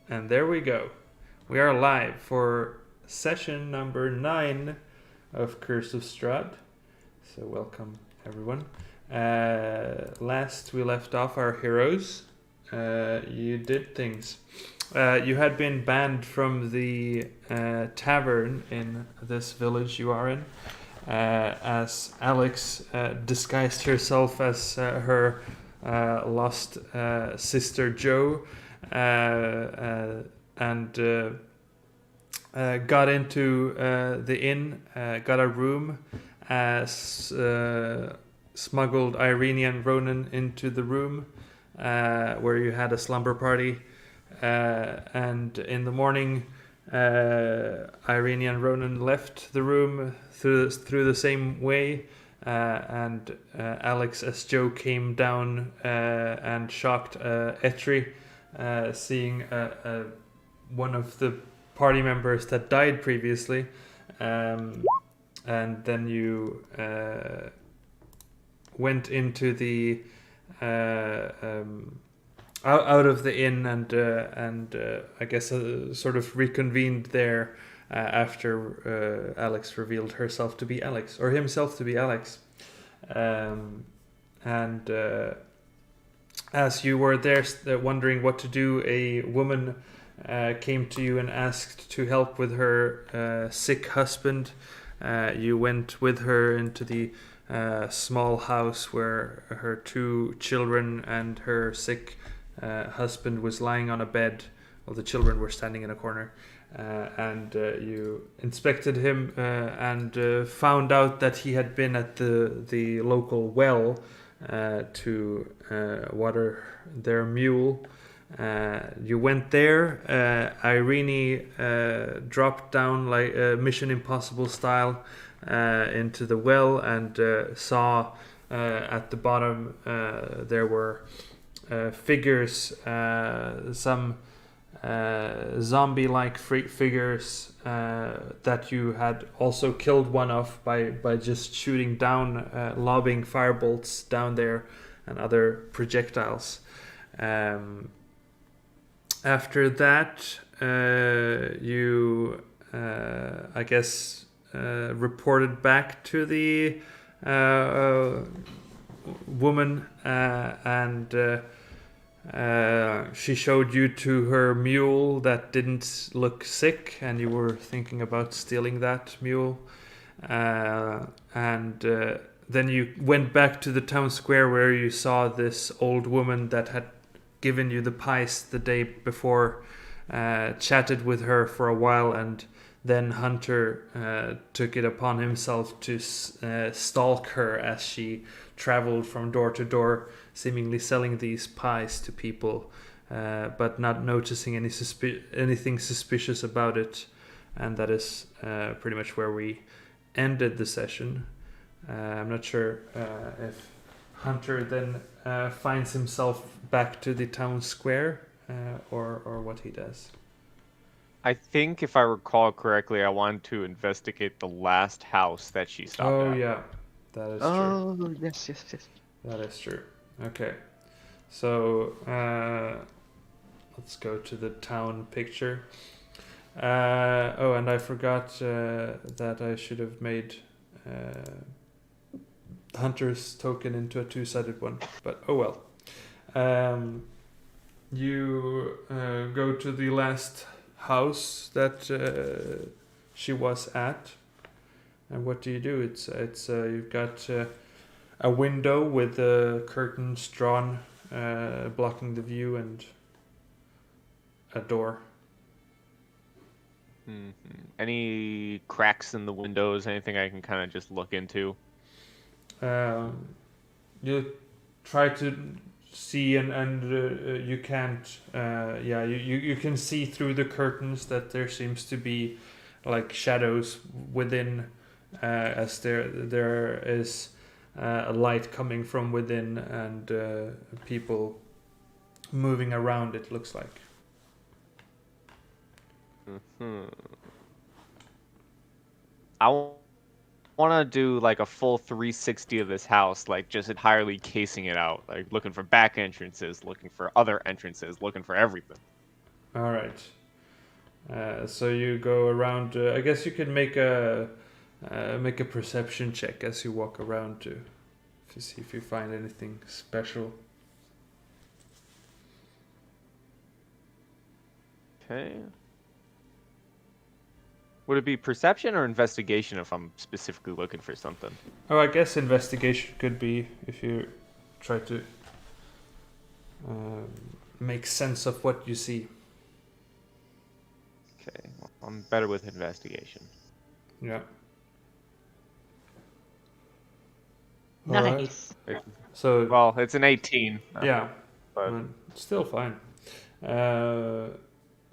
And there we go. We are live for session number 9 of Curse of Strahd. So, welcome everyone. Last we left off our heroes. You did things. You had been banned from the tavern in this village you are in, as Alex disguised herself as her lost sister Jo, and got into the inn, got a room, smuggled Irene and Ronan into the room where you had a slumber party, and in the morning, Irene and Ronan left the room through the same way, and Alex as Joe came down and shocked Etri, seeing one of the party members that died previously, and then you went into the out of the inn and I guess sort of reconvened there after Alex revealed herself to be Alex, or himself to be Alex, and as you were there wondering what to do, a woman came to you and asked to help with her sick husband. You went with her into the small house where her 2 children and her sick husband was lying on a bed, while the children were standing in a corner. And you inspected him and found out that he had been at the local well to water their mule. You went there. Irene dropped down like Mission Impossible style into the well and saw at the bottom there were figures, some zombie-like figures that you had also killed one of by just shooting down, lobbing firebolts down there and other projectiles. After that, you, I guess, reported back to the woman, and she showed you to her mule that didn't look sick, and you were thinking about stealing that mule. And then you went back to the town square where you saw this old woman that had given you the pies the day before, chatted with her for a while, and then Hunter took it upon himself to stalk her as she traveled from door to door, seemingly selling these pies to people, but not noticing anything suspicious about it. And that is pretty much where we ended the session. I'm not sure if Hunter then finds himself back to the town square, or what he does. I think if I recall correctly, I wanted to investigate the last house that she stopped Oh at. yeah, that is true. Oh, yes, yes, yes. That is true. Okay, so let's go to the town picture. Oh, and I forgot that I should have made Hunter's token into a 2-sided one, but oh well. You go to the last house that she was at, and what do you do? It's you've got a window with the curtains drawn, blocking the view, and a door. Any cracks in the windows? Anything I can kind of just look into? You try to see, and you can't. Yeah, you can see through the curtains that there seems to be like shadows within, as there is a light coming from within, and people moving around, it looks like. I want to do like a full 360 of this house, like just entirely casing it out, like looking for back entrances, looking for other entrances, looking for everything. All right. So you go around. I guess you could make a perception check as you walk around to see if you find anything special. Okay. Would it be perception or investigation if I'm specifically looking for something? Oh, I guess investigation could be if you try to make sense of what you see. Okay, well, I'm better with investigation. Yeah. Alright. Nice. So Well, it's an 18. yeah, But still fine.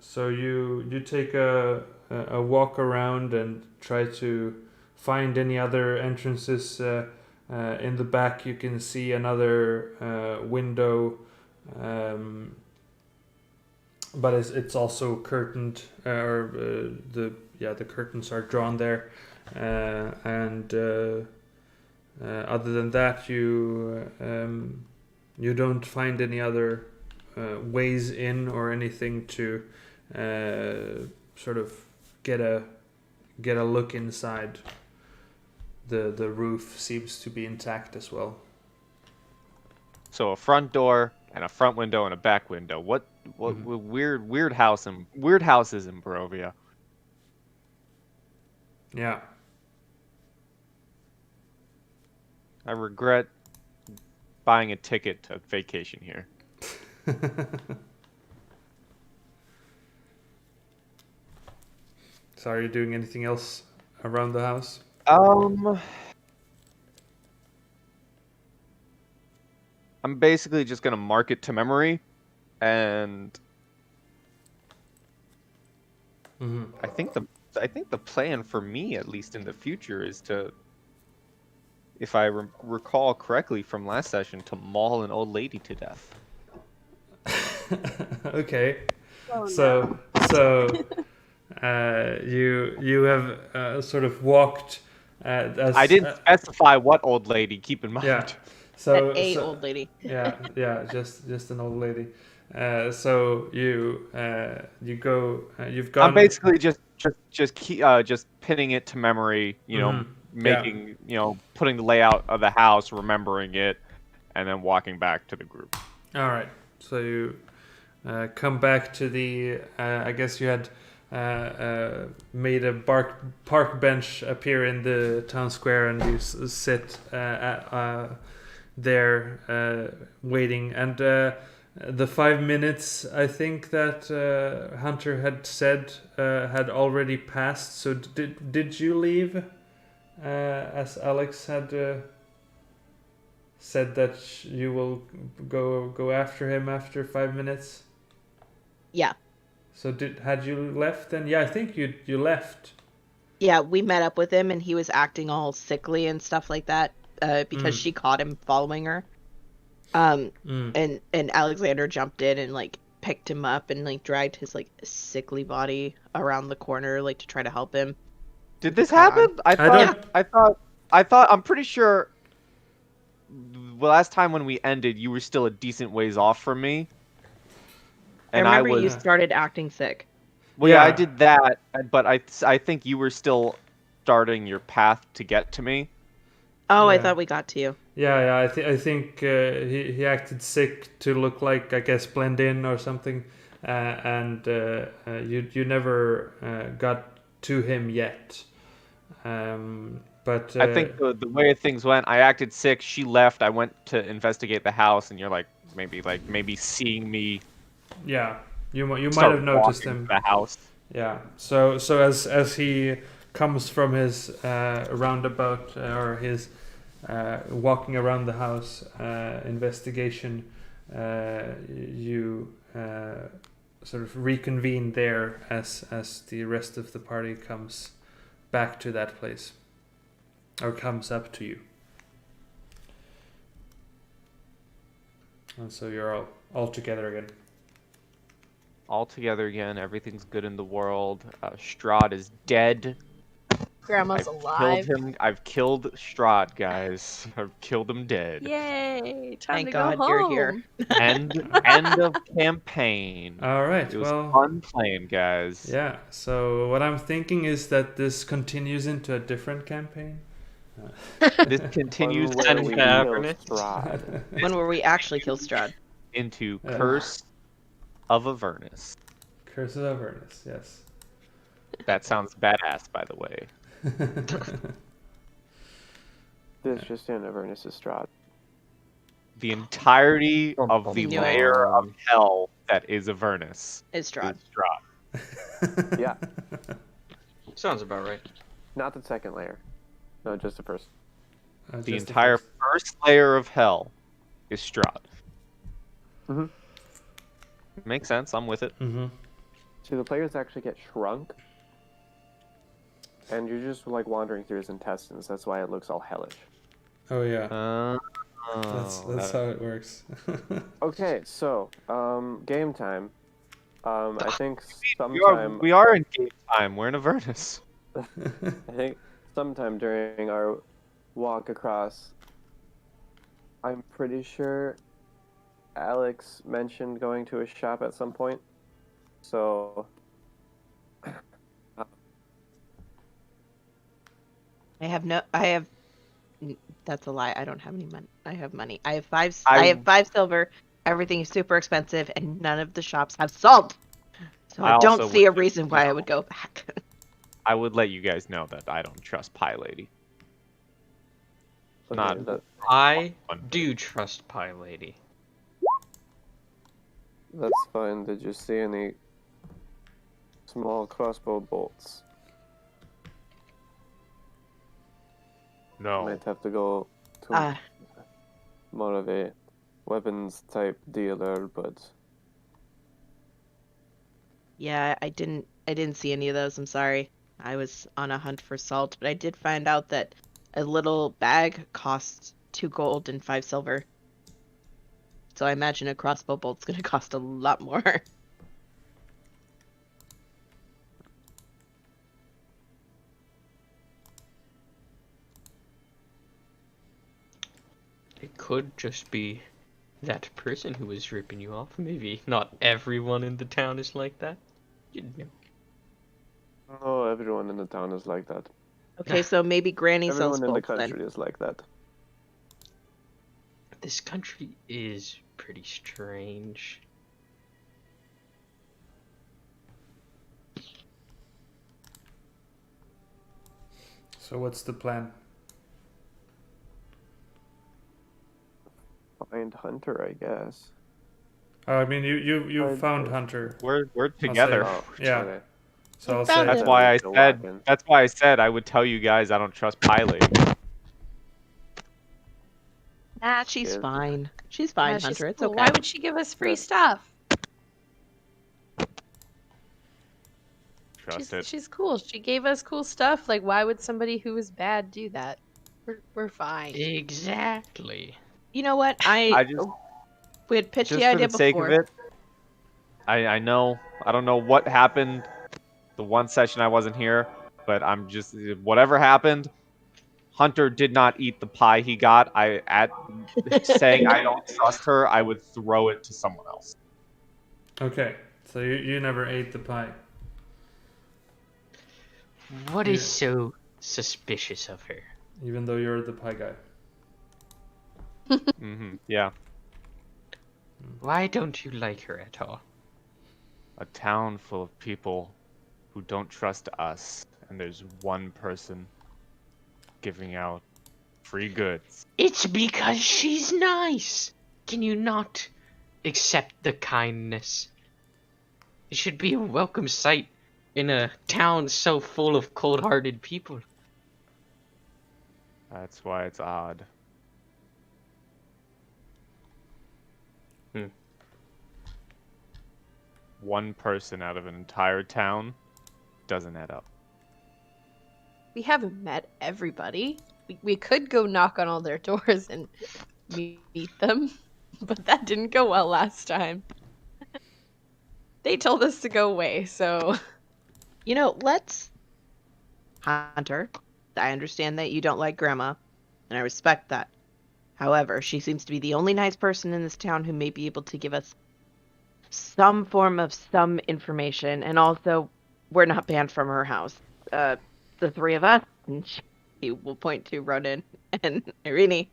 So you take a walk around and try to find any other entrances. In the back, you can see another window, but it's also curtained, the curtains are drawn there, and other than that, you don't find any other ways in or anything to sort of get a look inside. The roof seems to be intact as well. so a front door and a front window and a back window. What weird houses in Barovia. Yeah. I regret buying a ticket to vacation here. So are you doing anything else around the house? I'm basically just gonna mark it to memory, and I think the plan for me, at least in the future, is to, if I recall correctly from last session, to maul an old lady to death. Okay. Oh, So you have sort of walked as I didn't specify what old lady. Keep in mind. yeah. So a old lady. yeah, just an old lady. So you go. You've gone. I'm basically just pinning it to memory. Yeah. Making putting the layout of the house, remembering it, and then walking back to the group. All right. So you come back to the. I guess you had made a park bench appear in the town square, and you sit there waiting. And the 5 minutes, I think that Hunter had said had already passed. So did you leave? As Alex had said that you will go after him after 5 minutes. Yeah. So had you left then? Yeah, I think you left. Yeah, we met up with him and he was acting all sickly and stuff like that because she caught him following her. And Alexander jumped in and like picked him up and like dragged his like sickly body around the corner like to try to help him. Did this happen? I thought I'm pretty sure the last time when we ended, you were still a decent ways off from me. And I remember was you started acting sick. Well, yeah, I did that, but I think you were still starting your path to get to me. Oh, Yeah. I thought we got to you. Yeah. I think he acted sick to look like, I guess, blend in or something, and you never got to him yet. But I think the way things went, I acted sick. She left. I went to investigate the house, and you're maybe seeing me. Yeah, you might start have noticed walking him. the house. Yeah. So as he comes from his roundabout or his walking around the house investigation, you sort of reconvene there as the rest of the party comes back to that place or comes up to you. And so you're all together again. All together again. Everything's good in the world. Strahd is dead. Grandma's alive. I've killed Strahd, guys. I've killed him dead. Yay! Time Thank to God go home. you're here. End of campaign. All right. It was Well, fun playing, guys. yeah. So what I'm thinking is that this continues into a different campaign. This continues One where into we Avernus. kill Strahd. When will we actually kill Strahd? Curse of Avernus. Curse of Avernus. Yes. That sounds badass, by the way. This just in, Avernus is Strahd. The entirety of the Knew it. layer of hell that is Avernus It's Strahd. is Strahd. Yeah, Sounds about right. not the second layer. No, just the first. The entire first layer of hell is Strahd. Mm-hmm. Makes sense. I'm with it. Mm-hmm. See, the players actually get shrunk, and you're just like wandering through his intestines. That's why it looks all hellish. Oh yeah. That's That- how it works. Okay, so game time. I think we are in game time. We're in Avernus. I think sometime during our walk across, I'm pretty sure Alex mentioned going to a shop at some point. So That's a lie. I don't have any money. I have money. I have five. I- I have 5 silver. Everything is super expensive, and none of the shops have salt. So I I don't also see a would- reason why I would go back. I would let you guys know that I don't trust Pie Lady. okay, Not- I do trust Pie Lady. that's fine. Did you see any small crossbow bolts? No. Might have to go to Ah, more of a weapons type dealer, but yeah, I didn't see any of those. I'm sorry. I was on a hunt for salt, but I did find out that a little bag costs 2 gold and 5 silver. So I imagine a crossbow bolt's gonna cost a lot more. It could just be that person who was ripping you off. Maybe not everyone in the town is like that. You know. oh, everyone in the town is like that. Okay, so maybe Granny sells Everyone in the bolts then. country is like that. This country is pretty strange. So what's the plan? Find Hunter, I guess. I mean, you I- found Hunter. We're together. say- Oh, Yeah. okay. So I'll found say That's why I Still said. walking. That's why I said I would tell you guys I don't trust Pie Lady. Nah, she's Good. fine. She's fine, Yeah, she's Hunter. It's cool. okay. Why would she give us free stuff? Trust it. She's cool. She gave us cool stuff. Like, why would somebody who is bad do that? We're fine. Exactly. You know what? I just We had pitched just the for idea the sake before. of it. I know. I don't know what happened. The one session I wasn't here, but I'm just whatever happened. Hunter did not eat the pie he got. Saying I don't trust her, I would throw it to someone else. okay. So you never ate the pie. What is so suspicious of her? Even though you're the pie guy. Yeah. Why don't you like her at all? A town full of people who don't trust us, and there's one person giving out free goods. It's because she's nice. Can you not accept the kindness? It should be a welcome sight in a town so full of cold-hearted people. That's why it's odd. One person out of an entire town doesn't add up. We haven't met everybody. We could go knock on all their doors and meet them, but that didn't go well last time. They told us to go away, so You know, let's Hunter, I understand that you don't like Grandma, and I respect that. However, she seems to be the only nice person in this town who may be able to give us some form of some information, and also, we're not banned from her house. The three of us, and she will point to Ronan and Irene,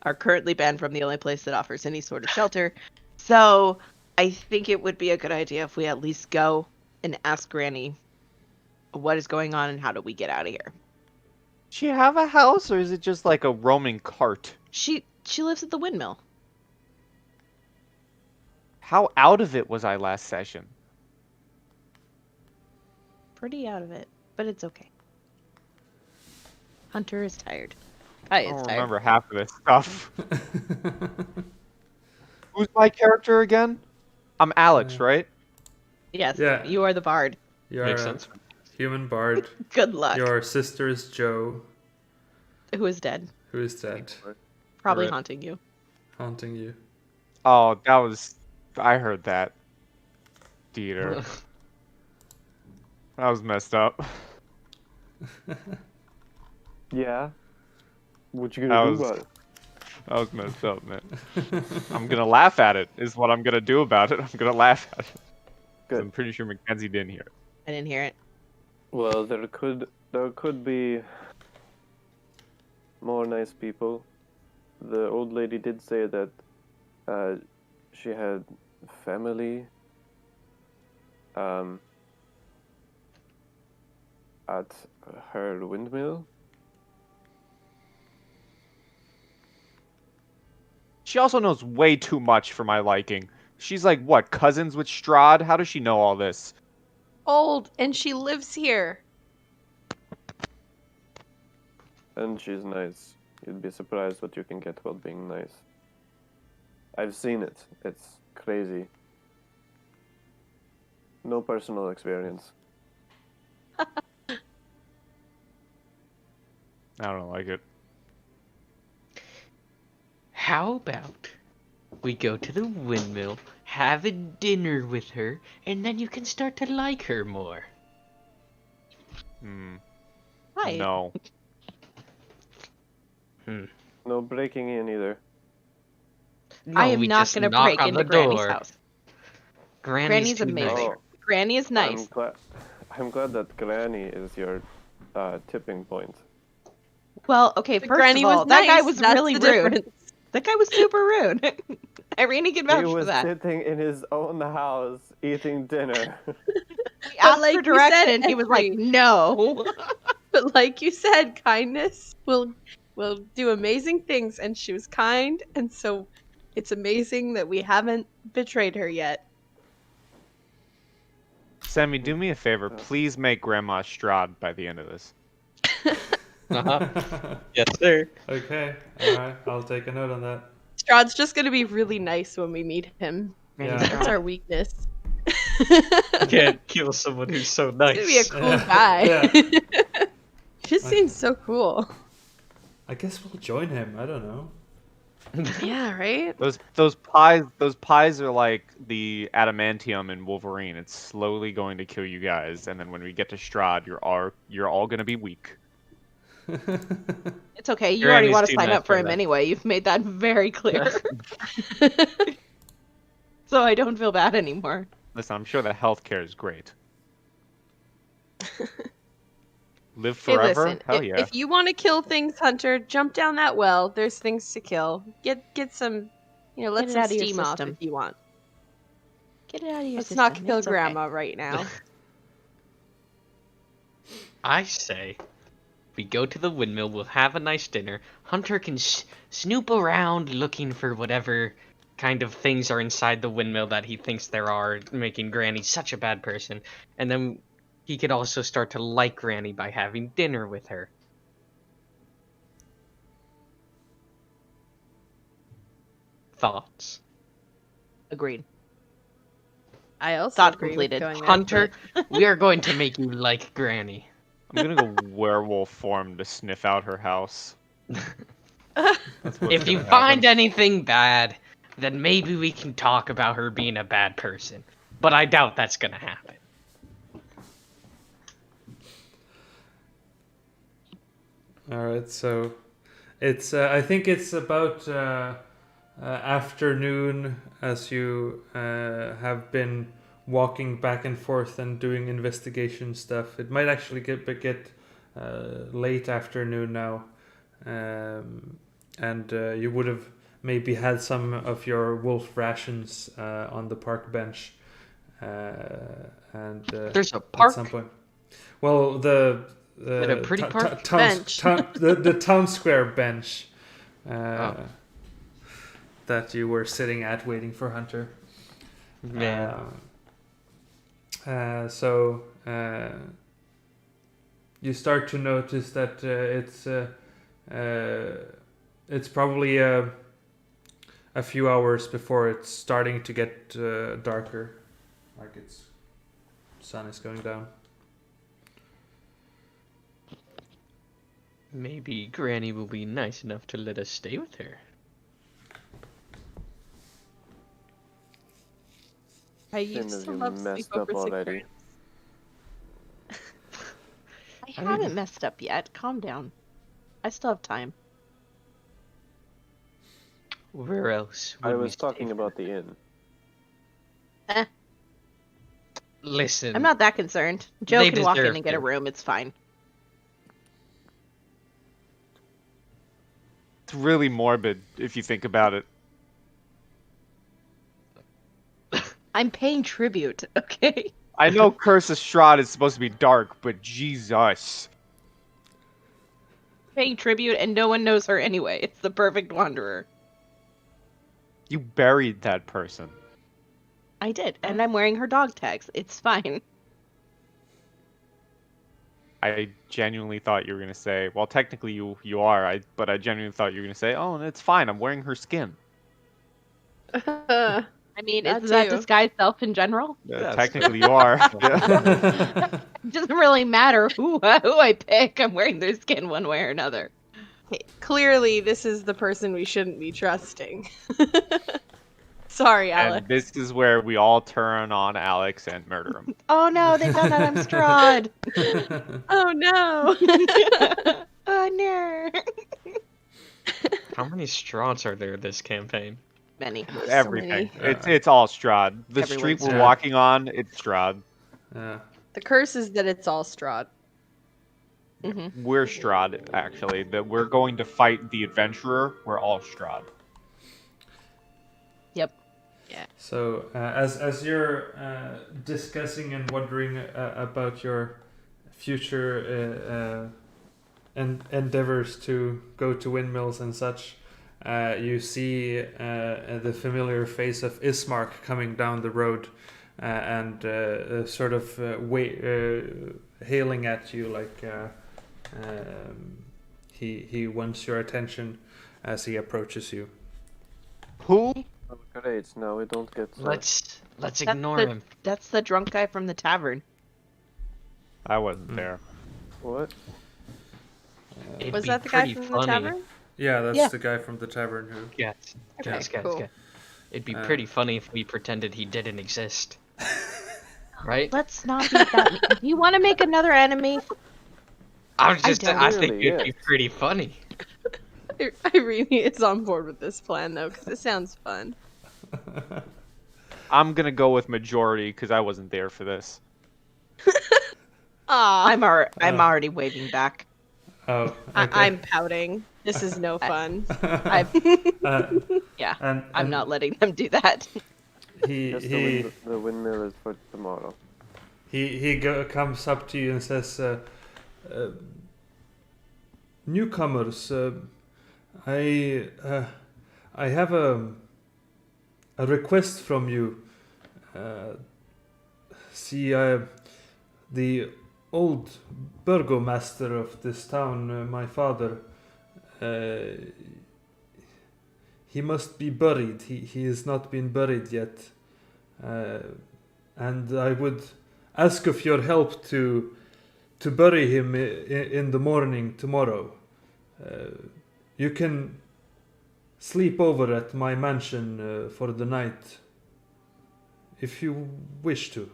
are currently banned from the only place that offers any sort of shelter. So, I think it would be a good idea if we at least go and ask Granny what is going on and how do we get out of here. Does she have a house, or is it just like a roaming cart? She lives at the windmill. How out of it was I last session? Pretty out of it, but it's okay. Hunter is tired. I I is don't tired. remember half of this stuff. Who's my character again? I'm Alex, right? Yes, Yeah. you are the bard. You're Makes a sense. human bard. Good luck. Your sister is Joe, Who is dead? who is dead, Probably Rip. haunting you. haunting you. Oh, that was... I heard that. Dieter. That was messed up. Yeah. What you That gonna do was- about it? That was messed up, man. I'm gonna laugh at it, is what I'm gonna do about it. I'm gonna laugh at it. 'Cause Good. I'm pretty sure Mackenzie didn't hear it. I didn't hear it. Well, there could be more nice people. The old lady did say that she had family at her windmill. She also knows way too much for my liking. She's like, what, cousins with Strahd? How does she know all this? Old, and she lives here. And she's nice. You'd be surprised what you can get while being nice. I've seen it. It's crazy. No personal experience. I don't like it. How about we go to the windmill, have a dinner with her, and then you can start to like her more. Hmm. Hi. No. No breaking in either. No, I am we not just going to knock break on into the Granny's door. house. Granny's too amazing. nice. Oh. Granny is nice. I'm glad that Granny is your tipping point. Well, okay, The first granny of all, was that guy nice, was that's really the rude. difference. That guy was super rude. Irene can vouch He for was that. sitting in his own house eating dinner. We asked like for you said, direction. He was like, Esri. no. But like you said, kindness will do amazing things, and she was kind, and so it's amazing that we haven't betrayed her yet. Sammy, do me a favor. Please make Grandma Strahd by the end of this. Yes, sir. Okay, alright, I'll take a note on that. Strahd's just gonna be really nice when we meet him. Yeah. That's our weakness. Can't kill someone who's so nice. He's gonna be a cool Yeah. guy. Just seems so cool. I guess we'll join him. I don't know. Yeah, right? Those pies are like the adamantium in Wolverine. It's slowly going to kill you guys, and then when we get to Strahd, you're all gonna be weak. It's okay. You already Granny's want to too sign nice up for for him that. anyway. You've made that very clear. So I don't feel bad anymore. Listen, I'm sure the healthcare is great. Live Hey, forever? listen. Hell if, yeah. if you want to kill things, Hunter, jump down that well. There's things to kill. Get some, let Get it some out of your steam off system. if you want. Get it out of your Let's system. not kill It's okay. Grandma right now. I say, we go to the windmill, we'll have a nice dinner. Hunter can snoop around looking for whatever kind of things are inside the windmill that he thinks there are, making Granny such a bad person. And then he could also start to like Granny by having dinner with her. Thoughts? Agreed. I also Thought agree completed. with going that Hunter, way. we are going to make you like Granny. I'm gonna go werewolf form to sniff out her house. That's what's If you gonna find happen. anything bad, then maybe we can talk about her being a bad person. But I doubt that's gonna happen. All right, so it's I think it's about afternoon as you have been walking back and forth and doing investigation stuff. It might actually get late afternoon now, and you would have maybe had some of your wolf rations on the park bench, and There's a at park. some point. Well, the But a pretty park? Bench. the town square bench Oh. that you were sitting at waiting for Hunter. Yeah. So you start to notice that it's probably a few hours before it's starting to get darker, like it's sun is going down. Maybe Granny will be nice enough to let us stay with her. I Shouldn't used have to you love messed sleepover up already. secrets. I haven't messed up yet. Calm down. I still have time. Where else? I would we was stay talking for? about the inn. Listen. I'm not that concerned. Joe They can walk in deserve and get a to. room. It's fine. It's really morbid if you think about it. I'm paying tribute, okay? I know Curse of Strahd is supposed to be dark, but Jesus. Paying tribute, and no one knows her anyway. It's the perfect wanderer. You buried that person. I did, and I'm wearing her dog tags. It's fine. I genuinely thought you were gonna say, well, technically you are, but I genuinely thought you were gonna say, oh, it's fine, I'm wearing her skin. I mean, That is that too. disguise self in general? That's Technically you are. Yeah. It doesn't really matter who I pick. I'm wearing their skin one way or another. Okay, clearly, this is the person we shouldn't be trusting. Sorry, Alex. And this is where we all turn on Alex and murder him. Oh no, they found out I'm Strahd. Oh no! Oh no. How many Stradhs are there this campaign? Many. Everything. many. It's all Strahd. The Everyone's street we're Strahd. walking on, it's Strahd. Yeah. The curse is that it's all Strahd. We're Strahd, actually. That we're going to fight the adventurer. We're all Strahd. Yep. So as you're discussing and wondering about your future endeavors to go to windmills and such, you see the familiar face of Ismark coming down the road and sort of hailing at you like he wants your attention as he approaches you. Who? Oh, great. Now we don't get. Let's That's ignore him. That's the drunk guy from the tavern. I wasn't there. What? It'd Was be that the guy pretty from the funny. tavern? Yeah, that's Yeah. the guy from the tavern who. Yes. Okay, Yes, guys, cool. guys. It'd be pretty funny if we pretended he didn't exist. Right? Let's not be that mean. Do you want to make another enemy? I don't think really, it'd be yes. pretty funny. Irene is on board with this plan though, because it sounds fun. I'm gonna go with majority because I wasn't there for this. Aw, I'm already waving back. Oh, okay. I'm pouting. This is no fun. I've yeah. and I'm not letting them do that. He Just he the windmill is for tomorrow. comes up to you and says, "Newcomers, I have a request from you. See, the old burgomaster of this town, my father, he must be buried. He has not been buried yet, and I would ask of your help to bury him in the morning tomorrow. You can sleep over at my mansion for the night, if you wish to."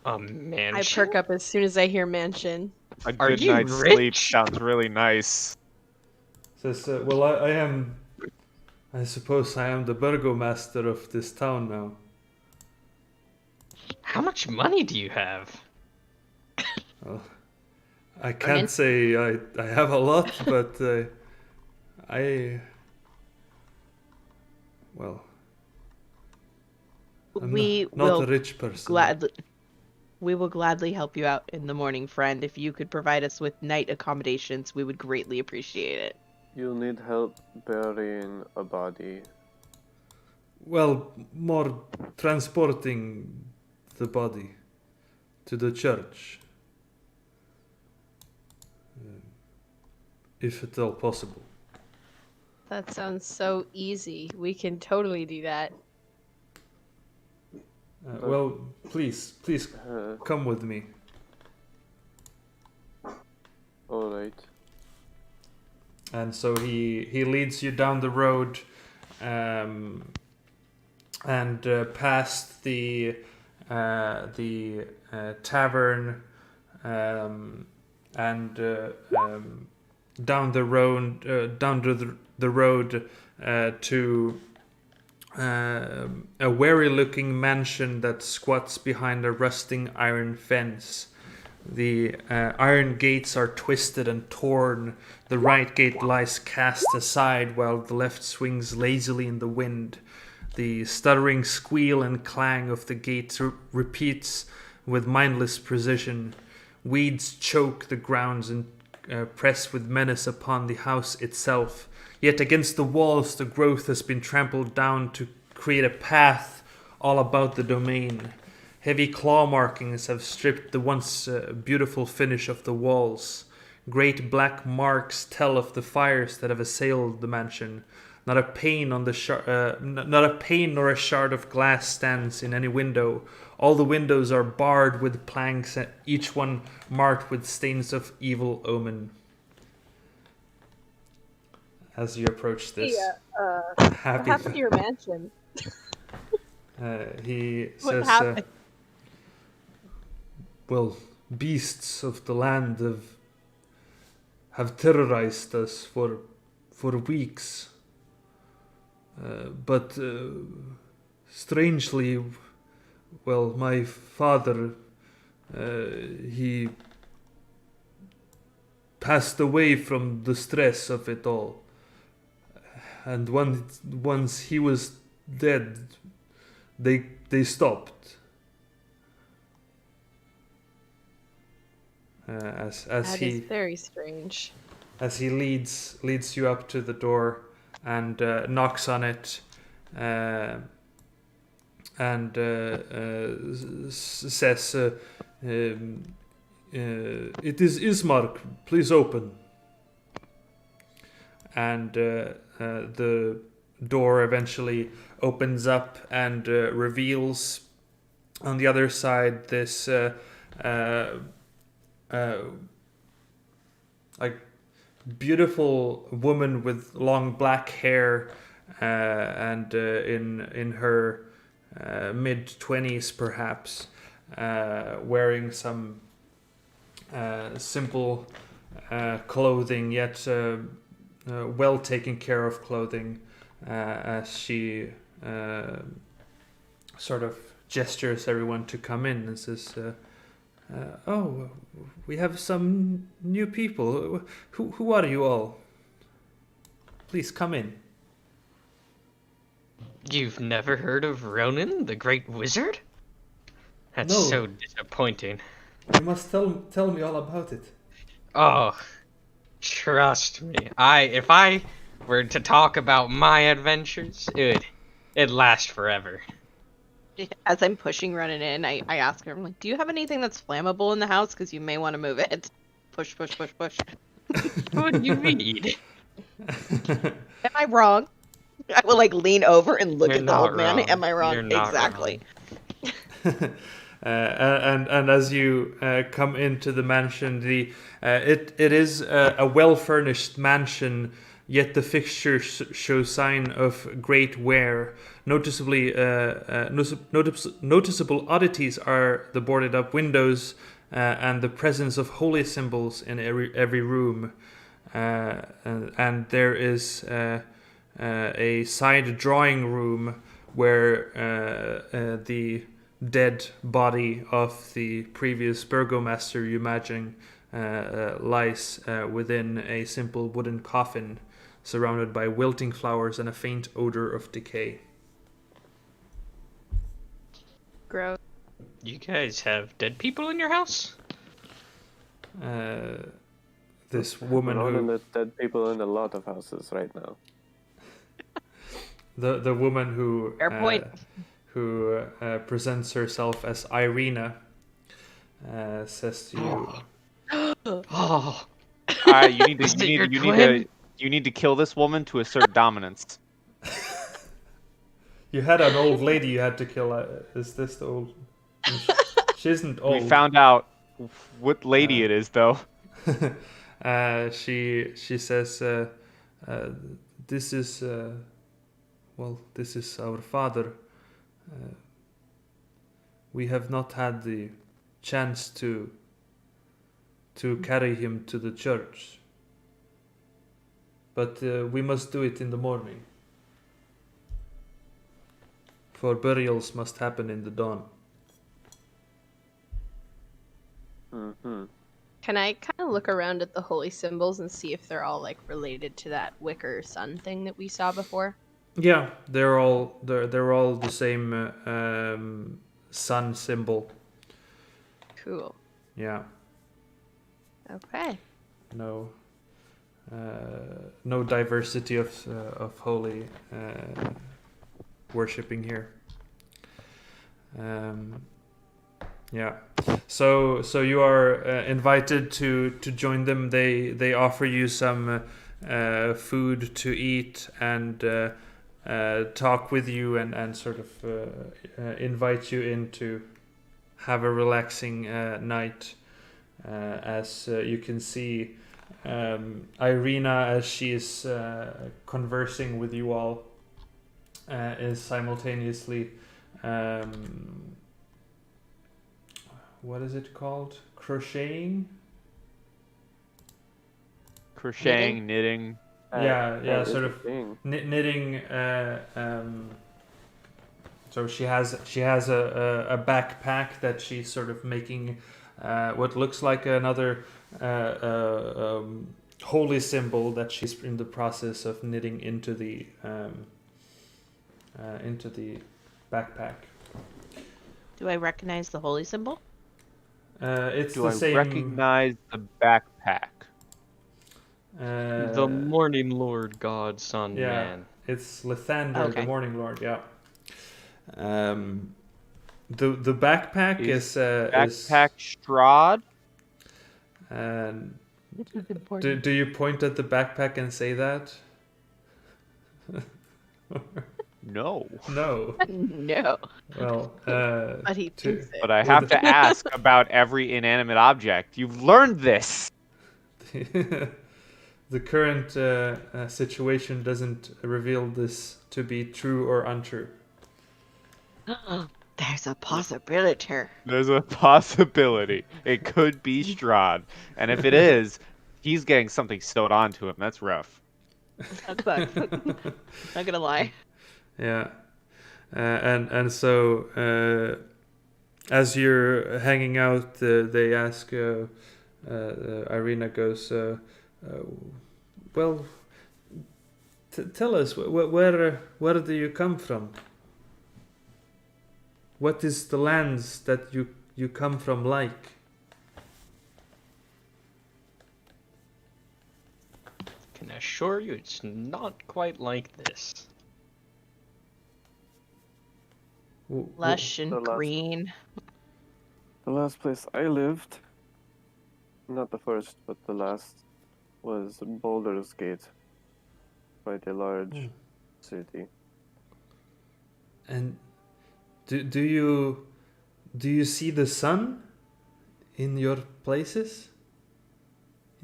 A mansion? I perk up as soon as I hear mansion. A Are good you night's sleep rich? sounds really nice. Says, well, I am. I suppose I am the burgomaster of this town now. How much money do you have? Well, I can't say I have a lot, but I. Well, I'm We not will a rich person. We will gladly help you out in the morning, friend. If you could provide us with night accommodations, we would greatly appreciate it. You'll need help burying a body. Well, more transporting the body to the church. If at all possible. That sounds so easy. We can totally do that. Well, please come with me. Alright. And so he leads you down the road, and past the tavern, and down the road to a wary-looking mansion that squats behind a rusting iron fence. The iron gates are twisted and torn. The right gate lies cast aside while the left swings lazily in the wind. The stuttering squeal and clang of the gates repeats with mindless precision. Weeds choke the grounds and press with menace upon the house itself. Yet against the walls the growth has been trampled down to create a path all about the domain. Heavy claw markings have stripped the once beautiful finish of the walls. Great black marks tell of the fires that have assailed the mansion. Not a pane nor a shard of glass stands in any window. All the windows are barred with planks, each one marked with stains of evil omen. As you approach this, What happy. happened to your mansion? He What says, happened? well, beasts of the land have terrorized us for weeks. But strangely, well, my father, he passed away from the stress of it all. And once he was dead, they stopped. That is very strange. As he leads you up to the door and knocks on it, and says, "It is Ismark. Please open." And the door eventually opens up and reveals on the other side this like beautiful woman with long black hair, and in her mid-20s perhaps, wearing some simple clothing, yet well taken care of clothing, as she sort of gestures everyone to come in and says, "Oh, we have some new people. Who are you all? Please come in." You've never heard of Ronan, the Great Wizard? That's No. so disappointing. You must tell me all about it. Oh, trust me. If I were to talk about my adventures, it'd last forever. As I'm pushing Ronan in, I ask her, I'm like, "Do you have anything that's flammable in the house? Because you may want to move it." Push, push, push, push. What do you mean? Am I wrong? I will lean over and look You're at the old not man. wrong. Am I wrong? You're not Exactly. And as you come into the mansion, it is a well furnished mansion, yet the fixtures show sign of great wear. Noticeable oddities are the boarded up windows and the presence of holy symbols in every room. And there is a side drawing room where the dead body of the previous burgomaster, you imagine, lies within a simple wooden coffin surrounded by wilting flowers and a faint odor of decay. Gross. You guys have dead people in your house? This woman Ronan, who there's dead people in a lot of houses right now. the woman who Fair point. who presents herself as Irina says to you, Oh, You need to Is it you your need you need twin? to you need to kill this woman to assert dominance. "You had an old lady you had to kill. Is this the old? She isn't old." We found out what lady it is, though. She says, "This is this is our father. We have not had the chance to carry him to the church, but we must do it in the morning. For burials must happen in the dawn." Mm-hmm. Can I kind of look around at the holy symbols and see if they're all like related to that wicker sun thing that we saw before? Yeah, they're all the same sun symbol. Cool. Yeah, Okay. no diversity of holy worshipping here. Yeah, so you are invited to join them. They offer you some food to eat and talk with you and sort of invite you in to have a relaxing night. As you can see, Irina, as she is conversing with you all, is simultaneously what is it called? Crocheting? Crocheting, knitting. Yeah, is sort a of thing. knitting. So she has a backpack that she's sort of making what looks like another holy symbol that she's in the process of knitting into the backpack. Do I recognize the holy symbol? It's Do the I same. recognize the backpack? the Morning Lord, God, Son, Yeah, Man. it's Lathander, the Okay. Morning Lord. Yeah. The backpack is Backpack Strahd? And This is important. do you point at the backpack and say that? No. No. No. Well, But he to- thinks it. But I have to ask about every inanimate object. You've learned this. the current situation doesn't reveal this to be true or untrue. There's a possibility. There's a possibility. It could be Strahd. And if it is, he's getting something sewed onto him. That's rough. That sucks. Not gonna lie. Yeah, and so as you're hanging out, they ask. Irina goes, "Well, tell us where do you come from? What is the lands that you come from like?" Can assure you it's not quite like this. Lush The and last- green. The last place I lived, not the first, but the last, was Boulder's Gate. Quite a large city. And do you see the sun in your places?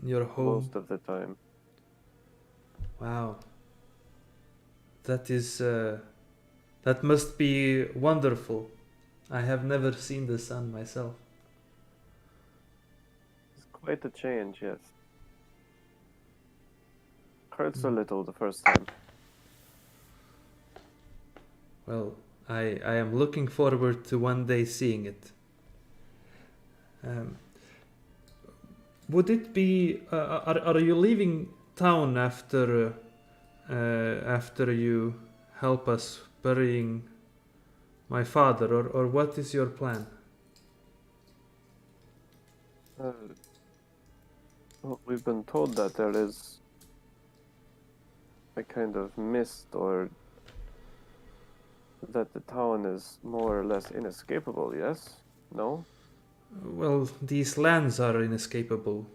In your home? Most of the time. Wow. That is that must be wonderful. I have never seen the sun myself. It's quite a change, yes. Hurts a little the first time. Well, I am looking forward to one day seeing it. Um, would it be? Are you leaving town after you help us burying my father, or what is your plan? Well, we've been told that there is a kind of mist, or that the town is more or less inescapable, yes? No? Well, these lands are inescapable.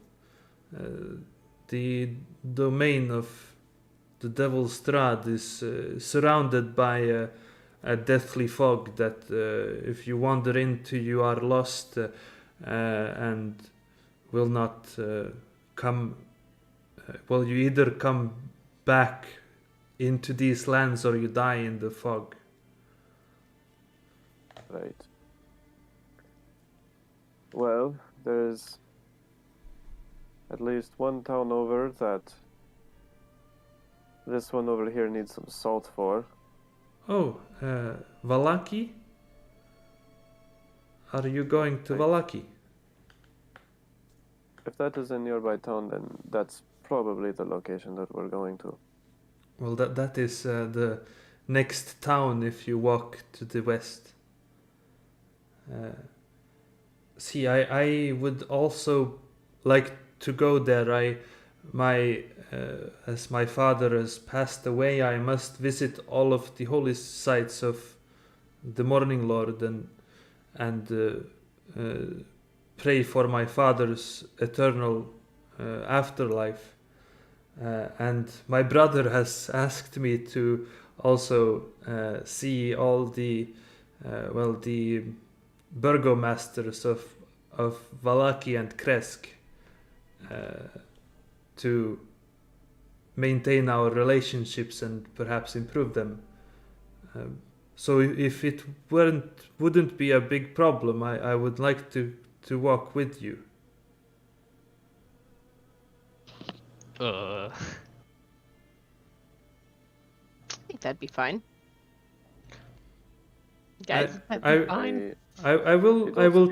The domain of the Devil Strahd is surrounded by a deathly fog that if you wander into, you are lost and will not come. Well, you either come back into these lands or you die in the fog. Right. Well, there's at least one town over that this one over here needs some salt for. Oh, Valaki? Are you going to Valaki? If that is a nearby town, then that's probably the location that we're going to. Well, that is the next town if you walk to the west. See, I would also like to go there. As my father has passed away, I must visit all of the holy sites of the Morning Lord and pray for my father's eternal afterlife. And my brother has asked me to also see all the the burgomasters of Valaki and Kresk to maintain our relationships and perhaps improve them. So if it wouldn't be a big problem, I would like to walk with you. I think that'd be fine. Guys, that'd be fine. I will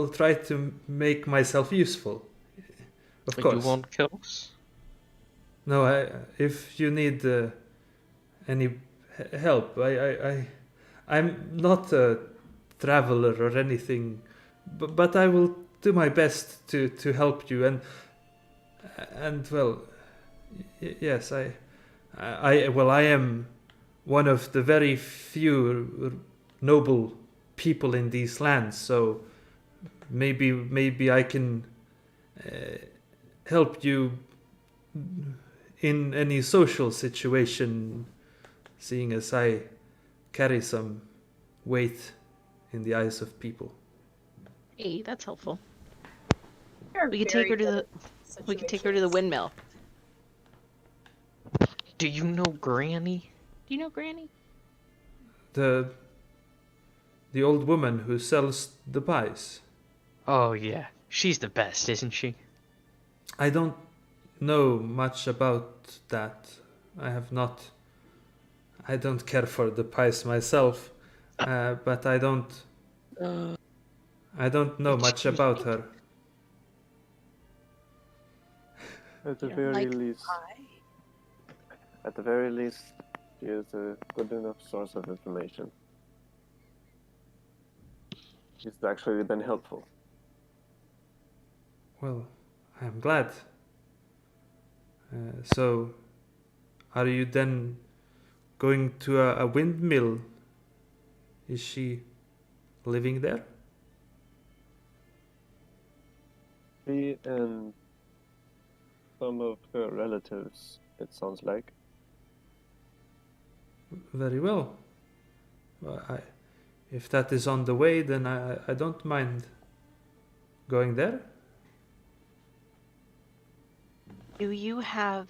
try to make myself useful. Of But course. you won't kill us? No, if you need any help, I'm not a traveler or anything, but I will do my best to help you and well, yes, I am one of the very few noble people in these lands, so maybe I can help you in any social situation, seeing as I carry some weight in the eyes of people. Hey, that's helpful. You're We could take her to the windmill. Do you know Granny? Do you know Granny? The old woman who sells the pies. Oh yeah, she's the best, isn't she? I don't know much about that. I don't care for the pies myself, but I don't know much about her. At the You don't very like least, pie? at the very least, she is a good enough source of information. She's actually been helpful. Well, I'm glad. So, are you then going to a windmill? Is she living there? She and some of her relatives, it sounds like. Very well. If that is on the way, then I don't mind going there. Do you have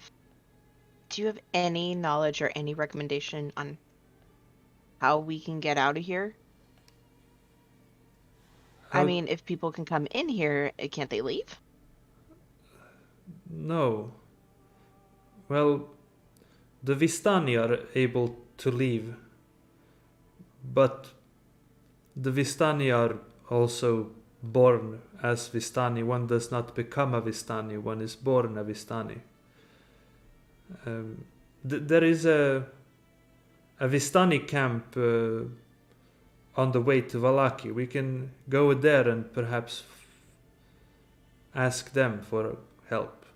Do you have any knowledge or any recommendation on how we can get out of here? I How- mean, if people can come in here, can't they leave? No. Well, the Vistani are able to leave, but the Vistani are also born as Vistani. One does not become a Vistani, one is born a Vistani. There is a Vistani camp on the way to Valaki. We can go there and perhaps ask them for help.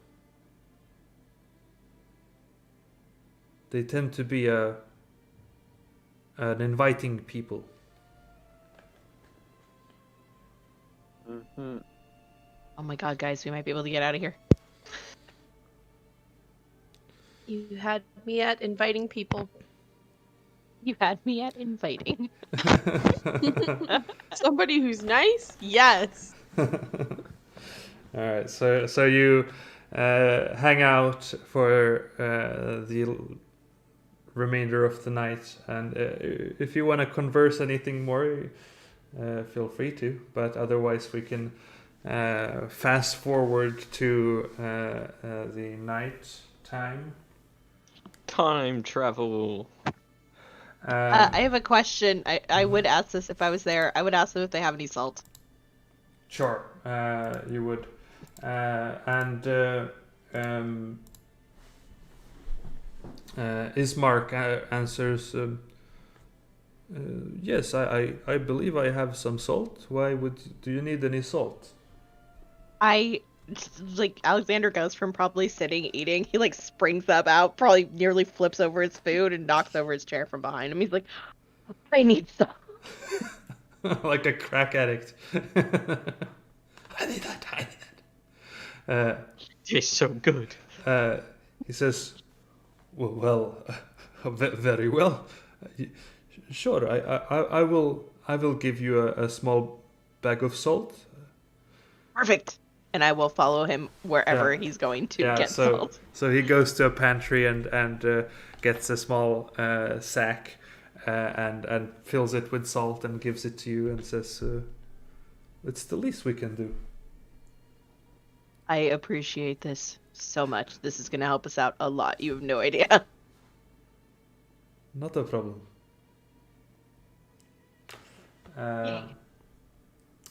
They tend to be an inviting people. Mm-hmm. Oh my god, guys, we might be able to get out of here. You had me at inviting people. You had me at inviting. Somebody who's nice? Yes. All right, so you hang out for the remainder of the night, and if you want to converse anything more, feel free to. But otherwise, we can fast forward to the night time. Time travel. I have a question. I would ask this if I was there. I would ask them if they have any salt. Sure, you would. Ismark answers, yes, I believe I have some salt. Do you need any salt? Alexander goes from probably sitting eating. He like springs up out, probably nearly flips over his food and knocks over his chair from behind him. He's like, I need some. Like a crack addict. I need that. Tastes so good. He says, well, very well. Sure, I will give you a small bag of salt. Perfect. And I will follow him wherever he's going to get salt. So he goes to a pantry and gets a small sack and fills it with salt and gives it to you and says, it's the least we can do. I appreciate this so much. This is going to help us out a lot. You have no idea. Not a problem.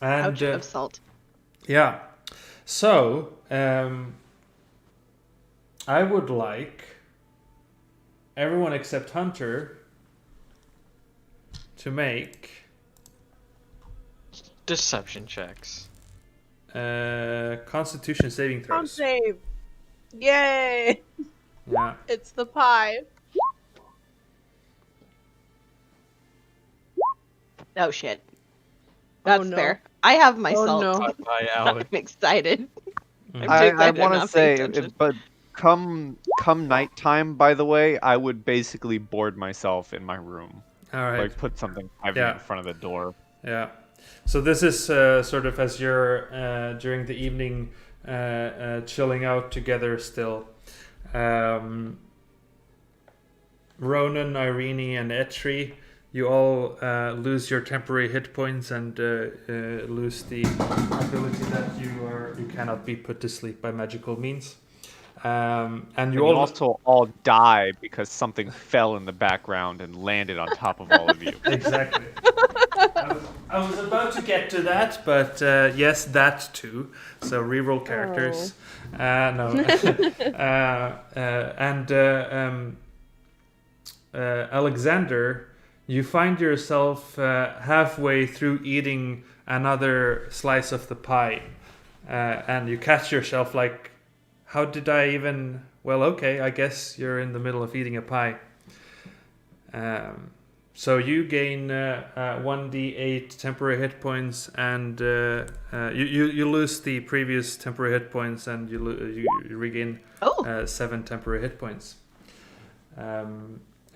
Pouch of salt. Yeah. So, I would like everyone except Hunter to make Deception checks. Constitution saving Con throws. save. Yay! Yeah. It's the pie. Oh shit. That's no. fair. I have my Oh salt. no. Bye, I'm Alex. excited. I'm too I excited. want I'm to not paying say, attention. but come nighttime, by the way, I would basically board myself in my room. All right. Like put something heavy Yeah. in front of the door. Yeah. So this is sort of as you're during the evening chilling out together still. Ronan, Irene, and Etri, you all lose your temporary hit points and lose the ability that you cannot be put to sleep by magical means. And And you you all also all die because something fell in the background and landed on top of all of you. Exactly. I was about to get to that, but yes, that too. So reroll characters. No. Alexander, you find yourself halfway through eating another slice of the pie, and you catch yourself like, how did I even... Well, okay, I guess you're in the middle of eating a pie. So you gain 1d8 temporary hit points, and you lose the previous temporary hit points, and you regain 7 temporary hit points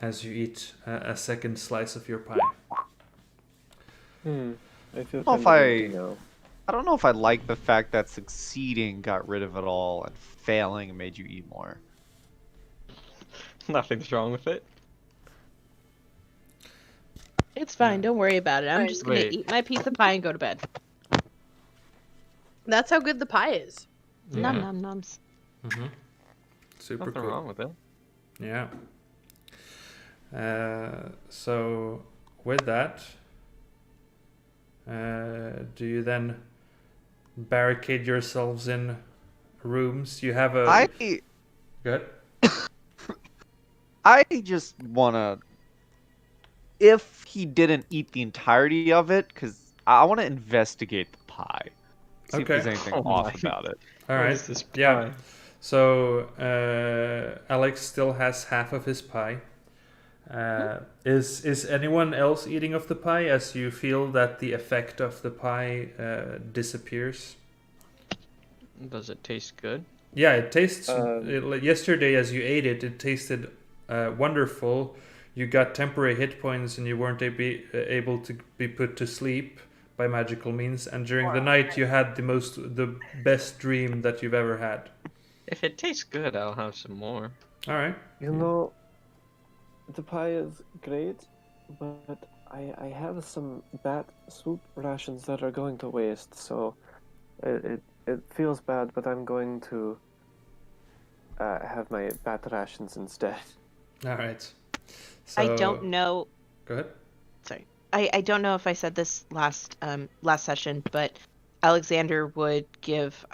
as you eat a second slice of your pie. I feel Well, if kind of empty now. I don't know if I like the fact that succeeding got rid of it all and failing made you eat more. Nothing's wrong with it. It's fine. Don't worry about it. I'm just gonna Wait. eat my piece of pie and go to bed. That's how good the pie is. Nom Yeah. nom noms. Mm-hmm. Super Nothing cool. wrong with it. Yeah. So with that, do you then barricade yourselves in rooms? You have a good. I just wanna, if he didn't eat the entirety of it, because I want to investigate the pie. See if Okay. there's anything Oh off my. about it. All What right. is this Yeah. pie? So Alex still has half of his pie. Is anyone else eating of the pie as you feel that the effect of the pie disappears? Does it taste good? Yeah, it tastes. Um, Yesterday, as you ate it, it tasted wonderful. You got temporary hit points, and you weren't able to be put to sleep by magical means. And during the night, you had the best dream that you've ever had. If it tastes good, I'll have some more. All right. You know, the pie is great, but I have some bat soup rations that are going to waste, so it feels bad, but I'm going to have my bat rations instead. All right. I So, don't know. Go ahead. Sorry, I don't know if I said this last session, but Alexander would give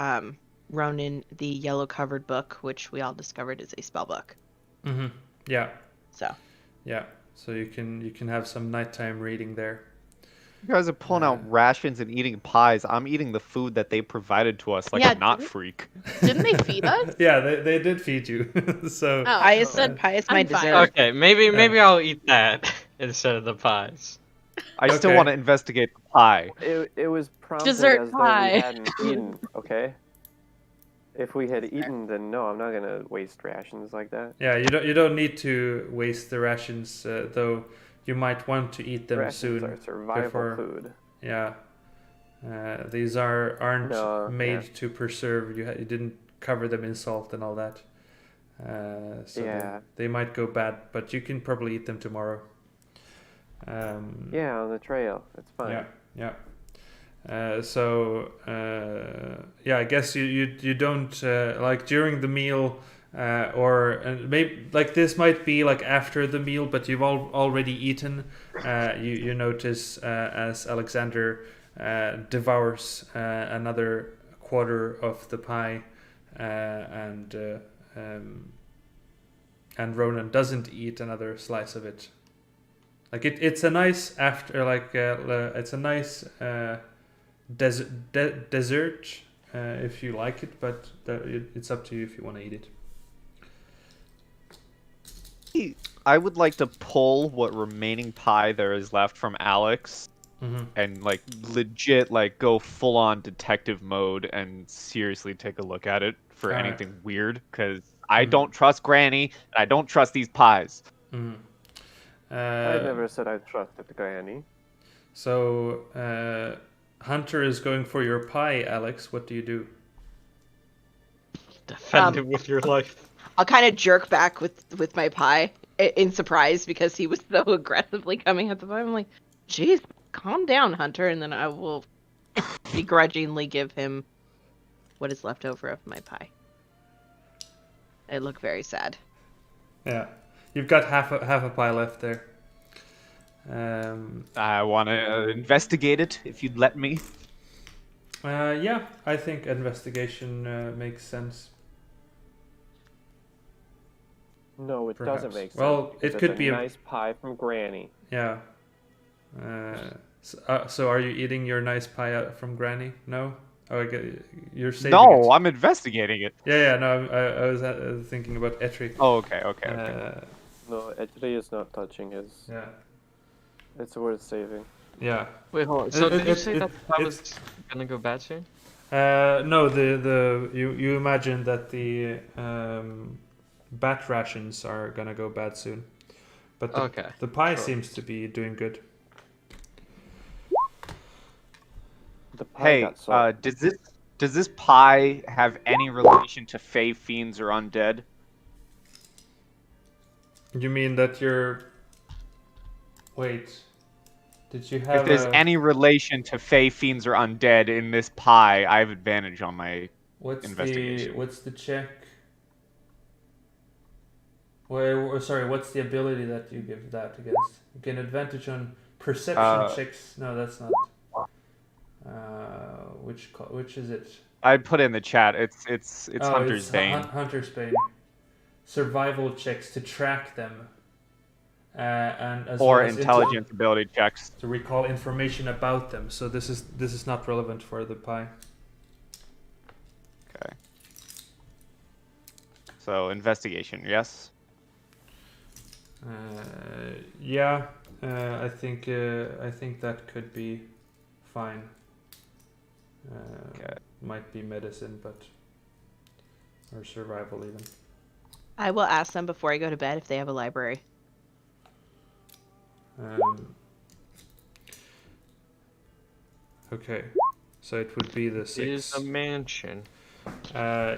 Ronan the yellow covered book, which we all discovered is a spell book. Mm-hmm. Yeah. So Yeah. So you can have some nighttime reading there. You guys are pulling out rations and eating pies. I'm eating the food that they provided to us like Yeah, a not freak. Didn't they feed us? Yeah, they did feed you. So Oh, I said pie is my I'm fine. dessert. Okay, maybe I'll eat that instead of the pies. I still Okay. want to investigate the pie. It was prompted Dessert as though pie. we hadn't eaten, okay? If we had eaten, then no, I'm not gonna waste rations like that. yeah, you don't need to waste the rations, though you might want to eat them Rations soon. are survival before- food. Yeah. These aren't No, made yeah. to preserve. You didn't cover them in salt and all that. So Yeah. they might go bad, but you can probably eat them tomorrow. Yeah, on the trail. It's fine. Yeah, yeah. Yeah, I guess you don't like during the meal, or maybe like this might be like after the meal, but you've already eaten. You notice as Alexander devours another quarter of the pie, and Ronan doesn't eat another slice of it. Like it's a nice after it's a nice dessert if you like it, but it's up to you if you want to eat it. I would like to pull what remaining pie there is left from Alex Mm-hmm. and like legit like go full on detective mode and seriously take a look at it for All right. anything weird because I Mhm. don't trust Granny and I don't trust these pies. Mm-hmm. I never said I trusted Granny. So Hunter is going for your pie, Alex. What do you do? Defend it with your life. I'll kind of jerk back with my pie in surprise because he was so aggressively coming at the pie. I'm like, "Jeez, calm down, Hunter," and then I will begrudgingly give him what is left over of my pie. I look very sad. Yeah, you've got half a pie left there. I want to investigate it if you'd let me. Yeah, I think investigation makes sense. No, it Perhaps. doesn't make sense. Well, because it it's could a be a- nice pie from Granny. Yeah. So are you eating your nice pie from Granny? No. Oh, you're saving No, it. I'm investigating it. Yeah. No, I was thinking about Etri. Oh, okay. No, Etri is not touching his. Yeah. It's worth saving. Yeah. Wait, hold on. So did you it- say it- that the pie it's- was gonna go bad soon? No, you imagine that the bat rations are gonna go bad soon, but Okay. the pie sure. seems to be doing good. The pie Hey, got salt. does this pie have any relation to fey fiends or undead? You mean that you're... Wait. Did you have If there's any relation to Fey, fiends, or undead in this pie, I have advantage on my investigation. What's the check? Well, sorry, what's the ability that you give that against? You gain advantage on perception checks. No, that's not. Which is it? I put in the chat. It's Hunter's it's Bane. Hunter's Bane. Survival checks to track them, and as Or well as intelligence ability checks. to recall information about them. So this is not relevant for the pie. Okay. So investigation, yes. Yeah, I think that could be fine. Okay. Might be medicine, or survival even. I will ask them before I go to bed if they have a library. Okay, so it would be the It 6. is a mansion. I'll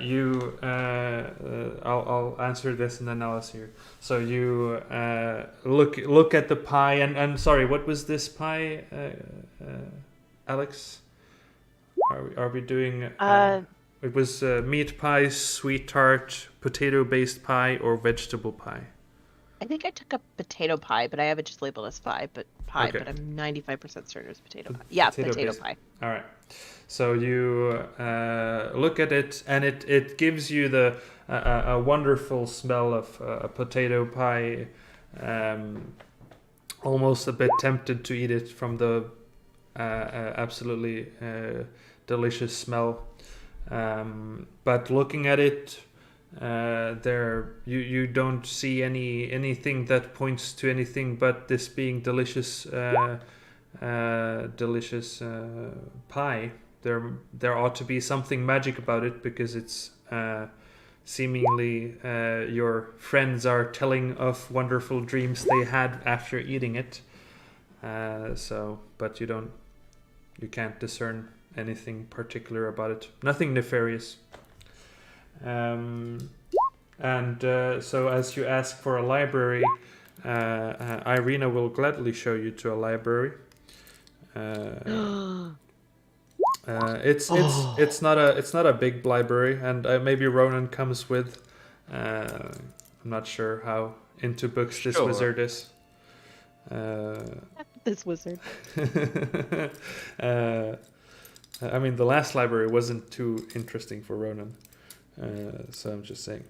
answer this and then I'll ask you. So you look at the pie and sorry, what was this pie, Alex? Are we doing? It was meat pie, sweet tart, potato-based pie, or vegetable pie. I think I took a potato pie, but I have it just labeled as pie, but Okay. but I'm 95% certain it was potato pie. Yeah, potato based. pie. All right. So you look at it, and it gives you a wonderful smell of a potato pie. Almost a bit tempted to eat it from the absolutely delicious smell. But looking at it, you don't see anything that points to anything but this being delicious pie. There ought to be something magic about it because it's seemingly your friends are telling of wonderful dreams they had after eating it. But you can't discern anything particular about it. Nothing nefarious. So as you ask for a library, Irina will gladly show you to a library. It's not a big library, and maybe Ronan comes with. I'm not sure how into books this wizard is. This wizard. I mean, the last library wasn't too interesting for Ronan, so I'm just saying.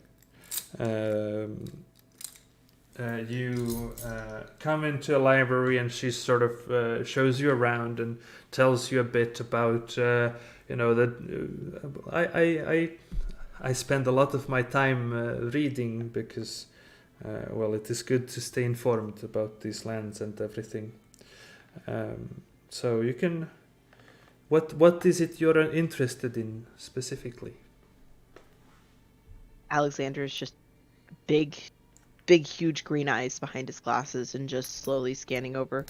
You come into a library, and she sort of shows you around and tells you a bit about, that I spend a lot of my time reading because, it is good to stay informed about these lands and everything. So you can. What is it you're interested in specifically? Alexander is just big, huge green eyes behind his glasses and just slowly scanning over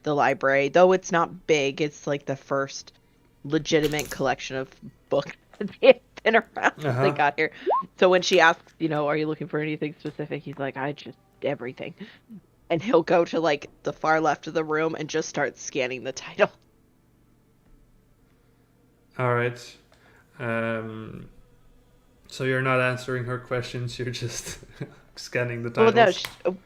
the library. Though it's not big, it's like the first legitimate collection of books that they've been around since they got here. So when she asks, are you looking for anything specific? He's like, I just everything. And he'll go to like the far left of the room and just start scanning the title. All right. So you're not answering her questions. You're just scanning the titles. Well, no.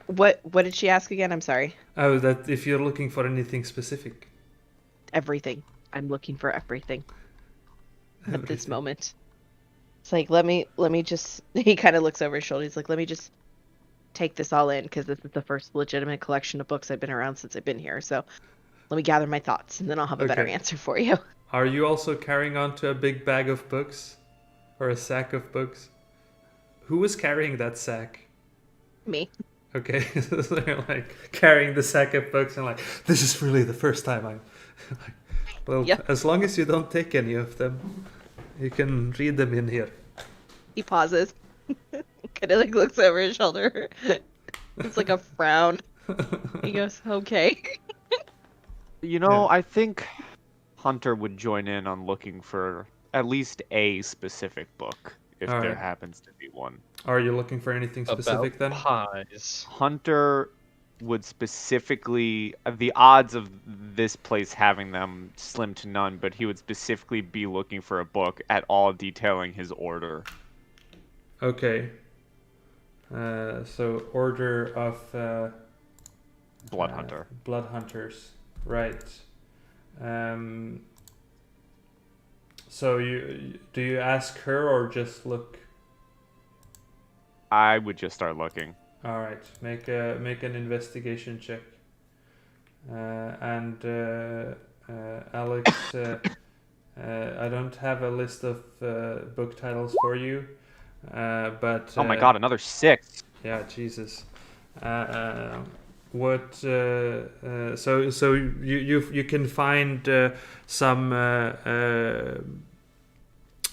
What did she ask again? I'm sorry. Oh, that if you're looking for anything specific. Everything. I'm looking for everything. At this moment. It's like, let me just. He kind of looks over his shoulder. He's like, let me just take this all in because this is the first legitimate collection of books I've been around since I've been here. So let me gather my thoughts, and then I'll have a better answer for you. Are you also carrying on to a big bag of books? Or a sack of books? Who was carrying that sack? Me. Okay, so they're like carrying the sack of books and like, this is really the first time I'm... As long as you don't take any of them, you can read them in here. He pauses. Kind of like looks over his shoulder. It's like a frown. He goes, okay. I think Hunter would join in on looking for at least a specific book if All there right. happens to be one. Are you looking for anything specific then? pies. Hunter would specifically, the odds of this place having them slim to none, but he would specifically be looking for a book at all detailing his order. Okay. So order of Blood Hunter. blood hunters, right? So do you ask her or just look? I would just start looking. All right, make an investigation check. And Alex, I don't have a list of book titles for you, but Oh my god, another 6. yeah, Jesus. What? So you can find some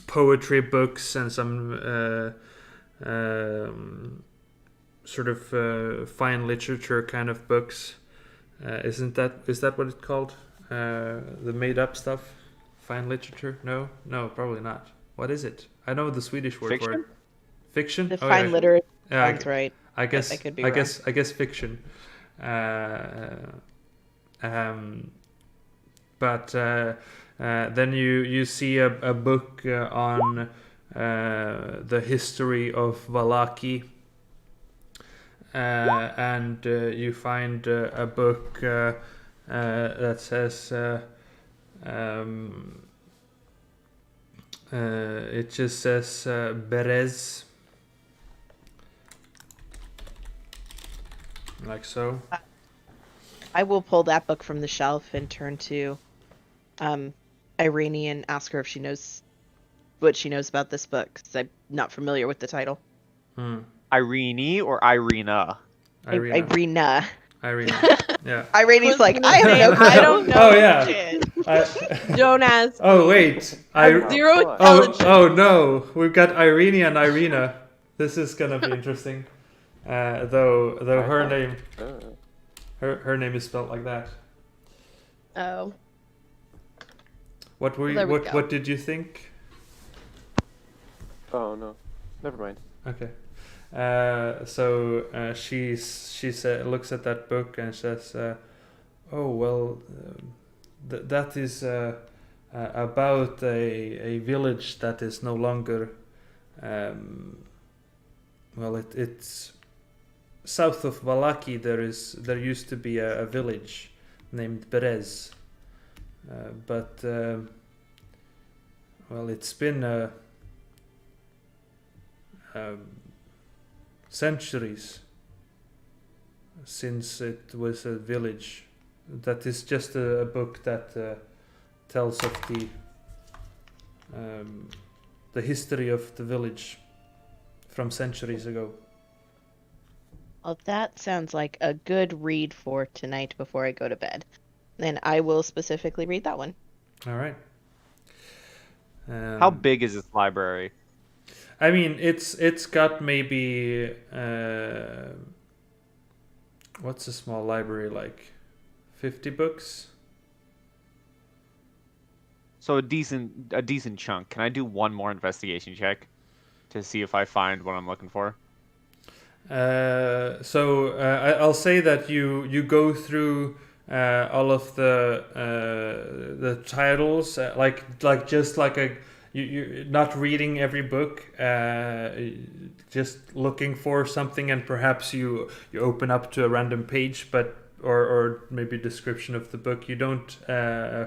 poetry books and some sort of fine literature kind of books. Is that what it's called? The made up stuff, fine literature? No, probably not. What is it? I know the Swedish word for it. Fiction? Fiction. The Oh, fine yeah. literature Yeah, sounds right. I guess I could be I wrong. guess fiction. But then you see a book on the history of Valaki, and you find a book that says it just says Berez, like so. I will pull that book from the shelf and turn to Irene and ask her if she knows what she knows about this book, because I'm not familiar with the title. Irene or Irina? Irina. Irina. Yeah. Irene's was like, gonna I have say, no clue. I don't know. Oh yeah. Shit. Don't ask. Oh wait. Zero Oh, intelligence. Oh no. We've got Irene and Irina. This is gonna be interesting. Though her name her name is spelled like that. Oh. What were you, There we go. what did you think? Oh no, never mind. Okay. So she looks at that book and says, "Oh well, that is about a village that is no longer. Well, it's south of Valaki. There used to be a village named Berez, but well, it's been centuries since it was a village. That is just a book that tells of the history of the village from centuries ago." Well, that sounds like a good read for tonight before I go to bed. Then I will specifically read that one. All right. How big is this library? I mean, it's got maybe what's a small library like? 50 books. So a decent chunk. Can I do one more investigation check to see if I find what I'm looking for? I'll say that you go through all of the titles like just like you're not reading every book, just looking for something, and perhaps you open up to a random page, but or maybe description of the book. You don't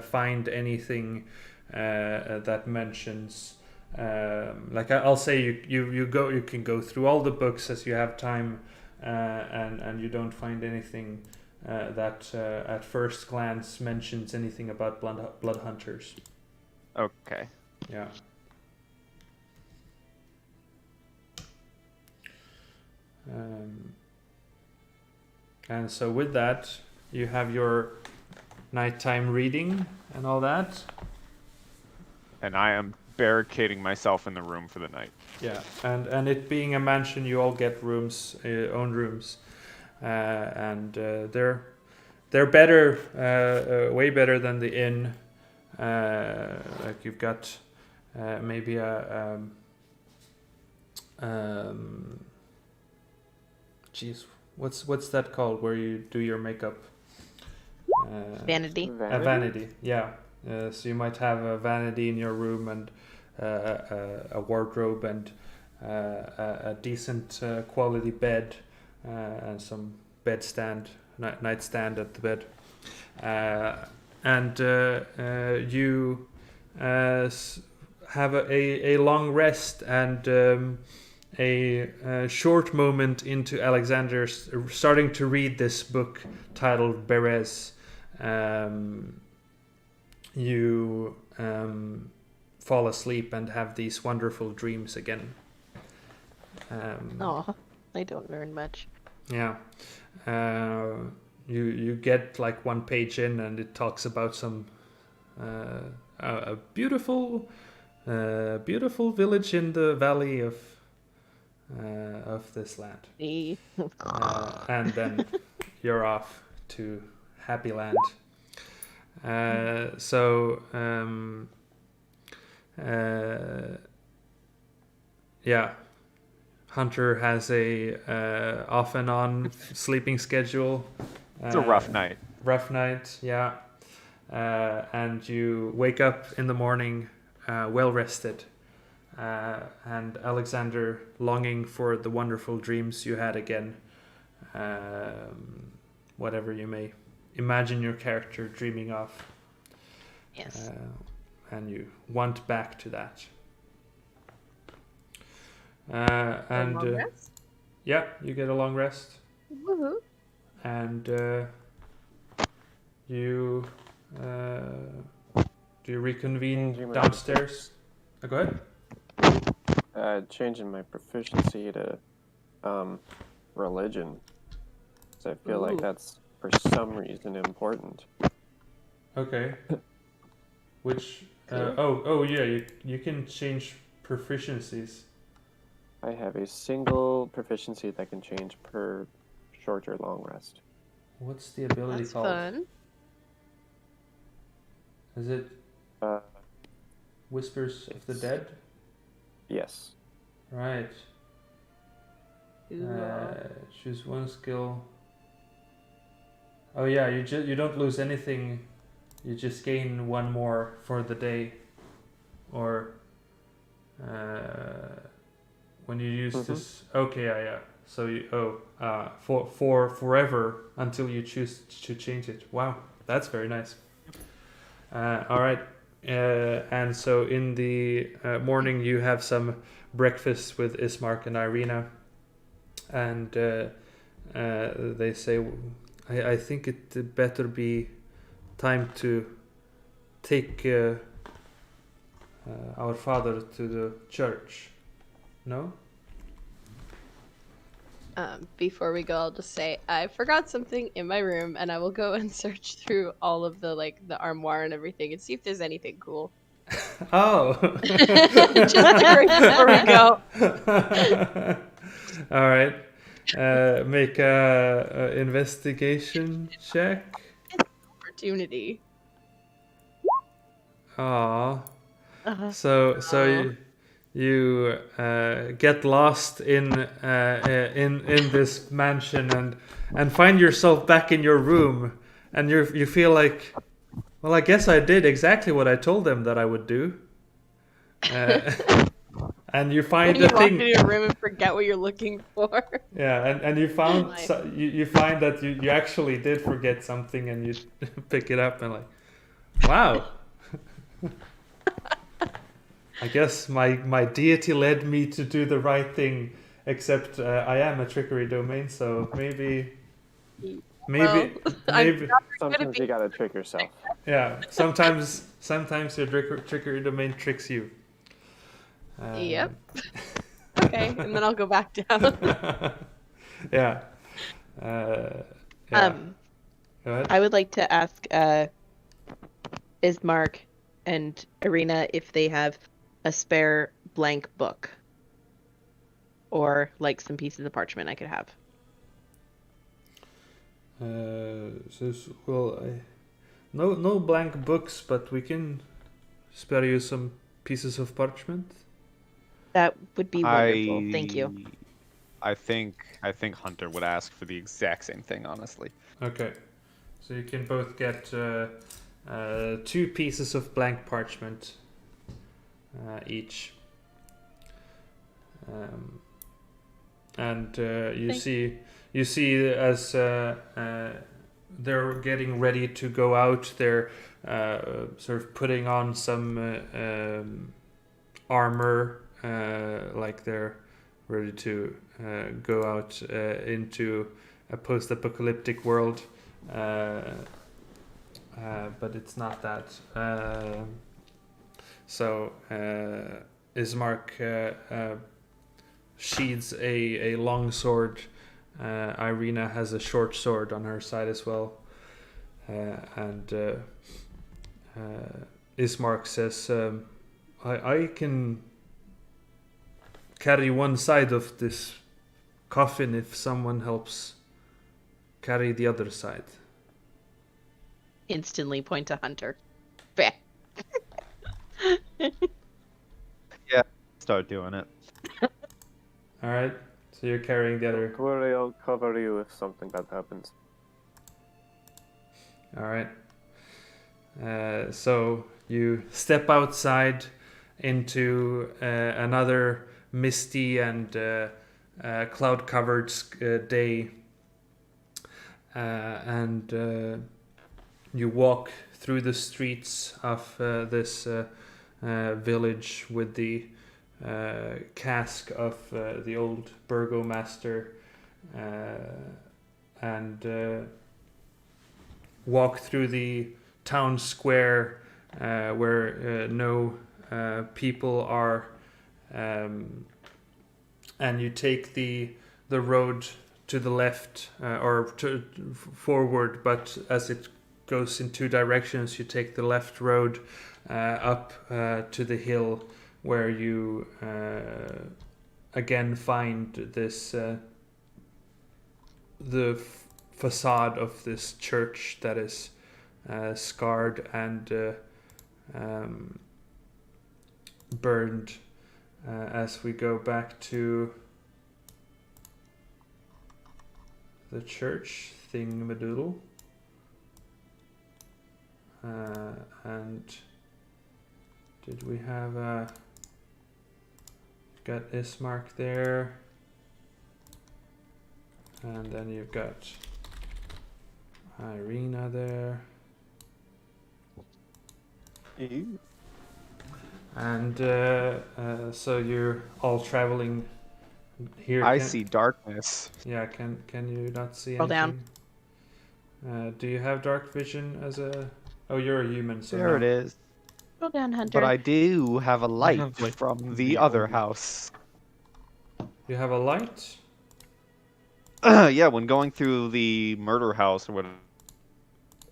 find anything that mentions. Like I'll say you can go through all the books as you have time, and you don't find anything that at first glance mentions anything about blood hunters. Okay. Yeah. And so with that, you have your nighttime reading and all that. And I am barricading myself in the room for the night. Yeah, and it being a mansion, you all get rooms, own rooms, and they're better, way better than the inn. Like you've got maybe Geez, what's that called where you do your makeup? Vanity. A vanity, yeah. So you might have a vanity in your room and a wardrobe and a decent quality bed and some nightstand at the bed. And you have a long rest and a short moment into Alexander starting to read this book titled Berez. You fall asleep and have these wonderful dreams again. Oh, I don't learn much. Yeah. You get like one page in and it talks about some a beautiful village in the valley of this land. And then you're off to Happy Land. Yeah. Hunter has a off and on sleeping schedule. It's a rough night. Rough night, yeah. And you wake up in the morning well rested. And Alexander longing for the wonderful dreams you had again. Whatever you may imagine your character dreaming of. Yes. And you want back to that. Long rest? Yeah, you get a long rest. Woohoo. And you do you reconvene downstairs? Go ahead. Changing my proficiency to religion. So I feel like that's for some reason important. Okay. Which yeah, you can change proficiencies. I have a single proficiency that can change per short or long rest. What's the ability That's called? fun. Is it Whispers of the Dead? Yes. Right. Ooh. Choose one skill. Oh yeah, you don't lose anything. You just gain one more for the day, or when you use this. Okay, yeah. So you for forever until you choose to change it. Wow, that's very nice. All right. And so in the morning you have some breakfast with Ismark and Irina, and they say, I think it better be time to take our father to the church. No? Before we go, I'll just say I forgot something in my room, and I will go and search through all of the the armoire and everything and see if there's anything cool. Oh. Just right before we go. All right. Make a investigation check. Opportunity. Aw. So you get lost in this mansion and find yourself back in your room, and you feel like, well, I guess I did exactly what I told them that I would do. And you find when the you walk thing. into your room and forget what you're looking for. Yeah, and you found you find that you actually did forget something, and you pick it up and like, wow. I guess my deity led me to do the right thing, except I am a trickery domain, so maybe. Sometimes you gotta trick yourself. Yeah, sometimes your trickery domain tricks you. Yep. Okay, and then I'll go back down. Yeah. Go ahead. I would like to ask Ismark and Irina if they have a spare blank book or like some pieces of parchment I could have. No blank books, but we can spare you some pieces of parchment. That would be wonderful. Thank you. I think Hunter would ask for the exact same thing, honestly. Okay. So you can both get 2 pieces of blank parchment each. And you see as they're getting ready to go out, they're sort of putting on some armor, like they're ready to go out into a post-apocalyptic world, but it's not that. So Ismark sheathes a long sword. Irina has a short sword on her side as well, and Ismark says, I can carry one side of this coffin if someone helps carry the other side. Instantly point to Hunter. Bah. Yeah, start doing it. Alright, so you're carrying the other. Don't worry, I'll cover you if something bad happens. Alright. So you step outside into another misty and cloud-covered day, and you walk through the streets of this village with the cask of the old burgomaster, and walk through the town square where no people are, and you take the road to the left or forward, but as it goes in 2 directions, you take the left road up to the hill, where you again find this the facade of this church that is scarred and burned. As we go back to the church thingamadoodle, and did we have got Ismark there, and then you've got Irina there, and so you're all traveling here. I see darkness. Yeah, can you not see Scroll anything? down. Do you have dark vision as a? Oh, you're a human. So There no. it is. Scroll down, Hunter. But I do have a light have, like, from the other house. You have a light. Yeah, when going through the murder house, or whatever,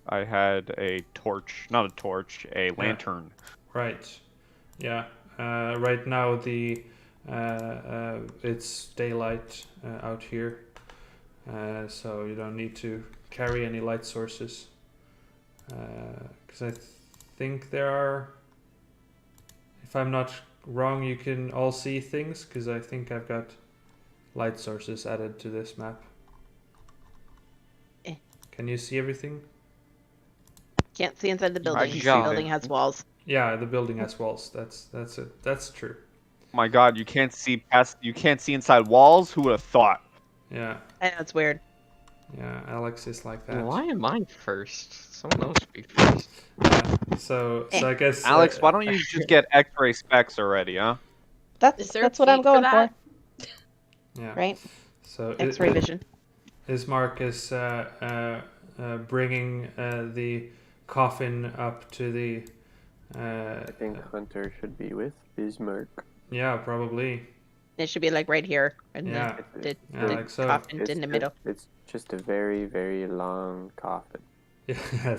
I had a torch, not a torch, a lantern. Right. Yeah. Right now the it's daylight out here, so you don't need to carry any light sources. Because I think there are, if I'm not wrong, you can all see things. Because I think I've got light sources added to this map. Can you see everything? Can't see inside the building. can The see building it. has walls. Yeah, the building has walls. That's it. That's true. My God, you can't see past. You can't see inside walls. Who would have thought? Yeah. I know it's weird. Yeah. Alex is like that. Why am I first? Someone else be first. Yeah. So I guess Alex, why don't you just get X-ray specs already, huh? That's Is there a what I'm feed for going that? Yeah. Right? So X-ray vision. Ismark is bringing the coffin up to the. I think Hunter should be with Bismarck. Yeah, probably. It should be like right here, and Yeah. the Yeah, like so. coffin in the middle. It's just a very, very long coffin. Yeah,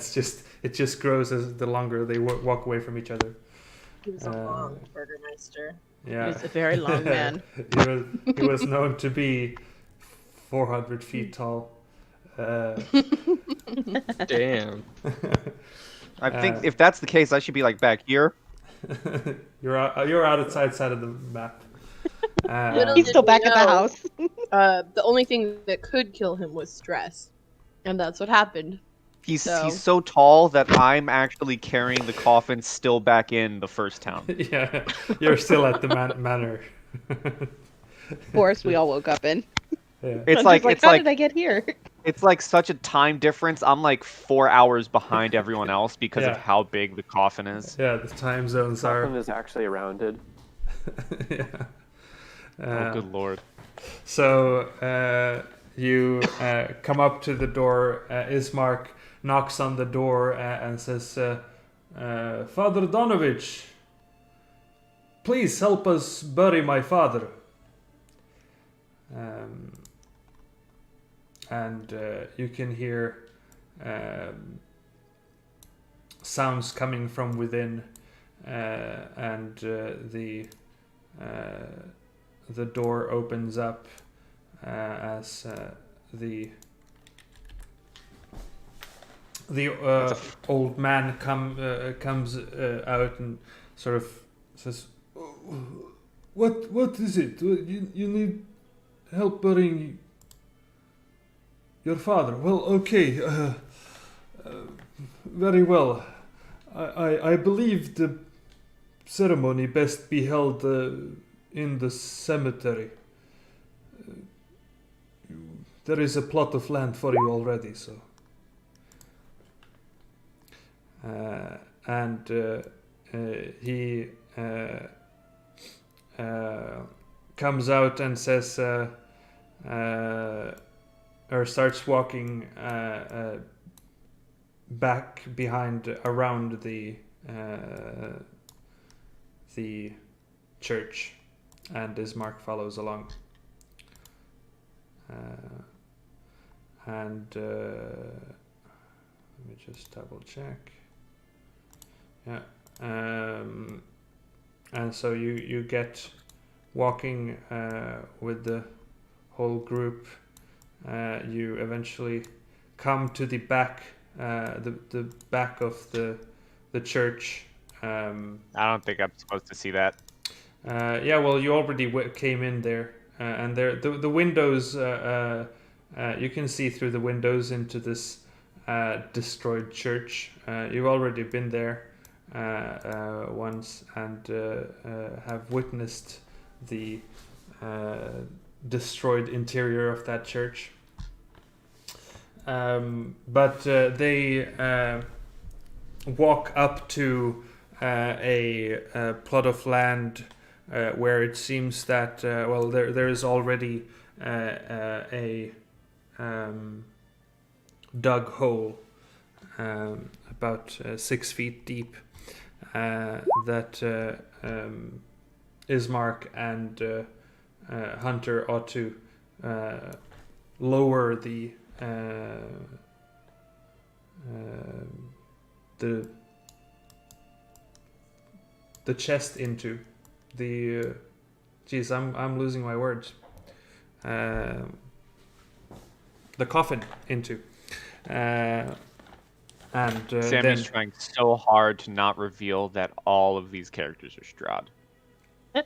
it just grows as the longer they walk away from each other. He was a long burgermeister. Yeah. He was a very long man. he was known to be 400 feet tall. Damn. I think if that's the case, I should be like back here. You're outside side of the map. Little He's did still we back at the know, house. The only thing that could kill him was stress, and that's what happened. He's So- so tall that I'm actually carrying the coffin still back in the first town. Yeah, you're still at the manor. Forest we all woke up in. Yeah. It's I'm like just like, it's how like did I get here? it's like such a time difference. I'm like 4 hours behind everyone else because of Yeah. how big the coffin is. Yeah, the time zones Coffin are. is actually rounded. Yeah. Oh, good lord. So you come up to the door. Ismark knocks on the door and says, Father Donovich, please help us bury my father. And you can hear sounds coming from within, and the door opens up as the old man comes out and sort of says, "What is it? You need help burying your father? Well, okay, very well. I believe the ceremony best be held in the cemetery. There is a plot of land for you already, so." And he comes out and says, or starts walking back behind around the church, and Ismark follows along. And let me just double check. Yeah. And so you get walking with the whole group. You eventually come to the back, the back of the church. I don't think I'm supposed to see that. Yeah, well, you already came in there, and there the windows. You can see through the windows into this destroyed church. You've already been there once and have witnessed the destroyed interior of that church. But they walk up to a plot of land where it seems that there is already a dug hole about 6 feet deep that Ismark and Hunter ought to lower the chest into the geez, I'm losing my words. The coffin into, and Sammy's trying so hard to not reveal that all of these characters are Strahd.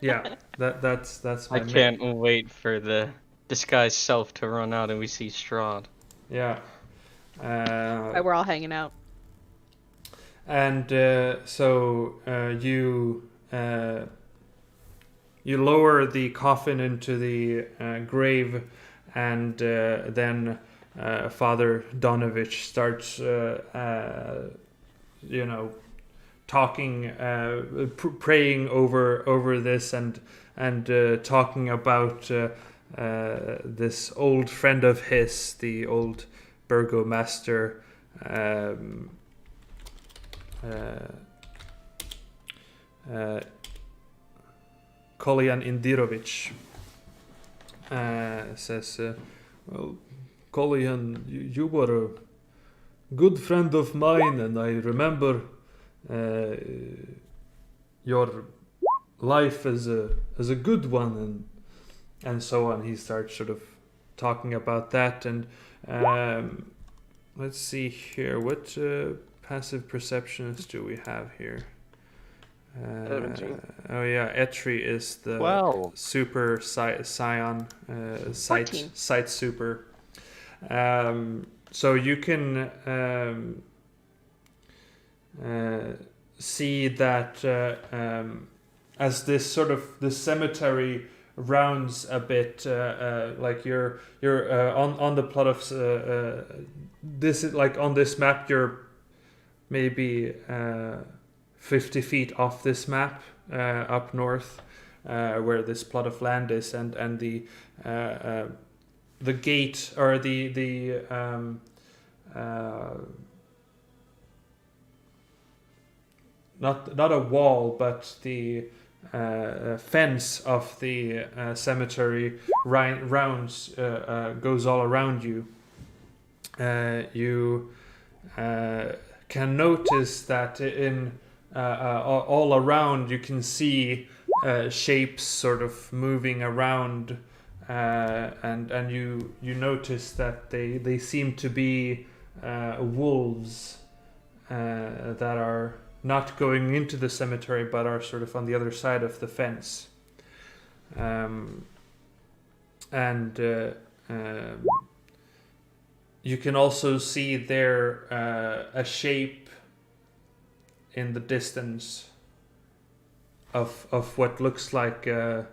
yeah, that's my I can't wait for the disguised self to run out and we see Strahd. Yeah. Why we're all hanging out. And so you lower the coffin into the grave, and then Father Donovich starts, talking, praying over this, and talking about this old friend of his, the old burgomaster. Kolyan Indirovich says, well, Kolyan, you were a good friend of mine, and I remember your life as a good one, and so on. He starts sort of talking about that, and let's see here, what passive perceptions do we have here? 17. Oh yeah, Etri is the 12. super scion sight 14. sight super. So you can see that as this sort of the cemetery rounds a bit, like you're on the plot of this is like on this map you're maybe 50 feet off this map up north where this plot of land is, and the gate or the not a wall, but the fence of the cemetery rounds goes all around you. You can notice that in all around you can see shapes sort of moving around, and you notice that they seem to be wolves that are not going into the cemetery but are sort of on the other side of the fence. And you can also see there a shape in the distance of what looks like Looks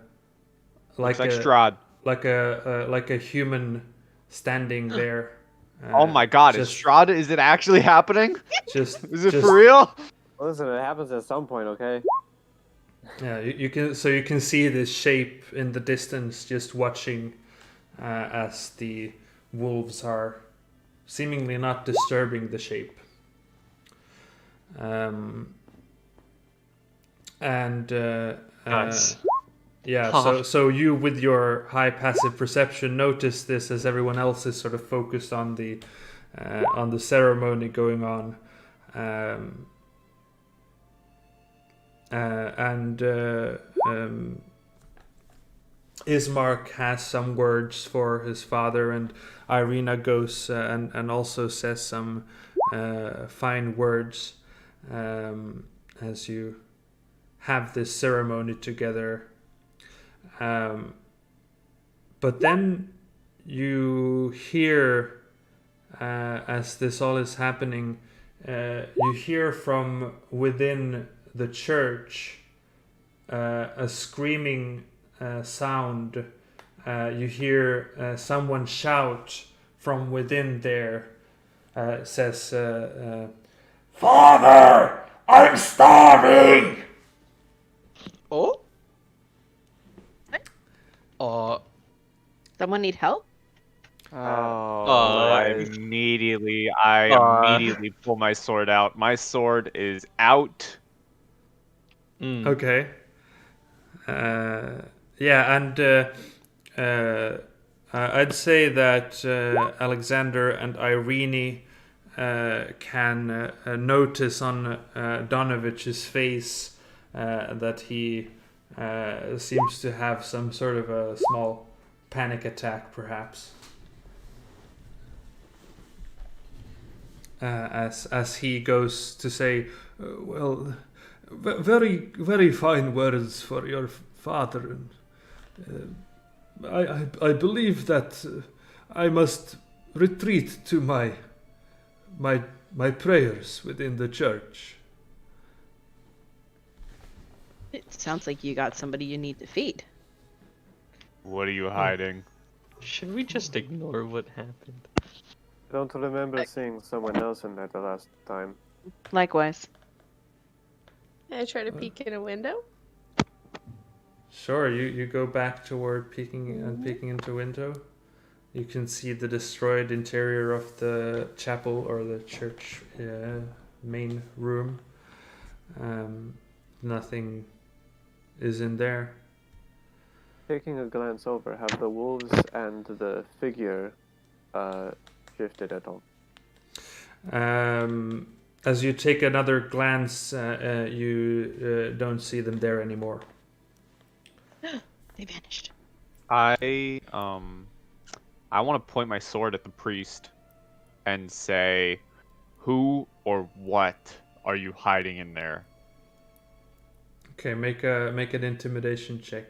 like Strahd. like a human standing there. Oh my god, is just- Strahd, is it actually happening? Just Is it just- for real? Listen, it happens at some point, okay? Yeah, you can see this shape in the distance, just watching as the wolves are seemingly not disturbing the shape. Nice. Yeah, Huh. so you with your high passive perception notice this as everyone else is sort of focused on the ceremony going on. Ismark has some words for his father, and Irina goes and also says some fine words as you have this ceremony together. But then you hear, as this all is happening, you hear from within the church a screaming sound. You hear someone shout from within there. Says, "Father, I'm starving!" Oh? Someone need help? I immediately pull my sword out. My sword is out. Okay. Yeah, and I'd say that Alexander and Irene can notice on Donovich's face that he seems to have some sort of a small panic attack, perhaps. As he goes to say, well, very, very fine words for your father. I believe that I must retreat to my prayers within the church. It sounds like you got somebody you need to feed. What are you hiding? Should we just ignore what happened? I don't remember seeing someone else in there the last time. Likewise. I try to peek in a window. Sure, you go back toward peeking into window. You can see the destroyed interior of the chapel or the church main room. Nothing is in there. Taking a glance over, have the wolves and the figure shifted at all? As you take another glance, you don't see them there anymore. They vanished. I want to point my sword at the priest and say, "Who or what are you hiding in there?" Okay, make an intimidation check.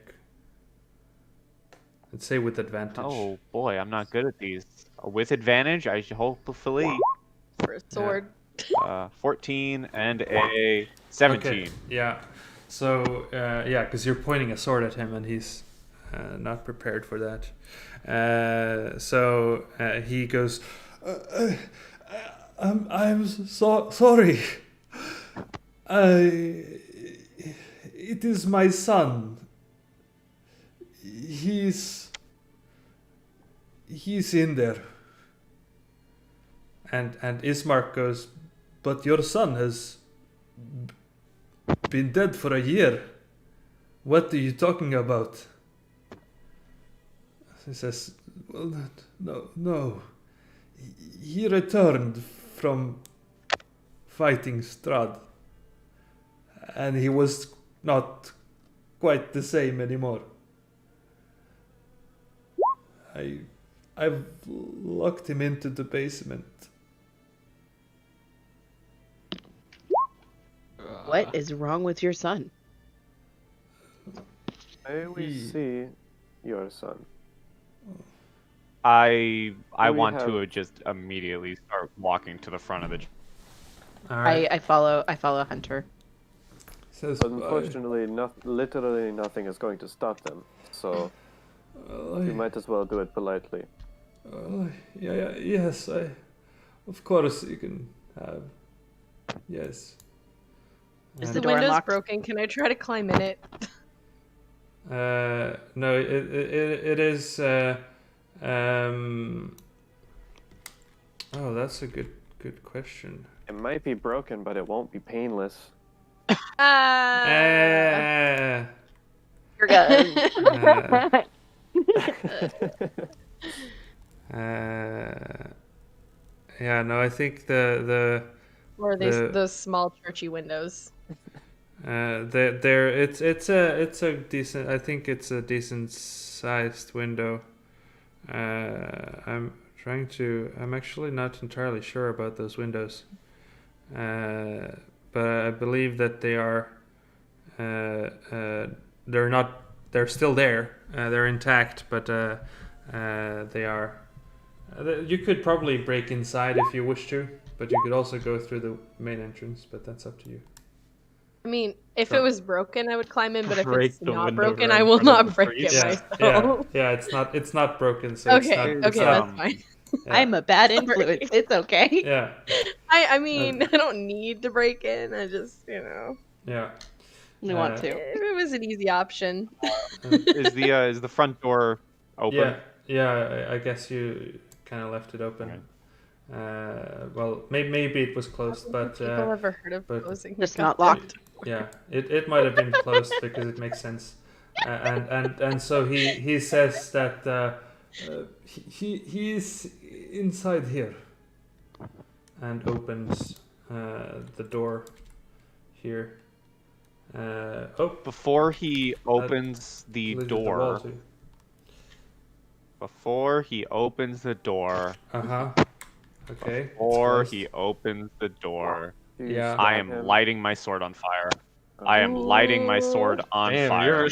Let's say with advantage. Oh boy, I'm not good at these. With advantage, I should hopefully. For a sword. 14 and a 17. Okay, yeah. So, yeah, because you're pointing a sword at him and he's not prepared for that. So he goes, I'm sorry. It is my son. He's in there. And Ismark goes, but your son has been dead for a year. What are you talking about? He says, well, no. He returned from fighting Strahd. And he was not quite the same anymore. I've locked him into the basement. What is wrong with your son? May we see your son? I we want have- to just immediately start walking to the front of the. All right. I follow Hunter. Says, Unfortunately, literally nothing is going to stop them. So you might as well do it politely. yes, of course you can have. Yes. Is The the door window's unlocked? broken. Can I try to climb in it? No, it is. Oh, that's a good question. It might be broken, but it won't be painless. You're good. Yeah, no, I think the Or are those small churchy windows? it's a decent. I think it's a decent sized window. I'm actually not entirely sure about those windows. But I believe that they are. They're not. They're still there. They're intact, but they are. You could probably break inside if you wish to, but you could also go through the main entrance. But that's up to you. I mean, if Sure. it was broken, I would climb in, but if Break it's the not window broken, right I in will front of not the break priest. it Yeah, myself. It's not broken, so it's Okay, not. okay, not- that's fine. Yeah. I'm a bad Sorry. influence. It's okay. Yeah, I mean, I don't need to break in. I just, yeah. We want to. if it was an easy option. Is the front door open? Yeah. I guess you kind of left it open. Well, maybe it was closed, but People ever heard of but- closing? Just the not goddamn locked. yeah, it might have been closed because it makes sense. And so he says that he's inside here, and opens the door here. Before he opens the leads to wall door, too. before he opens the door, Okay. it's before closed. he opens the door, Do you Yeah. I stab am him? lighting my sword on fire. I am lighting my sword on Damn, fire.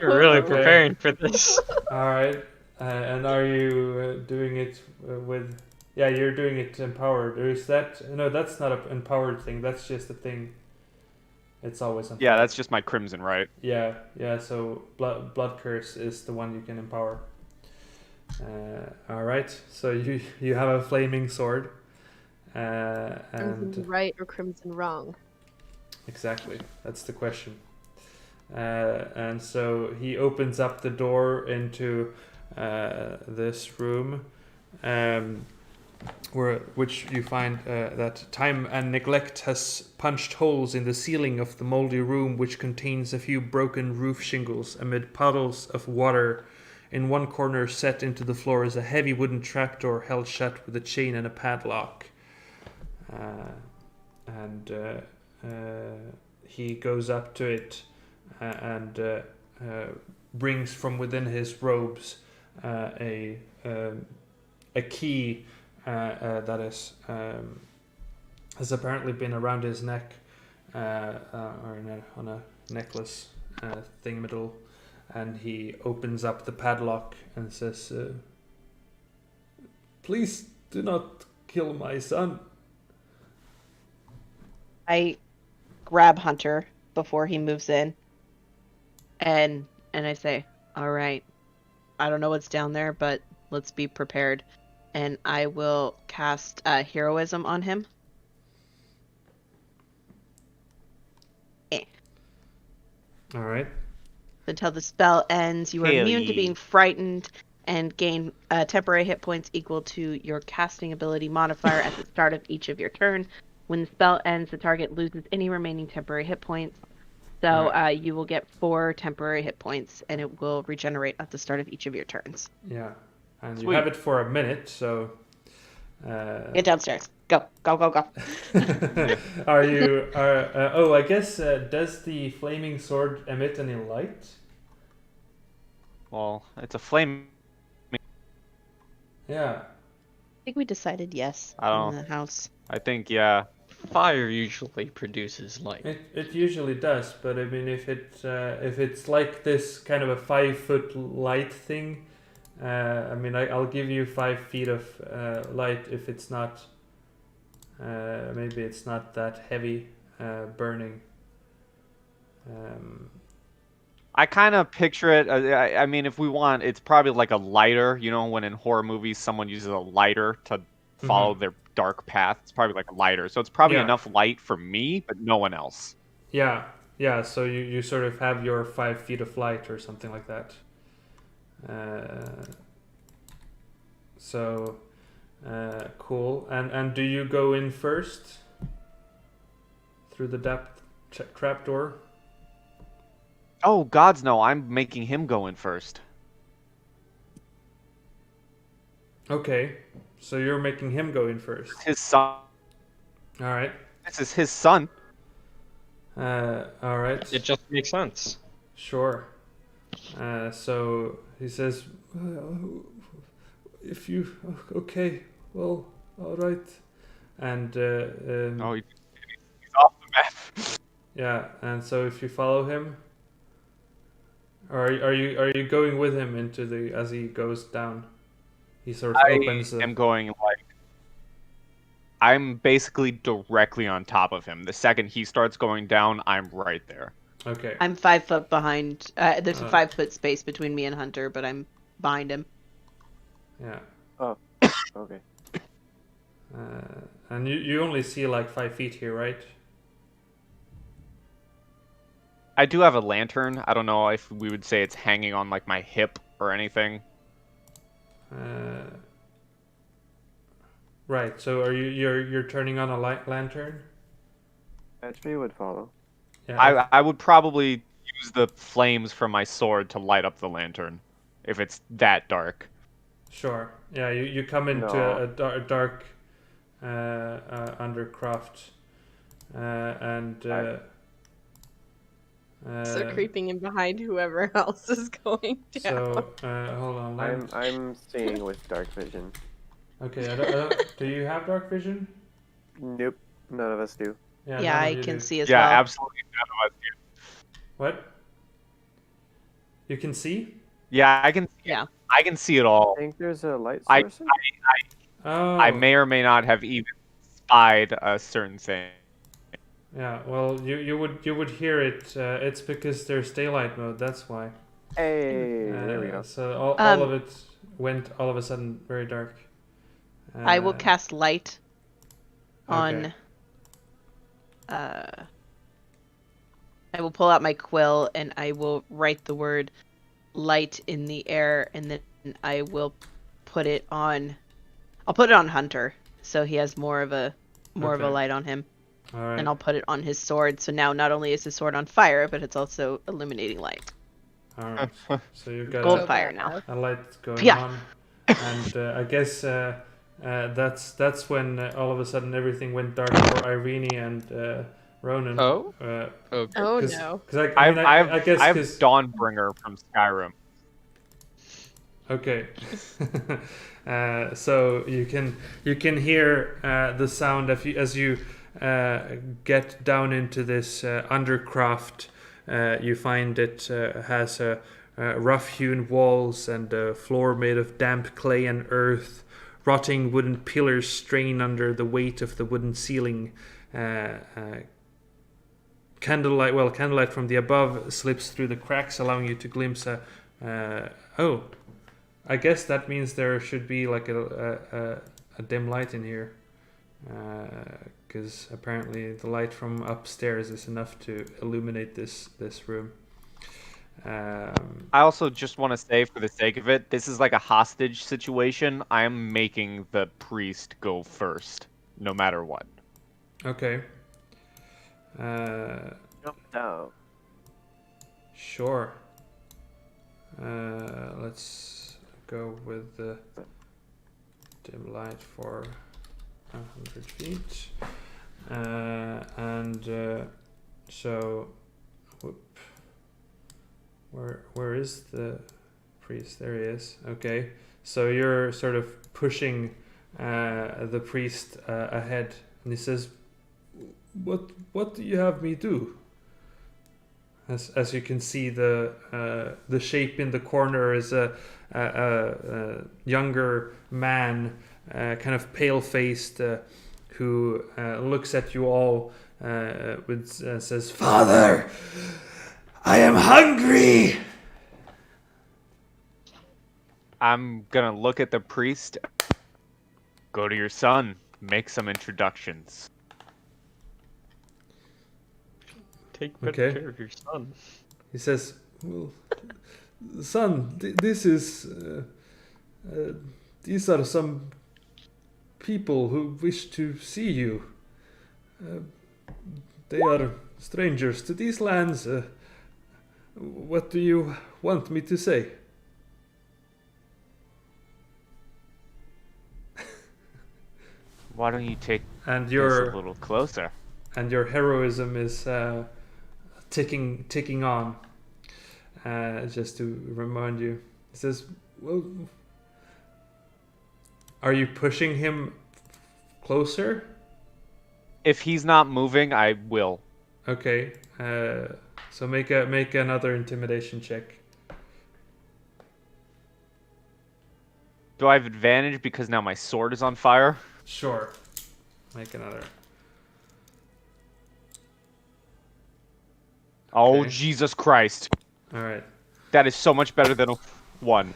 you're really Okay. preparing for this. All right. And are you doing it with? Yeah, you're doing it empowered. Or is that? No, that's not an empowered thing. That's just a thing. It's always empowered. Yeah, that's just my crimson, right? Yeah. So blood curse is the one you can empower. All right. So you have a flaming sword. Crimson And right or crimson wrong? exactly, that's the question. And so he opens up the door into this room, which you find that time and neglect has punched holes in the ceiling of the moldy room, which contains a few broken roof shingles amid puddles of water. In one corner, set into the floor, is a heavy wooden trapdoor held shut with a chain and a padlock. He goes up to it and brings from within his robes a key that has apparently been around his neck or on a necklace thingamadoodle, and he opens up the padlock and says, "Please do not kill my son." I grab Hunter before he moves in, and I say, "All right, I don't know what's down there, but let's be prepared." And I will cast heroism on him. All right. Until the spell ends, you are Hell immune to yeah. being frightened and gain temporary hit points equal to your casting ability modifier at the start of each of your turn. When the spell ends, the target loses any remaining temporary hit points. So you will get 4 temporary hit points, and it will regenerate at the start of each of your turns. Yeah, and you Sweet. have it for a minute, so. Get downstairs. Go, go, go, go. Are you? Oh, I guess. Does the flaming sword emit any light? Well, it's a flame. Yeah. I think we decided yes I don't in know. the house. I think, yeah. Fire usually produces light. It usually does, but I mean, if it's like this kind of a 5-foot light thing, I mean, I'll give you 5 feet of light if it's not. Maybe it's not that heavy burning. I kind of picture it. I mean, if we want, it's probably like a lighter. You know, when in horror movies someone uses a lighter to follow their dark path, it's probably like a lighter. So it's probably Yeah. enough light for me, but no one else. Yeah, yeah. So you sort of have your 5 feet of light or something like that. So cool. And do you go in first through the trap door? Oh, gods no! I'm making him go in first. Okay, so you're making him go in first. His son. All right. This is his son. All right. It just makes sense. Sure. So he says, "If you okay, well, all right." And Oh, he's off the map. yeah, and so if you follow him, or are you going with him into the as he goes down? He sort of opens. I'm going like. I'm basically directly on top of him. The second he starts going down, I'm right there. Okay. I'm 5 foot behind. There's a 5 foot space between me and Hunter, but I'm behind him. Yeah. Oh, okay. And you only see like 5 feet here, right? I do have a lantern. I don't know if we would say it's hanging on like my hip or anything. Right. So are you're turning on a lantern? HP would follow. Yeah. I would probably use the flames from my sword to light up the lantern, if it's that dark. Sure. Yeah. You come into No. a dark undercroft, and. So creeping in behind whoever else is going down. So hold on. I'm seeing with dark vision. Okay. I don't, do you have dark vision? Nope, none of us do. Yeah, none of I you can do. see as Yeah, well. absolutely none of us do. What? You can see? Yeah, I can. Yeah. I can see it all. I think there's a light I source. Oh. I may or may not have even spied a certain thing. Yeah. Well, you would hear it. It's because there's daylight mode. That's why. Hey, there we go. So all of it went all of a sudden very dark. I will cast light on. Okay. I will pull out my quill and I will write the word light in the air, and then I will put it on. I'll put it on Hunter, so he has more of a Okay. light on him, All right. and I'll put it on his sword. So now not only is his sword on fire, but it's also illuminating light. All right. So you've got Gold fire now. a light going Yeah. on, and I guess that's when all of a sudden everything went dark for Irene and Ronan. Oh? Okay. Oh Cause, no. 'cause I guess I have 'cause- Dawnbringer from Skyrim. Okay. So you can hear the sound as you get down into this undercroft. You find it has rough-hewn walls and a floor made of damp clay and earth. Rotting wooden pillars strain under the weight of the wooden ceiling. Candlelight from the above slips through the cracks, allowing you to glimpse a. Oh, I guess that means there should be like a dim light in here, because apparently the light from upstairs is enough to illuminate this room. I also just want to say, for the sake of it, this is like a hostage situation. I'm making the priest go first, no matter what. Okay. Jump down. Sure. Let's go with the dim light for 100 feet. So, whoop. Where is the priest? There he is. Okay. So you're sort of pushing the priest ahead, and he says, "What do you have me do?" As you can see, the shape in the corner is a younger man, kind of pale-faced, who looks at you all with says, "Father, I am hungry." I'm gonna look at the priest. Go to your son. Make some introductions. Take better Okay. care of your son. He says, "Well, son, this is these are some people who wish to see you. They are strangers to these lands. What do you want me to say?" Why don't you take And this a your little closer? heroism is ticking on. Just to remind you, he says, "Well, are you pushing him closer?" If he's not moving, I will. Okay. So make another intimidation check. Do I have advantage because now my sword is on fire? Sure. Make another. Oh, Okay. Jesus Christ. All right. That is so much better than a 1.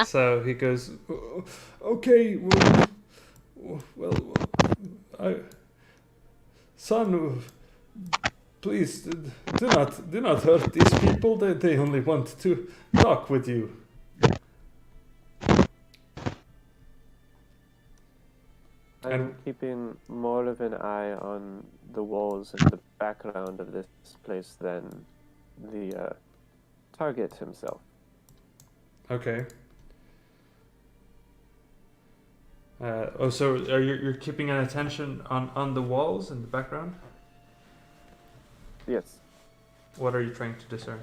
So he goes, "Okay, well, son, please do not hurt these people. They only want to talk with you." I'm keeping more of an eye on the walls and the background of this place than the target himself. Okay. So you're keeping an attention on the walls in the background? Yes. What are you trying to discern?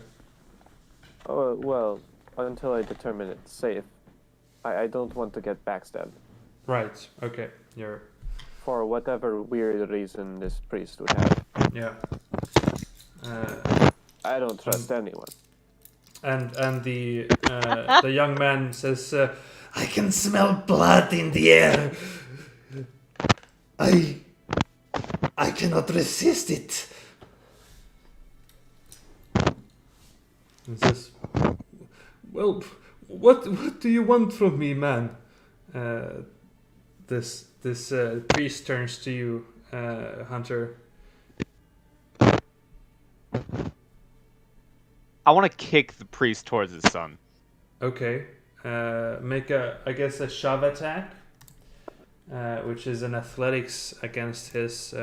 Oh, well, until I determine it's safe. I don't want to get backstabbed. Right. Okay. You're. For whatever weird reason this priest would have. Yeah. I don't trust anyone. And the young man says, "I can smell blood in the air. I cannot resist it." He says, "Well, what do you want from me, man?" This priest turns to you, Hunter. I want to kick the priest towards his son. Okay. Make a shove attack, which is an athletics against his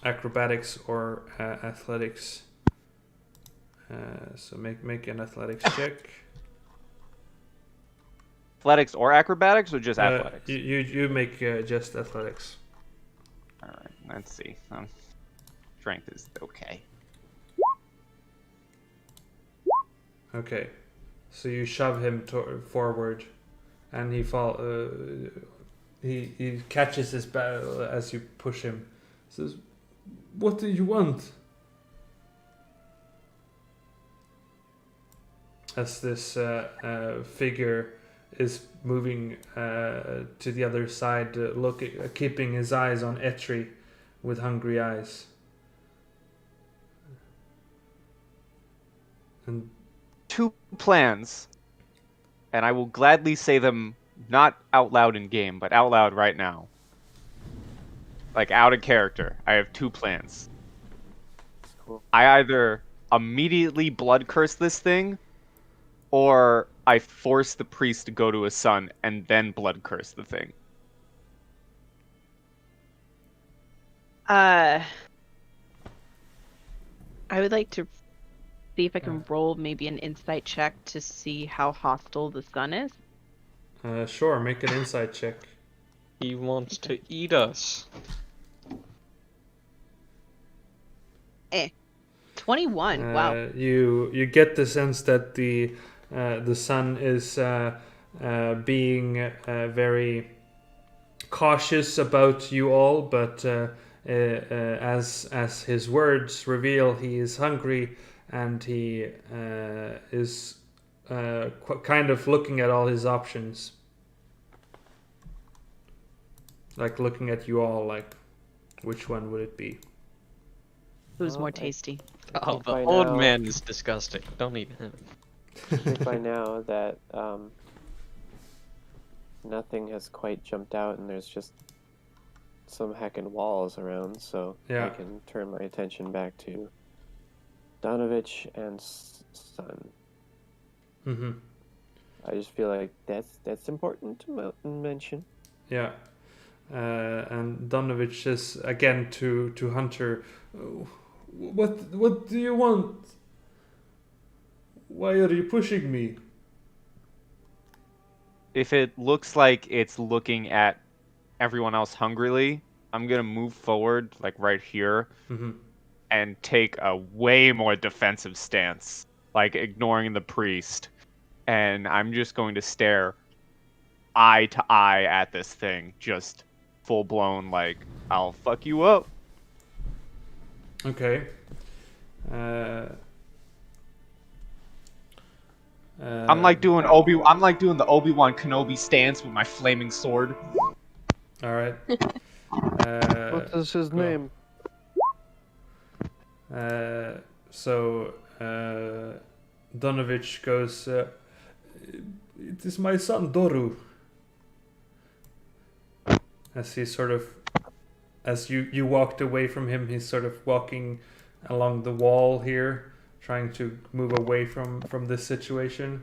acrobatics or athletics. So make an athletics check. Athletics or acrobatics, or just athletics? You make just athletics. All right, let's see. Strength is okay. Okay, so you shove him forward, and he catches his barrel as you push him. Says, What do you want? As this figure is moving to the other side, keeping his eyes on Etri with hungry eyes. And 2 plans, and I will gladly say them not out loud in game, but out loud right now. Like out of character. I have 2 plans. Cool. I either immediately blood curse this thing, or I force the priest to go to his son and then blood curse the thing. I would like to see if I can roll maybe an insight check to see how hostile the sun is. sure, make an insight check. He wants to eat us. 21. Wow. You get the sense that the sun is being very cautious about you all, but as his words reveal, he is hungry and he is kind of looking at all his options, like looking at you all, like which one would it be? Who's more tasty? Oh, the by old now- man is disgusting. Don't eat him. I think by now that nothing has quite jumped out and there's just some heckin' walls around, so Yeah. I can turn my attention back to Donovich and Son. Mm-hmm. I just feel like that's important to mention. Yeah. And Donovich says again to Hunter, what do you want? Why are you pushing me? If it looks like it's looking at everyone else hungrily, I'm gonna move forward, like right here, Mm-hmm. and take a way more defensive stance, like ignoring the priest. And I'm just going to stare eye to eye at this thing, just full blown, like, I'll fuck you up. Okay. I'm like doing the Obi-Wan Kenobi stance with my flaming sword. All right. What is his go. name? So Donovich goes, it is my son Doru. As he sort of, as you walked away from him, he's sort of walking along the wall here, trying to move away from this situation.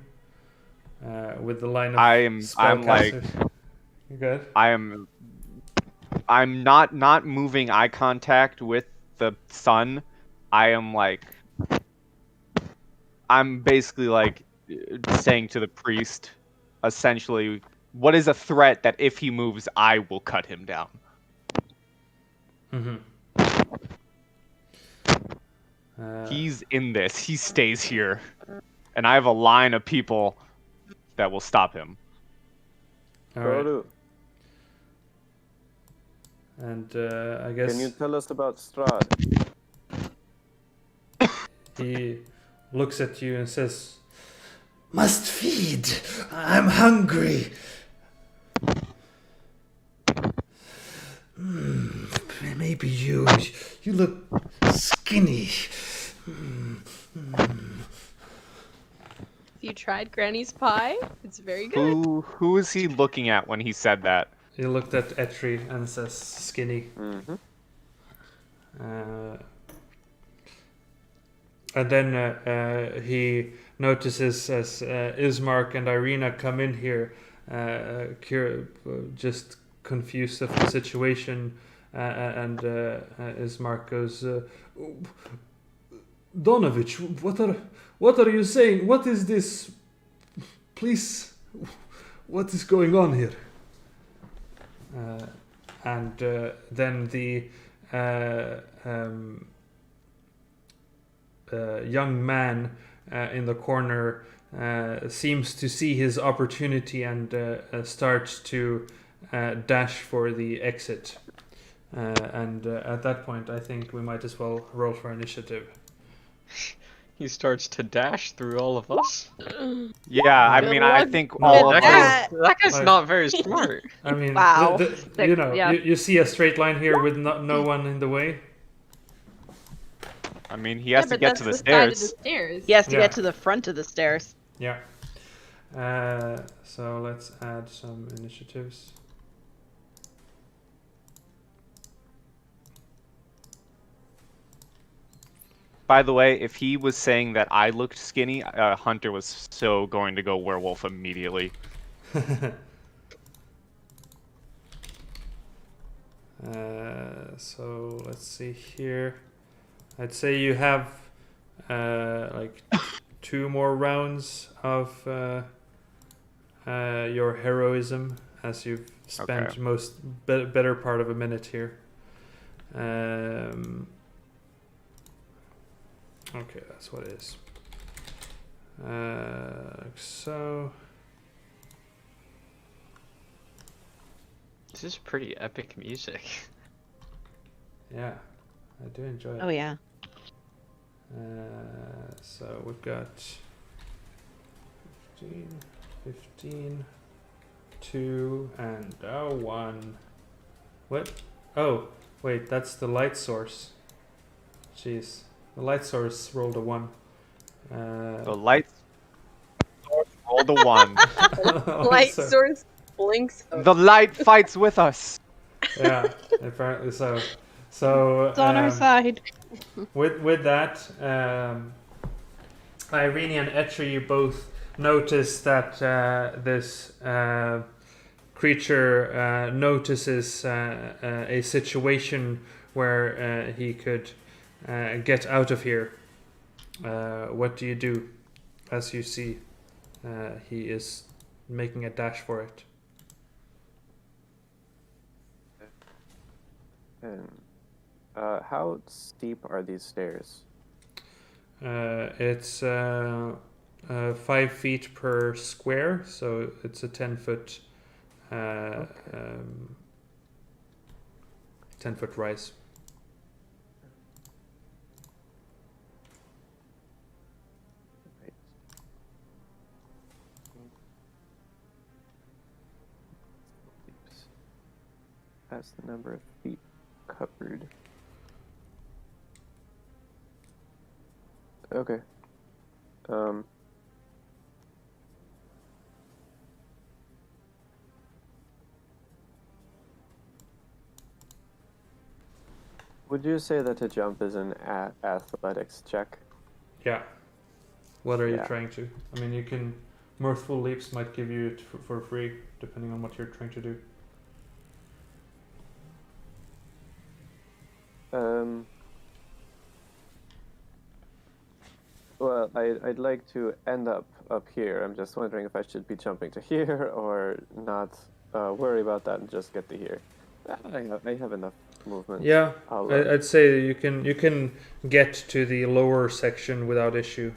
With the line of I'm like, spellcasters. You good? I'm not moving eye contact with the sun. I'm basically like saying to the priest, essentially, what is a threat that if he moves, I will cut him down. Mm-hmm. He's in this. He stays here. And I have a line of people that will stop him. all right. Doru, And I guess can you tell us about Strahd? he looks at you and says, "Must feed. I'm hungry." Maybe you look skinny. You tried Granny's pie? It's very good. Who is he looking at when he said that? He looked at Etri and says, "Skinny." Mm-hmm. And then he notices as Ismark and Irina come in here, just confused of the situation, and Ismark goes, "Donovich, what are you saying? What is this? Please, what is going on here?" And then the young man in the corner seems to see his opportunity and starts to dash for the exit. and at that point, I think we might as well roll for initiative. He starts to dash through all of us. Yeah, I Good mean, I luck think No, all of with us. that. That guy's Like- not very smart. I mean, Wow. you know, Yeah. you see a straight line here with no one in the way. I mean, he has to but get that's to the side of stairs. the stairs. He has to Yeah. get to the front of the stairs. Yeah. So let's add some initiatives. By the way, if he was saying that I looked skinny, Hunter was so going to go werewolf immediately. So let's see here. I'd say you have like 2 more rounds of your heroism, as you've spent Okay. better part of a minute here. Okay, that's what it is. So This is pretty epic music. yeah, I do enjoy it. Oh yeah. So we've got 15, 2, and 1. What? Oh, wait, that's the light source. Jeez, the light source rolled a 1. The light source rolled a 1. Light So- source blinks. The light fights with us. Yeah, apparently so. So It's on our side. with that, Irene and Etri, you both notice that this creature notices a situation where he could get out of here. What do you do as you see he is making a dash for it? And how steep are these stairs? It's 5 feet per square, so it's a 10-foot 10-foot rise. Right. Oops. That's the number of feet covered. Okay. Would you say that a jump is an athletics check? Yeah. What are you Yeah. trying to? I mean, you can. Mirthful leaps might give you it for free, depending on what you're trying to do. Well, I'd like to end up here. I'm just wondering if I should be jumping to here or not worry about that and just get to here. I have enough movement. Yeah, I'll, I'd say you can get to the lower section without issue.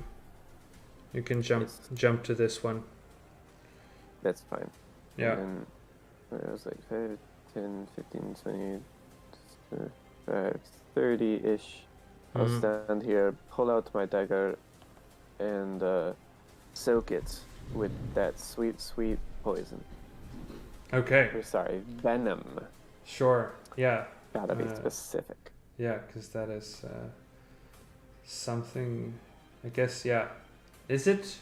You can jump to this one. That's fine. Yeah. And it was like 5, 10, 15, 20, 30-ish. I'll Mhm. stand here, pull out my dagger, and soak it with that sweet, sweet poison. Okay. Or, sorry, venom. Sure. Yeah. Gotta be Uh, specific. Yeah, because that is something. I guess. Yeah. Is it?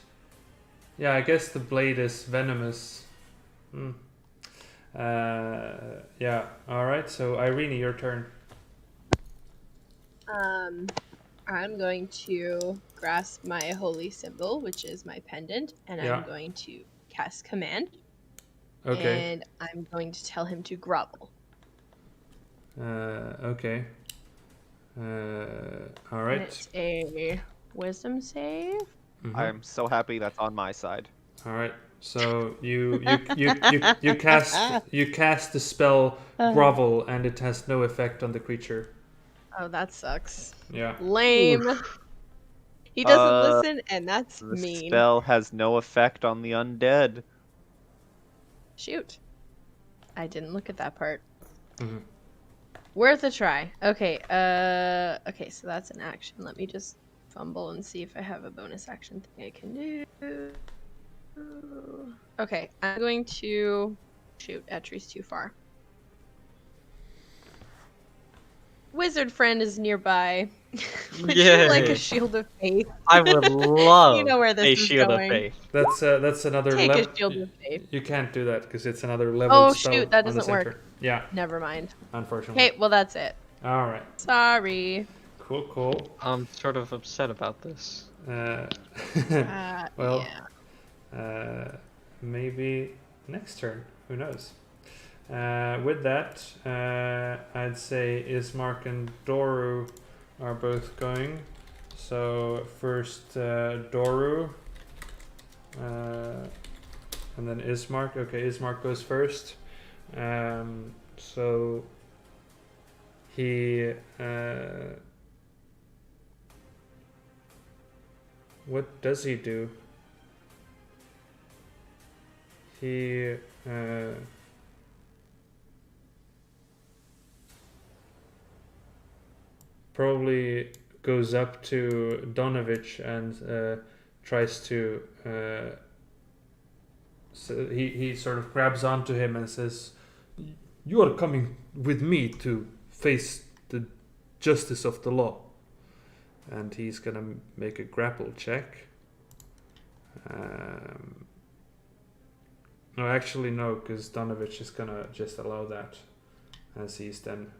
Yeah, I guess the blade is venomous. Hmm. Yeah. All right. So Irene, your turn. I'm going to grasp my holy symbol, which is my pendant, and Yeah. I'm going to cast command. Okay. And I'm going to tell him to grovel. Okay. All And right. it's a wisdom save. Mhm. I am so happy that's on my side. All right. So you cast the spell grovel, and it has no effect on the creature. Oh, that sucks. Yeah. Lame. He doesn't Uh, listen, and that's The mean. spell has no effect on the undead. Shoot. I didn't look at that part. Mhm. Worth a try. Okay. Okay. So that's an action. Let me just fumble and see if I have a bonus action thing I can do. Okay. I'm going to shoot. Etry's too far. Wizard friend is nearby. Would you like a Yay. shield of faith? I would love You know where this a is shield going. of faith. That's another Take level. a shield of faith. You can't do that because it's another level Oh spell shoot, that on the doesn't work. center. Yeah, Never mind. unfortunately. Okay, well that's it. All right. Sorry. Cool. I'm sort of upset about this. Well, Yeah. maybe next turn. Who knows? With that, I'd say Ismark and Doru are both going. So first Doru, and then Ismark. Okay, Ismark goes first. So he what does he do? He probably goes up to Donovich and tries to so he sort of grabs onto him and says, "You are coming with me to face the justice of the law." And he's gonna make a grapple check. No, actually no, because Donovich is gonna just allow that, as he's then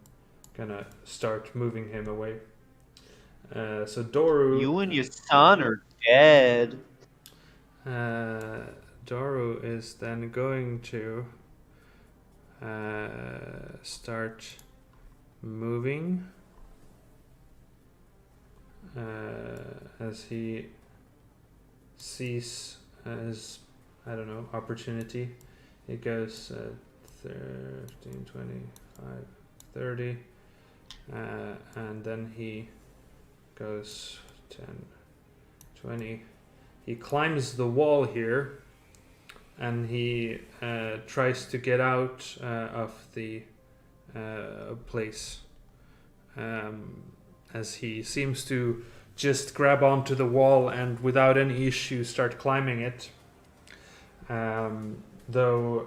gonna start moving him away. So Doru. You and your son are dead. Doru is then going to start moving as he sees his, I don't know, opportunity. It goes 13, 25, 30, and then he goes 10, 20. He climbs the wall here, and he tries to get out of the place, as he seems to just grab onto the wall and without any issue start climbing it. Though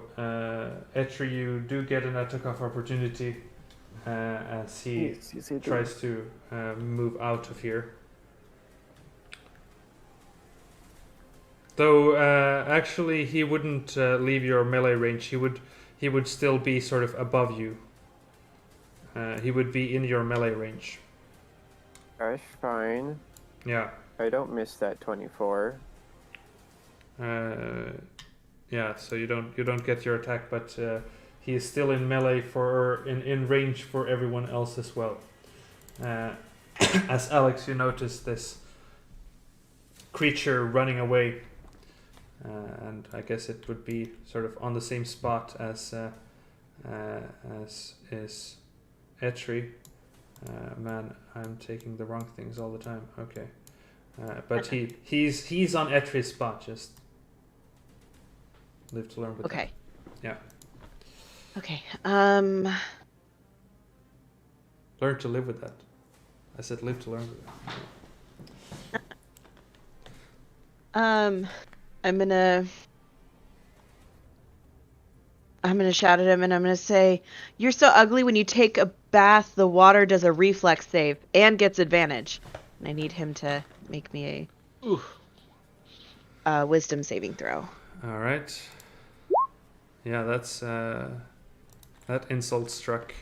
Etri, you do get an attack of opportunity as he Yes, I do. tries to move out of here. Though actually he wouldn't leave your melee range. He would still be sort of above you. He would be in your melee range. That's fine. Yeah. I don't miss that 24. Yeah. So you don't get your attack, but he is still in melee in range for everyone else as well. As Alex, you notice this creature running away. And I guess it would be sort of on the same spot as is Etri. Man, I'm taking the wrong things all the time. Okay, but he's on Etri's spot. Just live to learn with Okay. that. Yeah, Okay. learn to live with that. I said live to learn with that. I'm gonna shout at him and I'm gonna say, "You're so ugly. When you take a bath, the water does a reflex save and gets advantage." And I need him to make me a wisdom saving throw. All right. Yeah, that's that insult struck.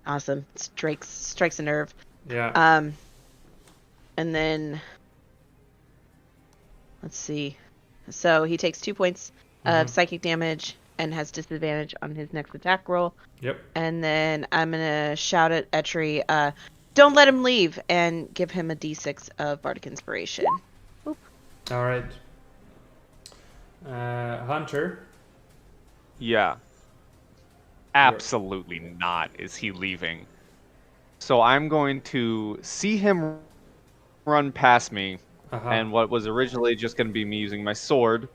Awesome. Strikes a nerve. Yeah. And then let's see. So he takes 2 points of psychic damage and has disadvantage on his next attack roll. Yep. And then I'm gonna shout at Etri, "Don't let him leave," and give him a d6 of bardic inspiration. All right. Hunter. Yeah. Absolutely not is he leaving. So I'm going to see him run past me, and what was originally just going to be me using my sword,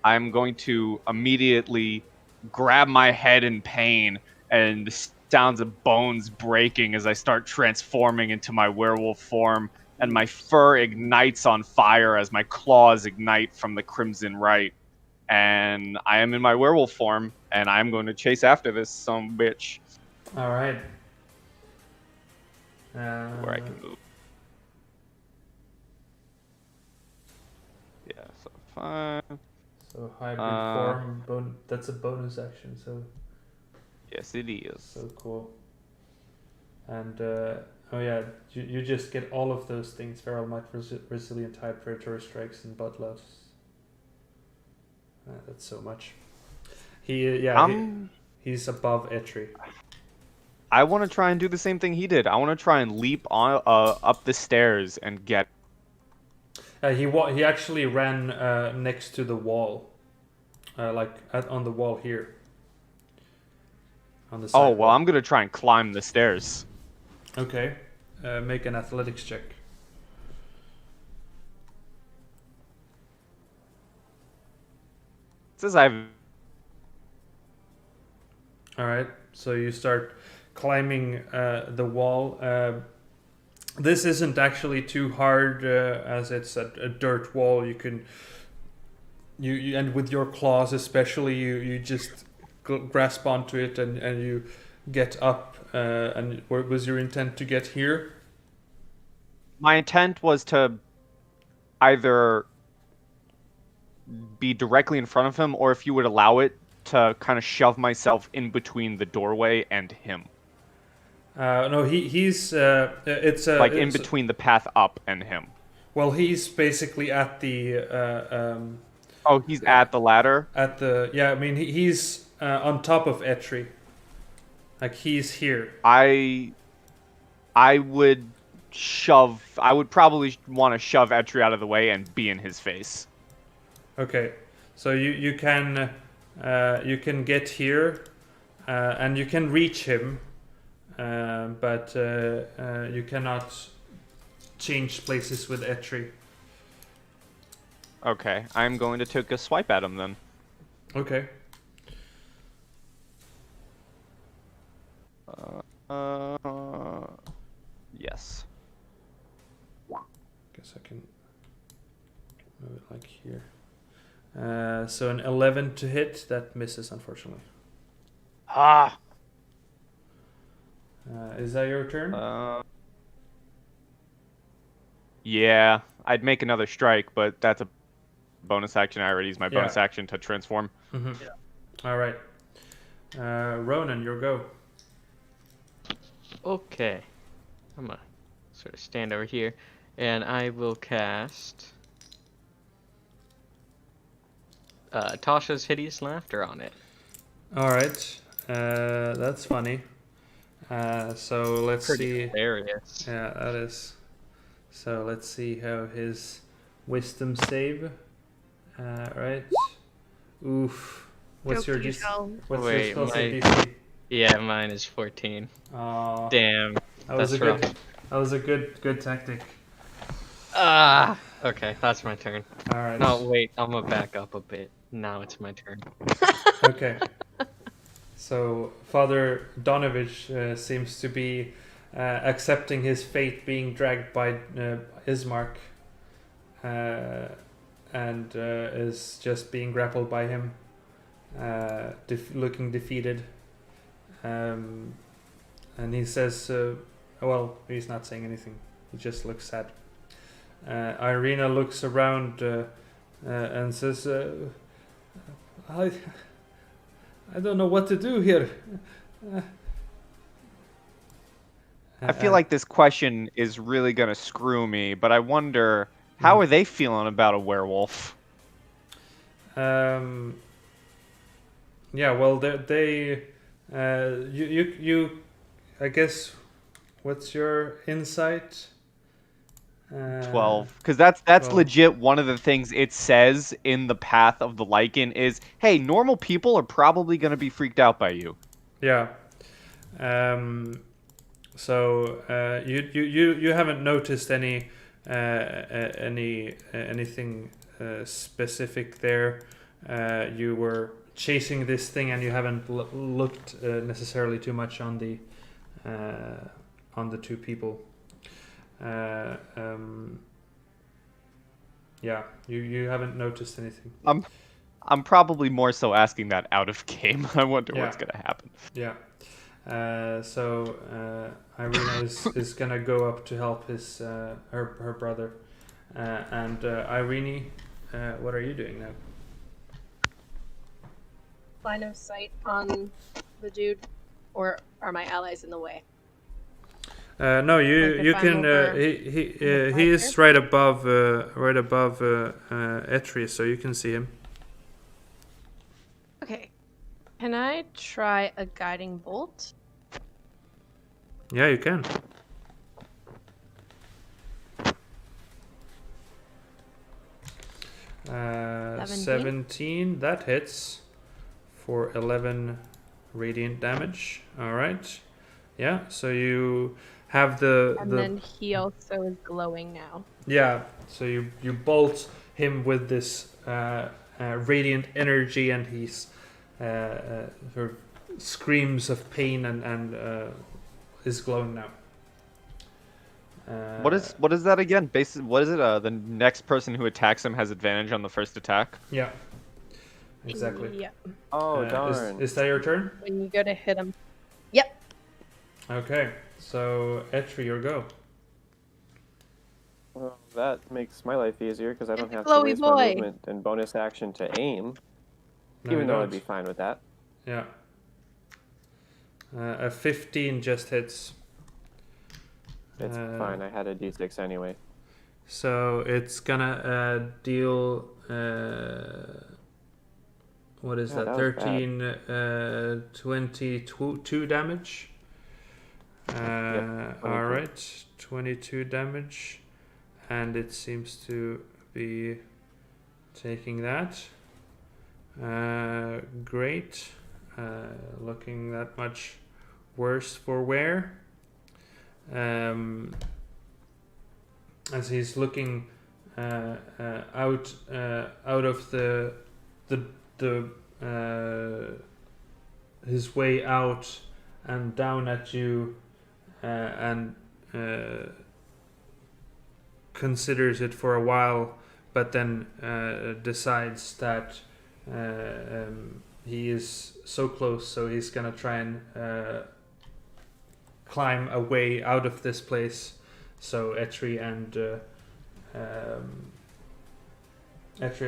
I'm going to immediately grab my head in pain and sounds of bones breaking as I start transforming into my werewolf form, and my fur ignites on fire as my claws ignite from the crimson rite. And I am in my werewolf form, and I'm going to chase after this some bitch. All right. Where I can move. Yeah, so 5. So hybrid form, that's a bonus action. So Yes, it is. so cool. And oh yeah, you just get all of those things: feral might, resilient type, predatory strikes, and bloodlust. That's so much. He's above Etri. I want to try and do the same thing he did. I want to try and leap on up the stairs and get. He actually ran next to the wall, on the wall here. On the side Oh well, wall. I'm gonna try and climb the stairs. Okay, make an athletics check. It says I have. All right, so you start climbing the wall. This isn't actually too hard, as it's a dirt wall. You can, you and with your claws especially, you just grasp onto it and you get up. And what was your intent to get here? My intent was to either be directly in front of him, or if you would allow it, to kind of shove myself in between the doorway and him. No, he's it's in between the path up and him. Well, he's basically at the Oh, he's at the ladder? At the I mean he's on top of Etri. Like he's here. I would probably want to shove Etri out of the way and be in his face. Okay. So you can get here and you can reach him. But you cannot change places with Etri. Okay, I'm going to take a swipe at him then. Okay. Yes. Guess I can move it like here. So an 11 to hit, that misses unfortunately. Ah. Is that your turn? Yeah, I'd make another strike, but that's a bonus action. I already used my bonus action to transform. Mm-hmm. Yeah. All right. Ronan, your go. Okay. I'm gonna sort of stand over here, and I will cast Tasha's Hideous Laughter on it. All right. That's funny. So let's see. Hilarious. Yeah, that is. So let's see how his wisdom save. Right. Oof. What's your DC? What's your spell save DC? Yeah, mine is 14. Oh. Damn. That was a good tactic. Okay, that's my turn. All right. No, wait, I'm gonna back up a bit. Now it's my turn. Okay. So Father Donovich seems to be accepting his fate, being dragged by Ismark, and is just being grappled by him, looking defeated. And he says, well, he's not saying anything. He just looks sad. Irina looks around and says, I don't know what to do here. I feel like this question is really going to screw me, but I wonder, how are they feeling about a werewolf? Yeah, well, you I guess, what's your insight? 12, because that's 12. Legit one of the things it says in the Path of the Lycan is, hey, normal people are probably going to be freaked out by you. Yeah. So you haven't noticed anything specific there. You were chasing this thing, and you haven't looked necessarily too much on the two people. Yeah, you haven't noticed anything. I'm probably more so asking that out of game. I wonder what's Yeah. gonna happen. Yeah. So Irina is gonna go up to help his her brother, and Irene, what are you doing now? Line of sight on the dude, or are my allies in the way? No, Like you if I'm can. over He is right above Etri, so you can see him. Okay. Can I try a guiding bolt? Yeah, you can. Uh, 17. That hits for 11 radiant damage. All right. Yeah. So you have And then he also is glowing now. Yeah, so you bolt him with this radiant energy, and he's sort of screams of pain and is glowing now. What is that again? What is it? The next person who attacks him has advantage on the first attack. Yeah, exactly. Yeah. Oh, darn. Is that your turn? When you go to hit him. Yep. Okay, so Etri, your go. Well, that makes my life easier because I don't the have to glowy waste boy. my movement and bonus action to aim. No, Even you though don't. I'd be fine with that. Yeah. A 15 just hits. It's fine. I had a d6 anyway. So it's gonna deal. What is Yeah, that? that was 13, 22 damage. Yep, 22. All right, 22 damage, and it seems to be taking that. Great. Looking that much worse for wear. As he's looking out of the his way out and down at you, and considers it for a while, but then decides that he is so close, so he's gonna try and climb a way out of this place. So Etri and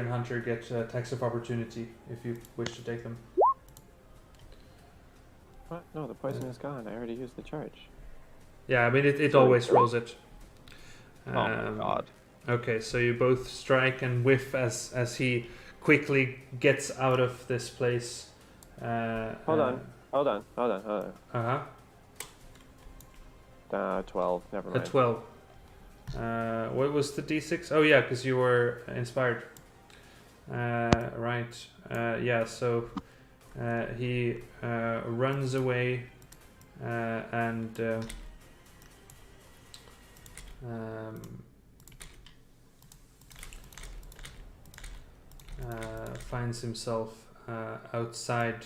Hunter get attacks of opportunity if you wish to take them. What? No, the poison is gone. I already used the charge. Yeah, I mean it always rolls it. Oh my god. Okay, so you both strike and whiff as he quickly gets out of this place. Hold on. Uh-huh. 12. Never A mind. 12. What was the d6? Oh yeah, because you were inspired. Right. Yeah, so he runs away and finds himself outside.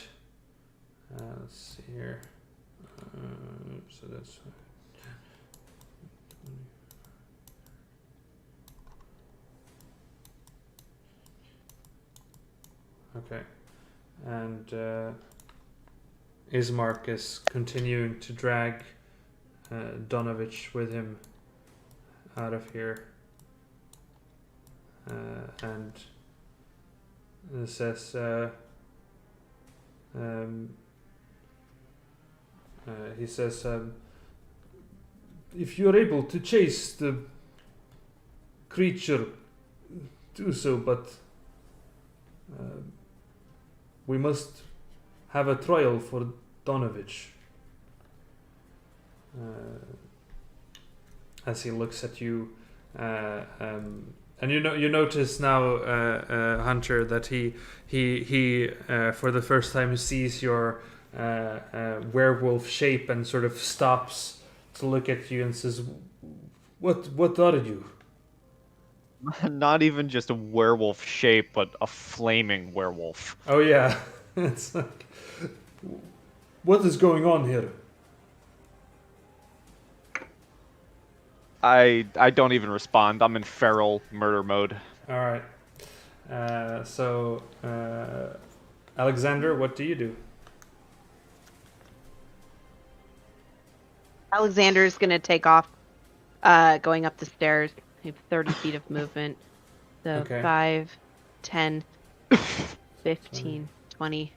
Let's see here. So that's okay, and Ismark is continuing to drag Donovich with him out of here, and it says he says, if you're able to chase the creature, do so, but we must have a trial for Donovich. As he looks at you, and you notice now, Hunter, that he for the first time sees your werewolf shape and sort of stops to look at you and says, "What are you?" Not even just a werewolf shape, but a flaming werewolf. Oh yeah. It's like, what is going on here? I don't even respond. I'm in feral murder mode. All right. So, Alexander, what do you do? Alexander's gonna take off, going up the stairs. I have 30 feet of movement. So Okay. 5, 10, 15, 20.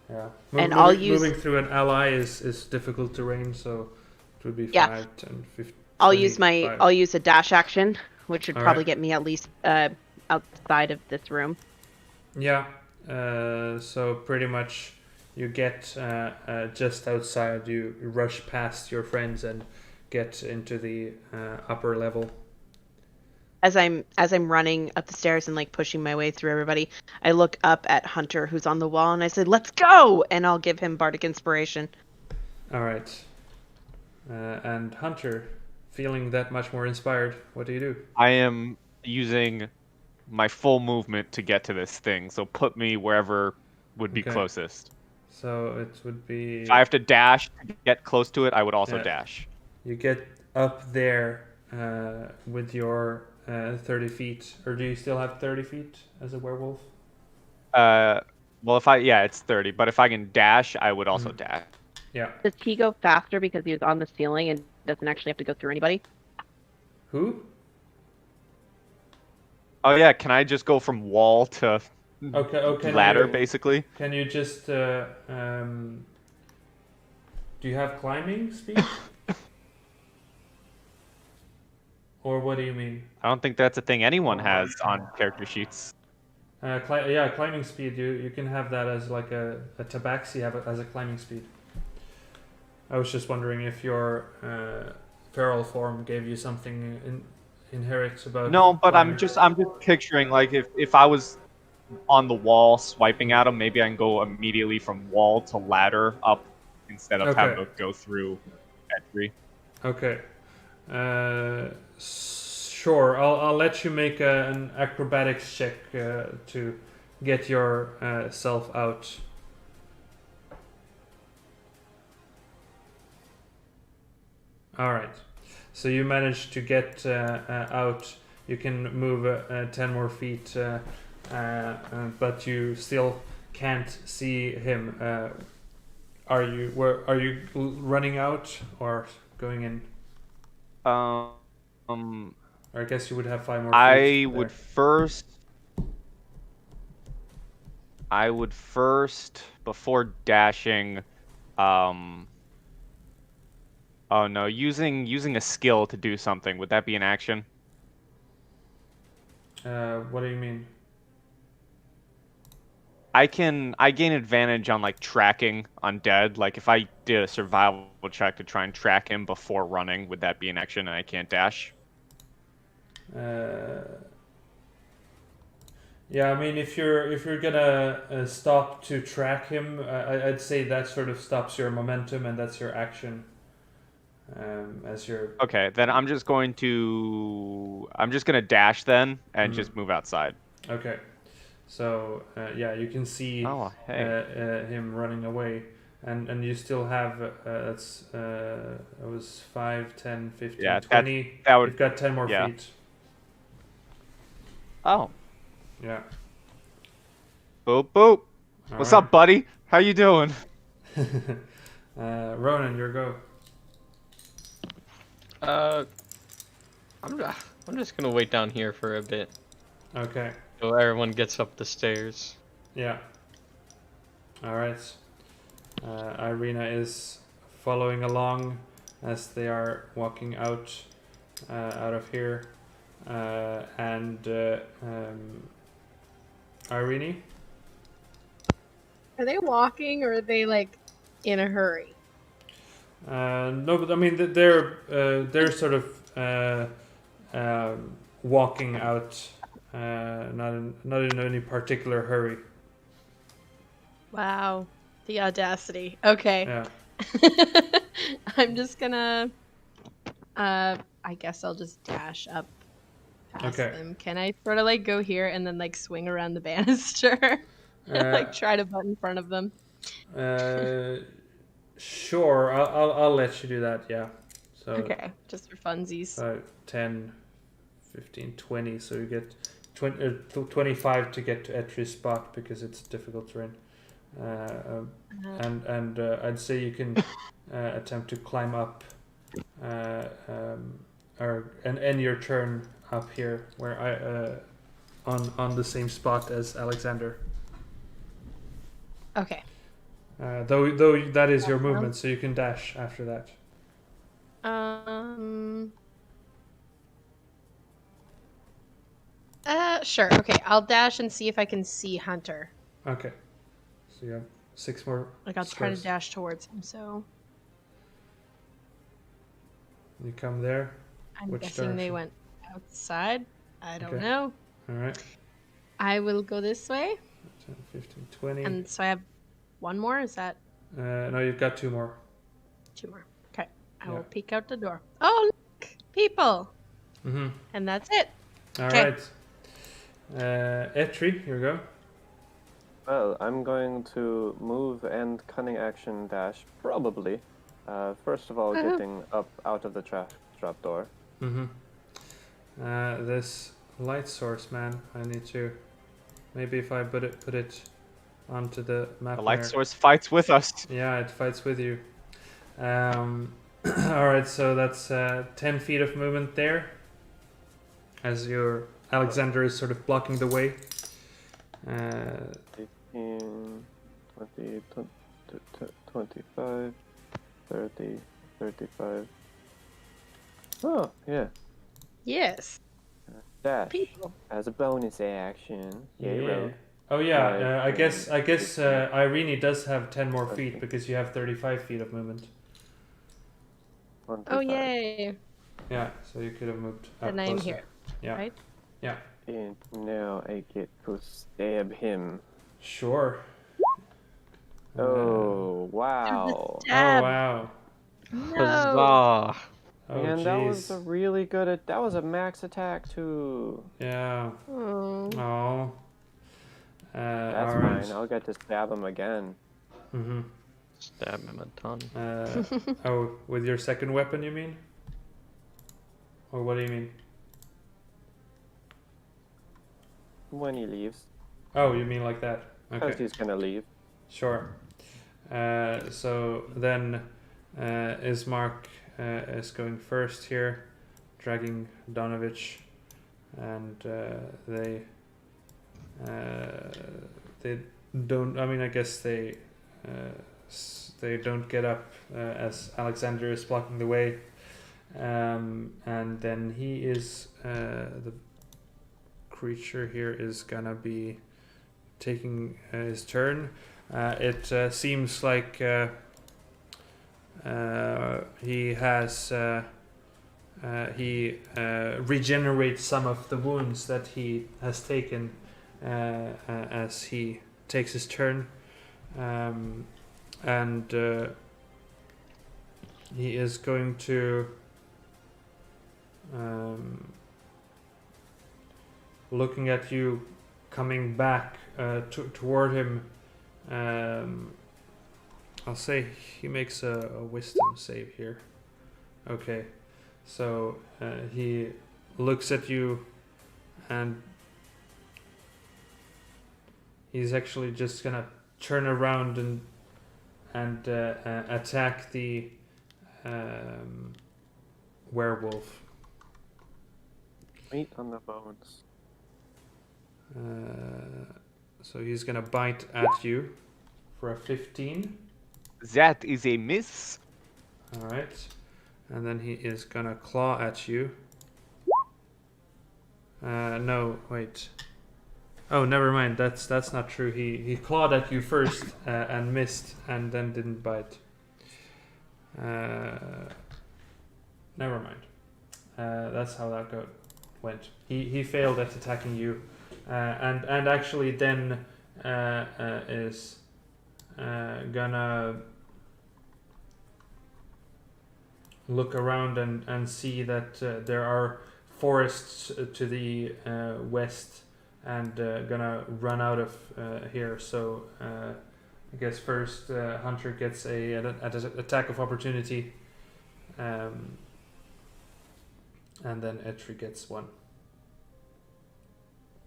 Yeah. And I'll use- moving through an ally is difficult terrain, so it would be Yeah. 5, 10, 15. I'll use 25. I'll use a dash action, which would All probably right. get me at least outside of this room. Yeah. So pretty much, you get just outside. You rush past your friends and get into the upper level. As I'm running up the stairs and like pushing my way through everybody, I look up at Hunter, who's on the wall, and I say, "Let's go!" And I'll give him bardic inspiration. All right. And Hunter, feeling that much more inspired, what do you do? I am using my full movement to get to this thing, so put me wherever would be Okay. closest. So it would be. If I have to dash to get close to it, I would also Yeah. dash. You get up there with your 30 feet, or do you still have 30 feet as a werewolf? Well, it's 30, but if I can dash, I would also dash. Yeah. Does he go faster because he was on the ceiling and doesn't actually have to go through anybody? Who? Oh yeah, can I just go from wall to Okay. ladder, basically? Can you just do you have climbing speed? Or what do you mean? I don't think that's a thing anyone has on character sheets. Climbing speed. You can have that as like a tabaxi have it as a climbing speed. I was just wondering if your feral form gave you something inherent about. No, but climbing. I'm just picturing like if I was on the wall swiping at them, maybe I can go immediately from wall to ladder up instead of having to go through entry. Okay. Sure. I'll let you make an acrobatics check to get your self out. All right. So you managed to get out. You can move 10 more feet, but you still can't see him. Are you running out or going in? Or I guess you would have 5 more feet. I would first before dashing oh no, using a skill to do something, would that be an action? What do you mean? I gain advantage on like tracking undead. Like if I did a survival check to try and track him before running, would that be an action and I can't dash? Yeah, I mean, if you're gonna stop to track him, I'd say that sort of stops your momentum, and that's your action. As your Okay, then I'm just gonna dash then and just move outside. Okay, so you can see him running away, and you still have it was 5, 10, 15, 20. You've got 10 more feet. Oh. Yeah. Boop boop. What's up, buddy? How you doing? Ronan, your go. I'm just gonna wait down here for a bit. Okay. So everyone gets up the stairs. Yeah. All right. Irina is following along as they are walking out of here, and Irene. Are they walking or are they like in a hurry? No, but I mean they're sort of walking out, not in any particular hurry. Wow, the audacity. Okay. Yeah. I'm just gonna. I guess I'll just dash up past them. Can I sort of like go here and then like swing around the banister? Like try to butt in front of them. Sure, I'll let you do that. Yeah. So Okay, just for funsies. 10, 15, 20. So you get 25 to get to Etri's spot because it's difficult terrain. And I'd say you can attempt to climb up, and end your turn up here, where on the same spot as Alexander. Okay. Though that is your movement, so you can dash after that. Sure. Okay, I'll dash and see if I can see Hunter. Okay. So you have 6 more. Like I'll try to squares. dash towards him. So You come there. I'm Which guessing they direction? went outside. I don't Okay. know. All right. I will go this way, 10, 15, 20. and so I have one more. Is that No, you've got 2 more. 2 more? Okay, I Yeah. will peek out the door. Oh, look, people, Mm-hmm. and that's it. All Okay. right. Etri, here we go. Well, I'm going to move and cunning action dash, probably. First of all, getting up out of the trap door. Mm-hmm. This light source, man. I need to. Maybe if I put it onto the map. The light there. source fights with us. Yeah, it fights with you. All right, so that's 10 feet of movement there. As your Alexander is sort of blocking the way. 15, 20, 25, 30, 35. Oh, yeah. Yes, Dash people. as a bonus action. Yay, rogue. Oh yeah. Right. I guess Irene does have 10 more feet because you have 35 feet of movement. 25. Oh yay! Yeah, so you could have moved up Then I'm closer. here. Yeah. Right? Yeah. And now I get to stab him. Sure. Oh, wow. Oh wow. No. Huzzah. Oh Man, that was a jeez. really good. That was a max attack too. Yeah. Oh. Oh. That's alright. fine. I'll get to stab him again. Mm-hmm. Stab him a ton. Oh, with your second weapon, you mean? Or what do you mean? When he leaves, Oh, you mean like that? because Okay. he's gonna leave. Sure. So then Ismark is going first here, dragging Donovich, and they don't. I mean, I guess they don't get up as Alexander is blocking the way, and then he is the creature here is gonna be taking his turn. It seems like he has he regenerates some of the wounds that he has taken as he takes his turn, and he is going to looking at you coming back toward him. I'll say he makes a wisdom save here. Okay, so he looks at you and he's actually just gonna turn around and attack the werewolf. Meat on the bones. So he's gonna bite at you for a 15. That is a miss. All right, and then he is gonna claw at you. No, wait. Oh, never mind. That's not true. He clawed at you first and missed, and then didn't bite. Never mind. That's how that went. He failed at attacking you, and actually then is gonna look around and see that there are forests to the west and gonna run out of here. So I guess first Hunter gets an attack of opportunity, and then Etri gets one.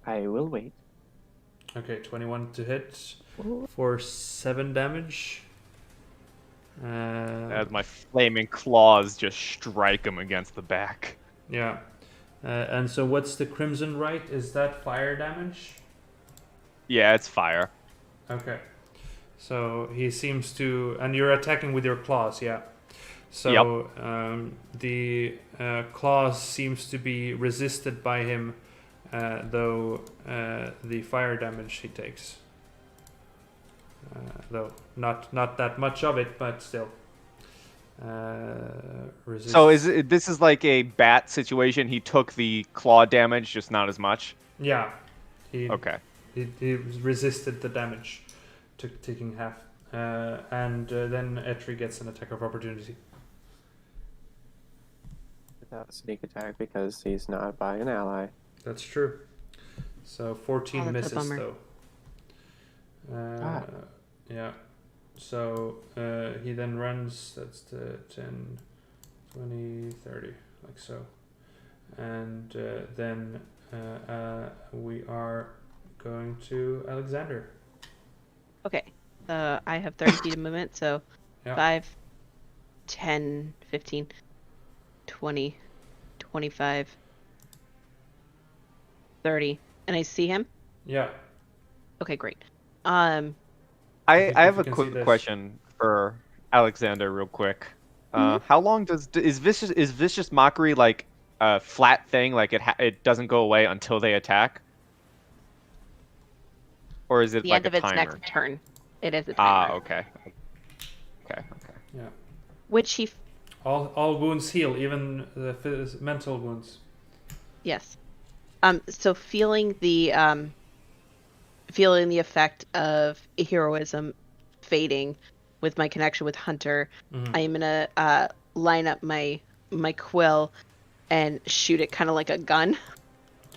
I will wait. Okay, 21 to hit for 7 damage. As my flaming claws just strike him against the back. Yeah. And so what's the Crimson Rite? Is that fire damage? Yeah, it's fire. Okay. So he seems to... And you're attacking with your claws, yeah. So the claws seems to be resisted by him, though the fire damage he takes. Though not that much of it, but still. So this is like a bat situation? He took the claw damage, just not as much? Yeah. Okay. He resisted the damage, taking half. And then Etri gets an attack of opportunity. Without a sneak attack because he's not by an ally. That's true. So 14 misses though. Yeah. So he then runs, that's the 10, 20, 30, like so. And then we are going to Alexander. Okay. I have 30 feet of movement, so 5, 10, 15, 20, 25, 30. And I see him? Yeah. Okay, great. I have a quick question for Alexander, real quick. How long is vicious mockery like a flat thing? Like it doesn't go away until they attack, or is it the like end of a its timer? next turn? It is a timer. Okay. Yeah. Which he. All wounds heal, even the mental wounds. Yes. So feeling the effect of heroism fading with my connection with Hunter, I am gonna line up my quill and shoot it kind of like a gun.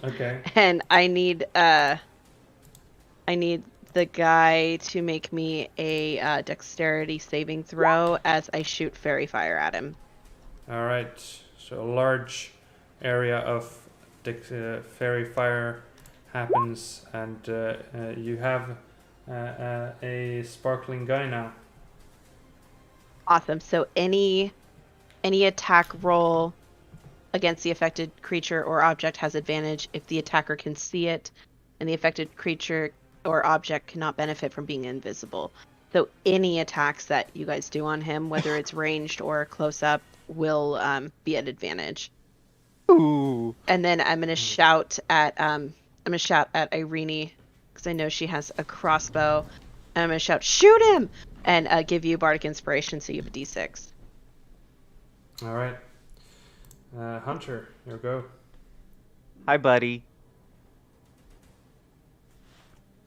Okay. And I need the guy to make me a dexterity saving throw as I shoot fairy fire at him. All right. So a large area of fairy fire happens, and you have a sparkling guy now. Awesome. So any attack roll against the affected creature or object has advantage if the attacker can see it, and the affected creature or object cannot benefit from being invisible. So any attacks that you guys do on him, whether it's ranged or close up, will be at advantage. Ooh. And then I'm gonna shout at Irene, because I know she has a crossbow. And I'm gonna shout, "Shoot him!" and give you bardic inspiration, so you have a d6. All right. Hunter, your go. Hi, buddy.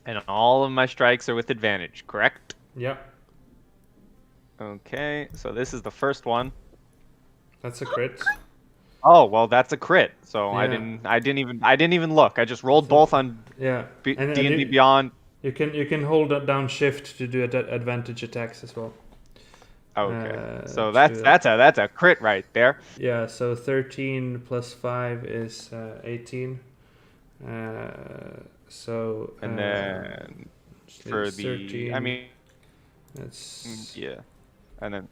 And all of my strikes are with advantage, correct? Yep. Okay, so this is the first one. That's a crit. Oh well, that's a crit. So Yeah. I didn't even look. I just rolled both on Yeah. D&D Beyond. You can hold down shift to do advantage attacks as well. Okay, so that's a crit right there. Yeah. So 13 plus 5 is 18. So. And then for the 13, I mean, that's yeah, and then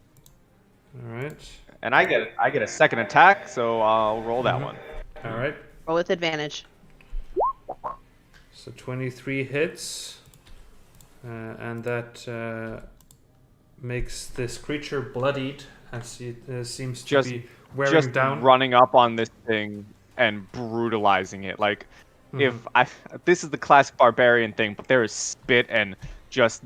all right. and I get a second attack, so I'll roll that one. All right. Roll with advantage. So 23 hits, and that makes this creature bloodied as it seems to be wearing just down. Running up on this thing and brutalizing it. Like, this is the classic barbarian thing, but there is spit and just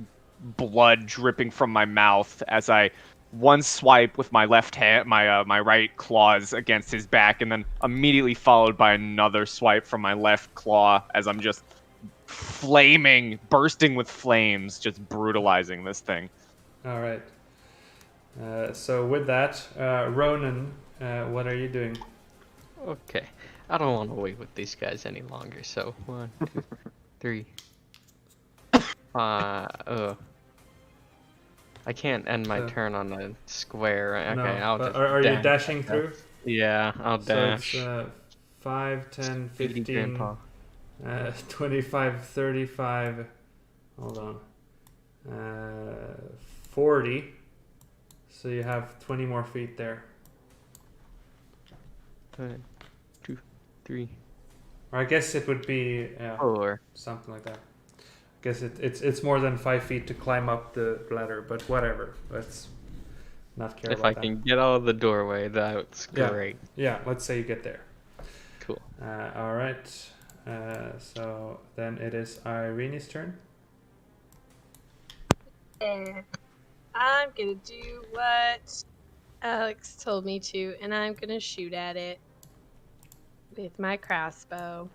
blood dripping from my mouth as I one swipe with my left hand, my right claws against his back, and then immediately followed by another swipe from my left claw as I'm just bursting with flames, just brutalizing this thing. All right. So with that, Ronan, what are you doing? Okay. I don't want to wait with these guys any longer, so 1, 2, 3. I can't end my So- turn on a square. Okay, No, I'll but just are you dash. dashing through? Yeah, I'll So it's dash. 5, 10, 80 15, grandpa. 25, 35. Hold on. 40. So you have 20 more feet there. 1, 2, 3, Or I guess it would be 4. something like that. I guess it's more than 5 feet to climb up the ladder, but whatever. Let's not care If about I that. can get out of the doorway, that's Yeah. great. Yeah, let's say you get there. Cool. All right. So then it is Irene's turn. And I'm gonna do what Alex told me to, and I'm gonna shoot at it with my crossbow.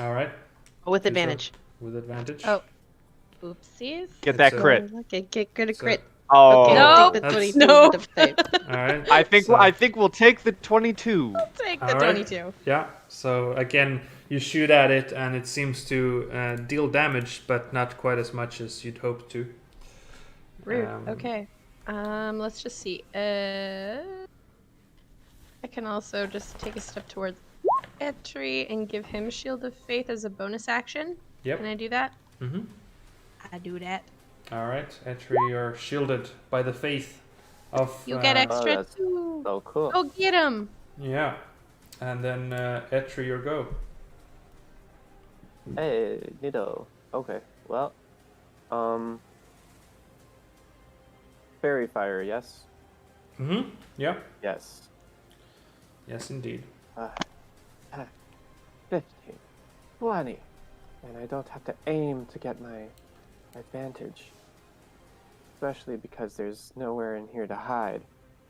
All right. With Do so advantage. with advantage. Oh, oopsies. Get that It's a- crit. Okay, get good at So- crit. Oh. Okay, No. take the That's- 22 No. with the save. All right. I think So- I think we'll take the 22. Take the All right. 22. Yeah. So again, you shoot at it, and it seems to deal damage, but not quite as much as you'd hoped to. Rude. Um, Okay. Let's just see. I can also just take a step towards Etri and give him Shield of Faith as a bonus action. Yep. Can I do that? Mm-hmm. I do that. All right, Etri, you're shielded by the faith of. You get extra that's- too. So cool. Go get him. Yeah, and then Etri, your go. Hey, Nido. Okay, well, fairy fire, yes? Mm-hmm. Yeah. Yes. Yes, indeed. 15, 20, and I don't have to aim to get my advantage. Especially because there's nowhere in here to hide.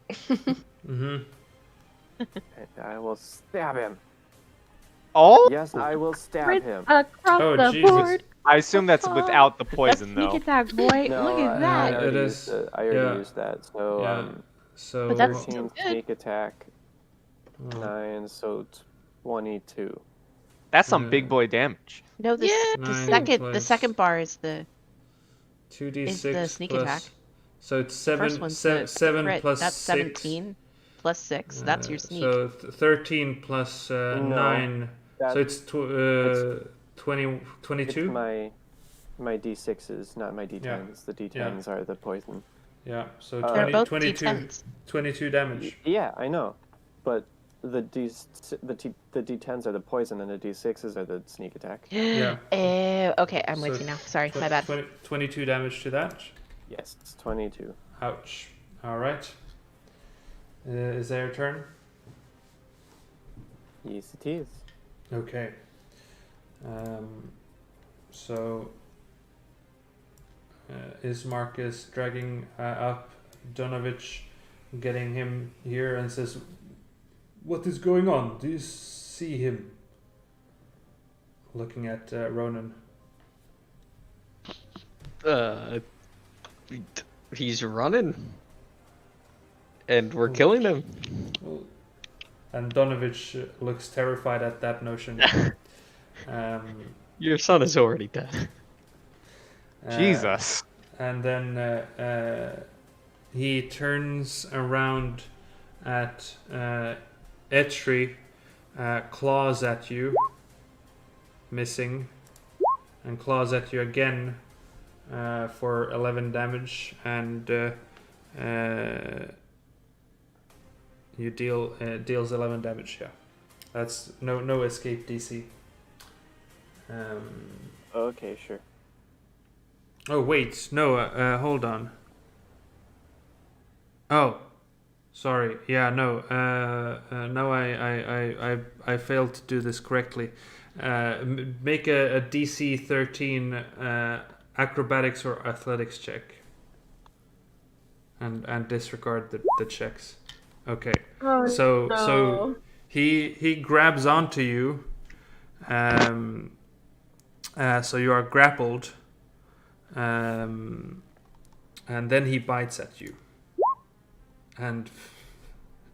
Mm-hmm. And I will stab him. Oh, Yes, I will stab him. Across Oh, the Jesus. board. I assume that's without the That's poison sneak though. attack, boy. No, Look at that. I already It used is- it. I already yeah. used that. So, Yeah. So. But that's 13 still good. sneak attack, Oh. 9, so 22. That's some Yeah. big boy damage. No, the, Yeah. the 9 second plus second bar is the 2d6 is the sneak plus- attack. So it's first one's the 7 crit. plus That's 6. 17 plus 6. That's your sneak. So 13 plus 9. That- So it's 20, It's 22? my d6s, not my d10s. The d10s are the poison. Yeah, so They're 20, Both 22, D10s. 22 damage. Yeah, I know, but the d10s are the poison, and the d6s are the sneak attack. Yeah. Okay, I'm with So you now. Sorry, Tw- my bad. 22 damage to that. Yes, it's 22. Ouch. Alright. Is that your turn? Yes, it is. Okay. So Ismark is dragging up Donovich, getting him here, and says, "What is going on? Do you see him?" Looking at Ronan. He's running. And we're killing him. And Donovich looks terrified at that notion. Your son is already dead. Jesus. And then he turns around at Etri, claws at you, missing, and claws at you again for 11 damage, and you deals 11 damage. Yeah, that's no escape DC. Okay, sure. Oh wait, no. Hold on. Oh, sorry. Yeah, no. No, I failed to do this correctly. Make a DC 13 acrobatics or athletics check, and disregard the checks. Okay. Oh, So he grabs onto you. So you are grappled. And then he bites at you, and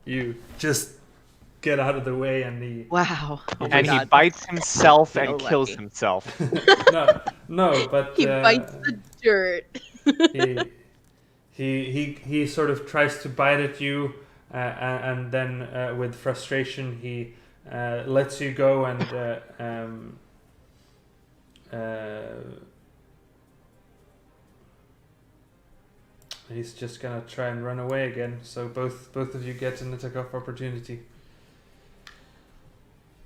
you just get out of the way, and Wow. Oh my And he God. bites himself So and kills lucky. himself. no, but He bites the dirt. he sort of tries to bite at you, and then with frustration he lets you go, and he's just gonna try and run away again. So both of you get an attack of opportunity.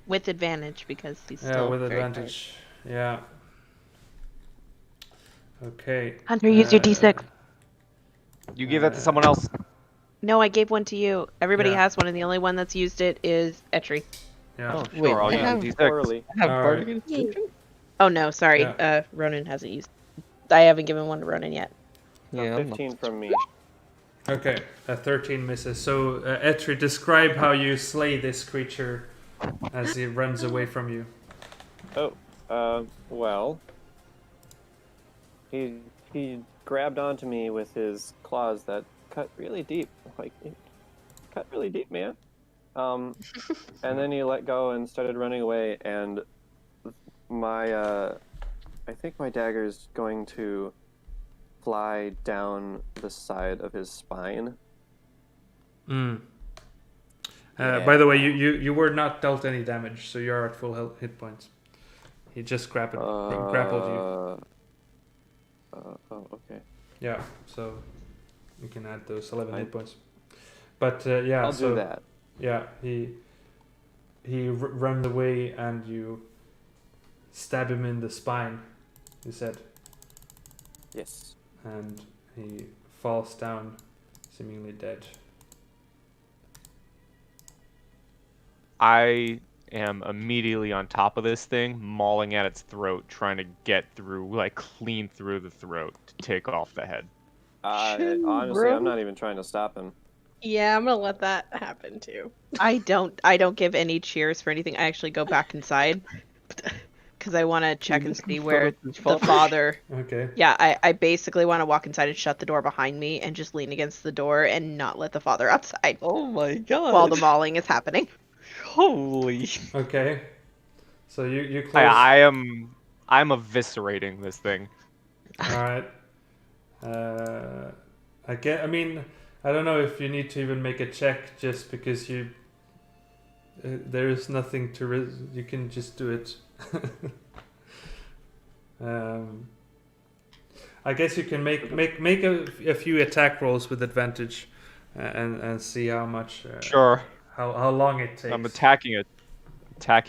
With advantage because he's Yeah, still with very advantage. Yeah. Okay. tired. Hunter, use your D6. You give that to someone else. No, I gave one to you. Everybody Yeah. has one, and the only one that's used it is Etri. Yeah. Oh, Wait, sure, I'll I use have- the D6. Poorly. I have All bardic right. inspiration? Oh no, sorry. Yeah. Ronan hasn't used. I haven't given one to Ronan yet. Yeah, I'm not- 15 from me. Okay. 13 misses. So Etri, describe how you slay this creature as he runs away from you. Oh, well, he grabbed onto me with his claws that cut really deep. Like, it cut really deep, man. And then he let go and started running away, and I think my dagger's going to fly down the side of his spine. Mm. Yeah. By the way, you were not dealt any damage, so you're at full hit points. He just grappled you. Oh, okay. Yeah, so you can add those 11 hit points. But yeah, I'll do that. Yeah, he runs away, and you stab him in the spine. You said, Yes. and he falls down, seemingly dead. I am immediately on top of this thing, mauling at its throat, trying to get through, like clean through the throat to take off the head. Honestly, bro. I'm not even trying to stop him. Yeah, I'm gonna let that happen too. I don't give any cheers for anything. I actually go back inside because I want to check and see where the father. Okay. Yeah, I basically want to walk inside and shut the door behind me and just lean against the door and not let the father outside Oh my god. while the mauling is happening. Holy. Okay. So you close. I'm eviscerating this thing. All right. I mean, I don't know if you need to even make a check, just because you. There is nothing to. You can just do it. I guess you can make a few attack rolls with advantage, and see how much. Sure. How long it takes. I'm attacking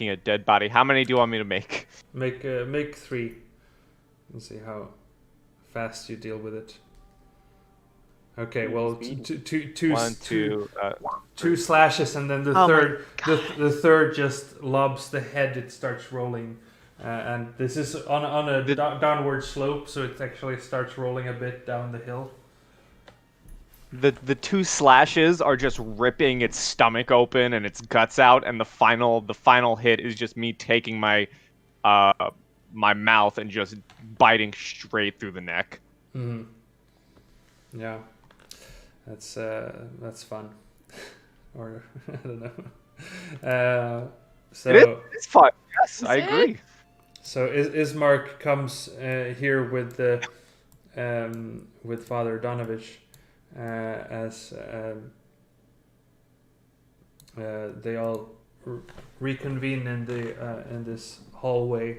a dead body. How many do you want me to make? Make 3, and see how fast you deal with it. Okay, well, two slashes, and then the Oh my third, the third just lobs the head. It starts rolling, and this is on a downward slope, so it actually starts rolling a bit down the hill. The 2 slashes are just ripping its stomach open and its guts out, and the final hit is just me taking my my mouth and just biting straight through the neck. Mm-hmm. Yeah, that's fun, or I don't know. So It's fun. Yes, I agree. So Ismark comes here with Father Donovich, as they all reconvene in this hallway,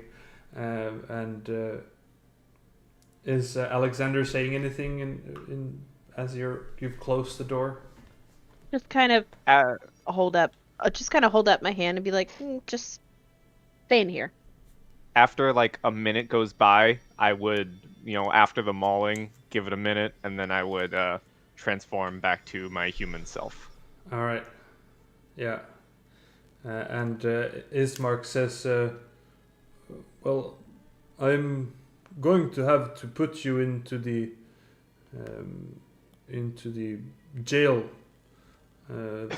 and is Alexander saying anything in as you've closed the door? Just kind of hold up my hand and be like, just stay in here. After like a minute goes by, I would, after the mauling, give it a minute, and then I would transform back to my human self. All right. Yeah. And Ismark says, well, I'm going to have to put you into the jail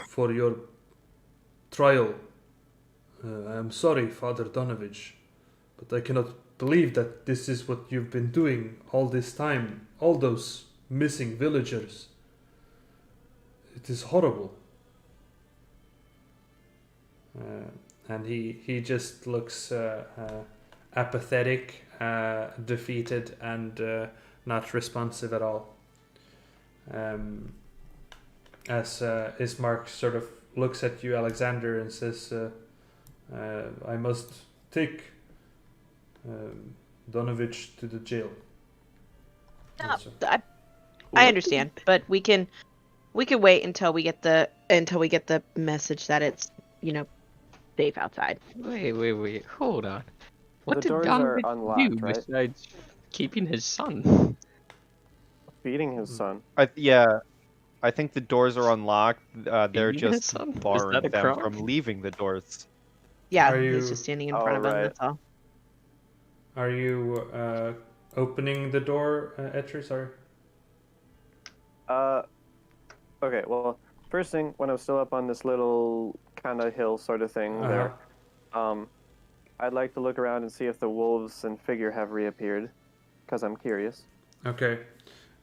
for your trial. I'm sorry, Father Donovich, but I cannot believe that this is what you've been doing all this time. All those missing villagers. It is horrible. and he just looks apathetic, defeated, and not responsive at all. As Ismark sort of looks at you, Alexander, and says, I must take Donovich to the jail. No, Also. I understand, but we can wait until we get the message that it's safe outside. Wait, hold on. What The did doors are Donovan unlocked, do right? besides keeping his son? Feeding his Mm. son. Yeah, I think the doors are unlocked. They're Feeding his just son? Was barring that a them crime? from leaving the doors. Yeah, Are he's you- just standing in Oh, front of him. right. That's all. Are you opening the door, Etri? Sorry. Okay, well, first thing, when I'm still up on this little kind of hill sort of thing there, I'd like to look around and see if the wolves and figure have reappeared, because I'm curious. Okay.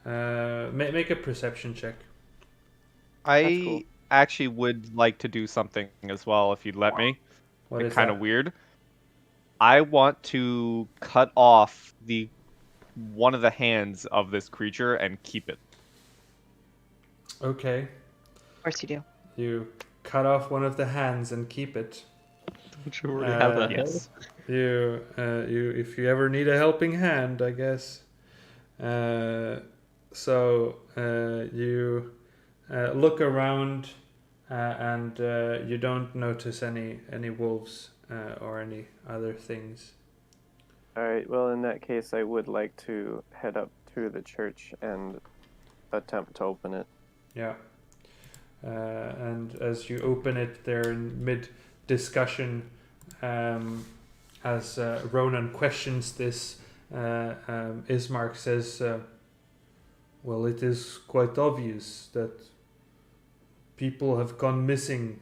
Make a perception check. I cool. actually would like to do something as well, if you'd let me. What It's is kind of that? weird. I want to cut off one of the hands of this creature and keep it. Okay. Of course you do. You cut off one of the hands and keep it. Don't you already have a Yes. You if you ever need a helping hand, I guess. So you look around and you don't notice any wolves or any other things. Alright, well, in that case, I would like to head up to the church and attempt to open it. Yeah. And as you open it, they're in mid-discussion as Ronan questions this. Ismark says, well, it is quite obvious that people have gone missing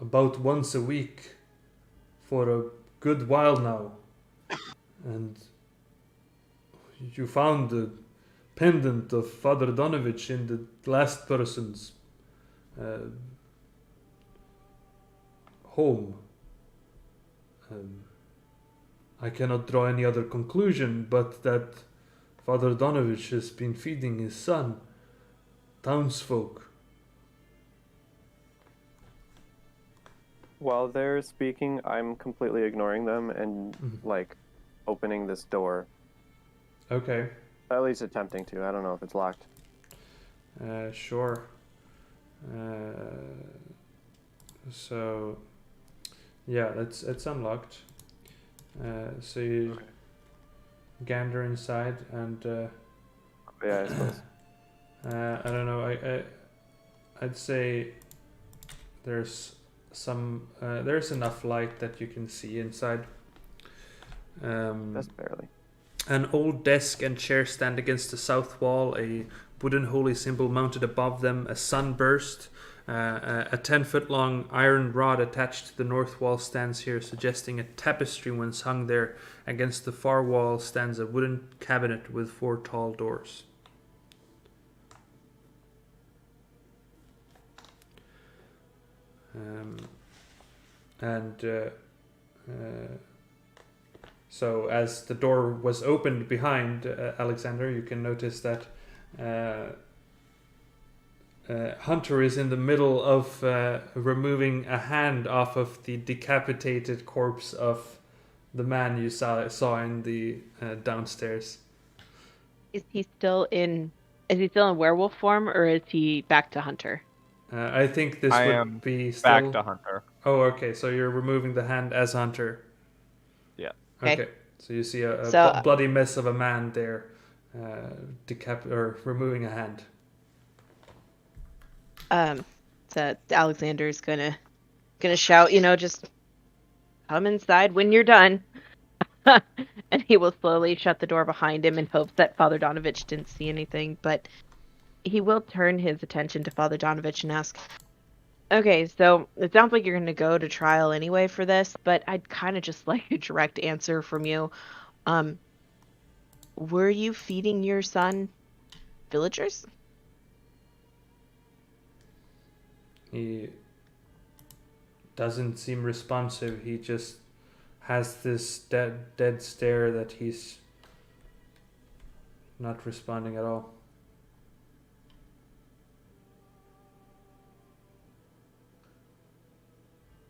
about once a week for a good while now. And you found the pendant of Father Donovich in the last person's home. I cannot draw any other conclusion but that Father Donovich has been feeding his son, townsfolk. While they're speaking, I'm completely ignoring them and, like, opening this door. Okay, At least attempting to. I don't know if it's locked. sure. So, yeah, it's unlocked. So you gander inside and Yeah, I suppose. I don't know. I'd say there's there's enough light that you can see inside. Just barely. An old desk and chair stand against the south wall, a wooden holy symbol mounted above them, a sunburst, a 10-foot long iron rod attached to the north wall stands here, suggesting a tapestry once hung there. Against the far wall stands a wooden cabinet with 4 tall doors. So as the door was opened behind Alexander, you can notice that Hunter is in the middle of removing a hand off of the decapitated corpse of the man you saw in the downstairs. Is he still in werewolf form, or is he back to Hunter? I think this I would am be still... Back to Hunter. Oh, okay. So you're removing the hand as Hunter. Yeah. Okay. So you see a So- bloody mess of a man there, removing a hand. So Alexander's gonna shout, just come inside when you're done. And he will slowly shut the door behind him in hopes that Father Donovich didn't see anything, but he will turn his attention to Father Donovich and ask, okay, so it sounds like you're going to go to trial anyway for this, but I'd kind of just like a direct answer from you. Were you feeding your son villagers? He doesn't seem responsive. He just has this dead stare that he's not responding at all.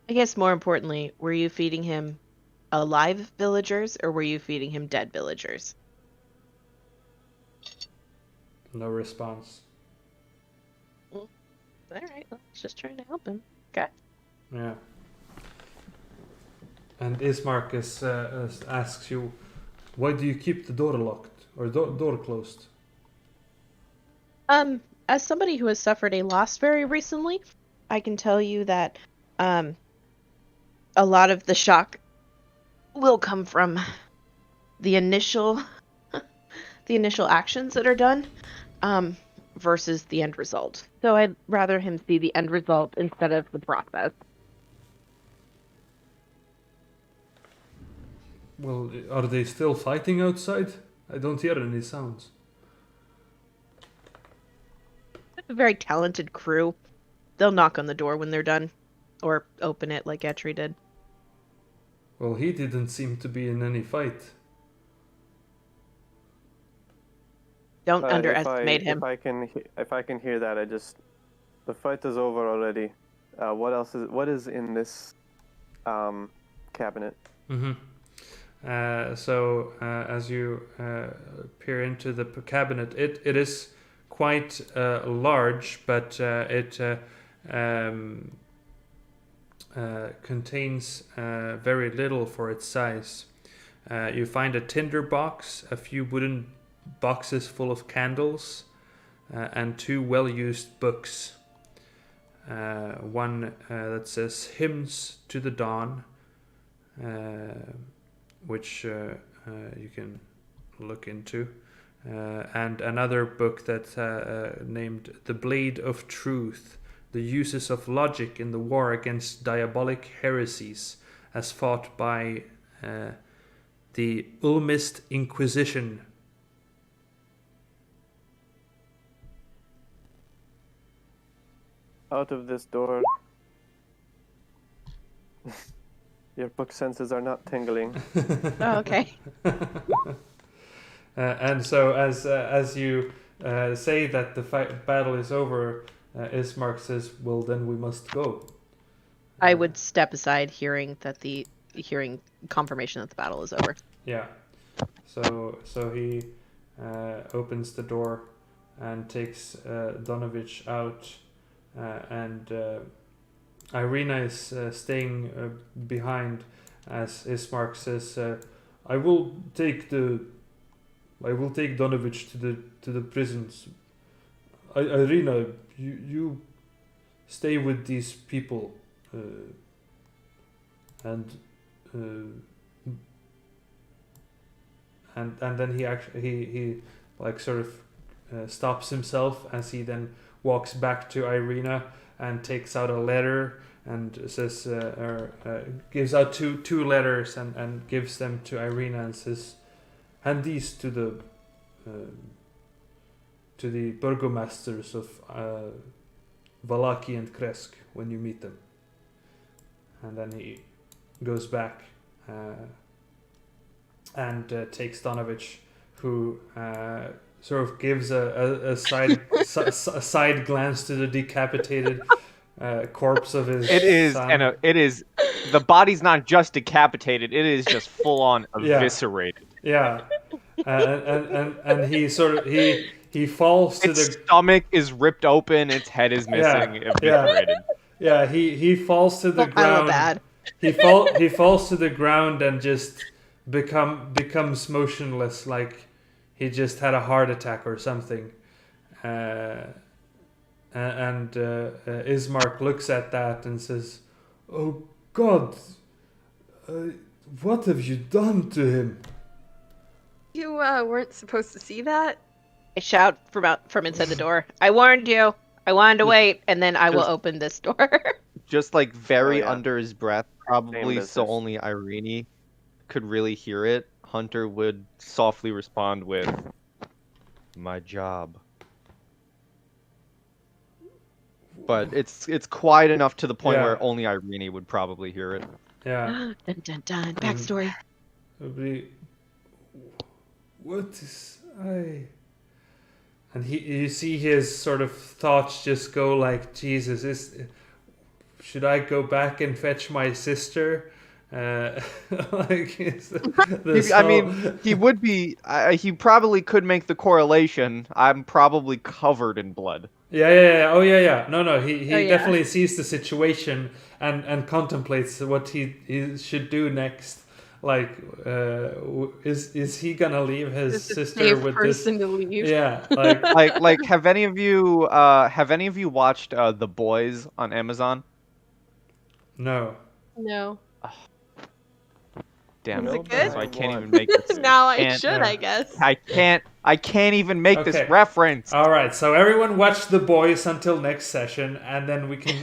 I guess more importantly, were you feeding him alive villagers or were you feeding him dead villagers? No response. All right, well, I was just trying to help him. Okay. Yeah. And Ismark asks you, why do you keep the door locked or door closed? As somebody who has suffered a loss very recently, I can tell you that a lot of the shock will come from the initial actions that are done versus the end result. So I'd rather him see the end result instead of the process. Well, are they still fighting outside? I don't hear any sounds. A very talented crew. They'll knock on the door when they're done, or open it like Etri did. Well, he didn't seem to be in any fight. Don't underestimate him. If I can hear that, the fight is over already. What is in this cabinet? Mm-hmm. So as you peer into the cabinet, it is quite large, but it contains very little for its size. You find a tinder box, a few wooden boxes full of candles, and 2 well-used books. One that says Hymns to the Dawn, which you can look into, and another book that named The Blade of Truth, the uses of logic in the war against diabolic heresies as fought by the Ulmist Inquisition. Out of this door. Your book senses are not tingling. Oh, okay. And so, as you say that the battle is over, Ismark says, "Well, then we must go." I would step aside, hearing confirmation that the battle is over. Yeah. So he opens the door and takes Donovich out, and Irina is staying behind as Ismark says, "I will take Donovich to the prisons. Irina, you stay with these people, and then he like sort of stops himself as he then walks back to Irina and takes out a letter and says gives out two letters and gives them to Irina and says, hand these to the burgomasters of Vallaki and Kresk when you meet them. And then he goes back and takes Donovich, who sort of gives a side glance to the decapitated corpse of his son. And it is the body's not just decapitated; it is just full on eviscerated. Yeah, and he sort of he falls to its the stomach is ripped open, its head is missing, eviscerated. Yeah, he falls to the ground. Bad. He falls to the ground and just becomes motionless, like he just had a heart attack or something. And Ismark looks at that and says, "Oh God, what have you done to him?" You weren't supposed to see that? I shout from inside the door. I warned you. I wanted to wait, and then I will open this door. Just like very under his breath, probably Same so business. only Irene could really hear it. Hunter would softly respond with, "My job." but it's quiet enough to the point Yeah. where only Irene would probably hear it. Yeah. Dun dun dun. Backstory. Nobody. What is I? And you see his sort of thoughts just go like, Jesus, should I go back and fetch my sister? Like, I mean, he would be. He probably could make the correlation. I'm probably covered in blood. Yeah. Oh, yeah. No. He Oh, yeah. definitely sees the situation and contemplates what he should do next. Like, is he gonna leave his This is a sister safe with person this? to leave. Yeah, like Like, have any of you watched The Boys on Amazon? no. No. Damn Is it! it good? So I can't even make this. Now I can't- should, yeah. I guess. I can't even make this Okay. reference. All right, so everyone watch The Boys until next session, and then we can.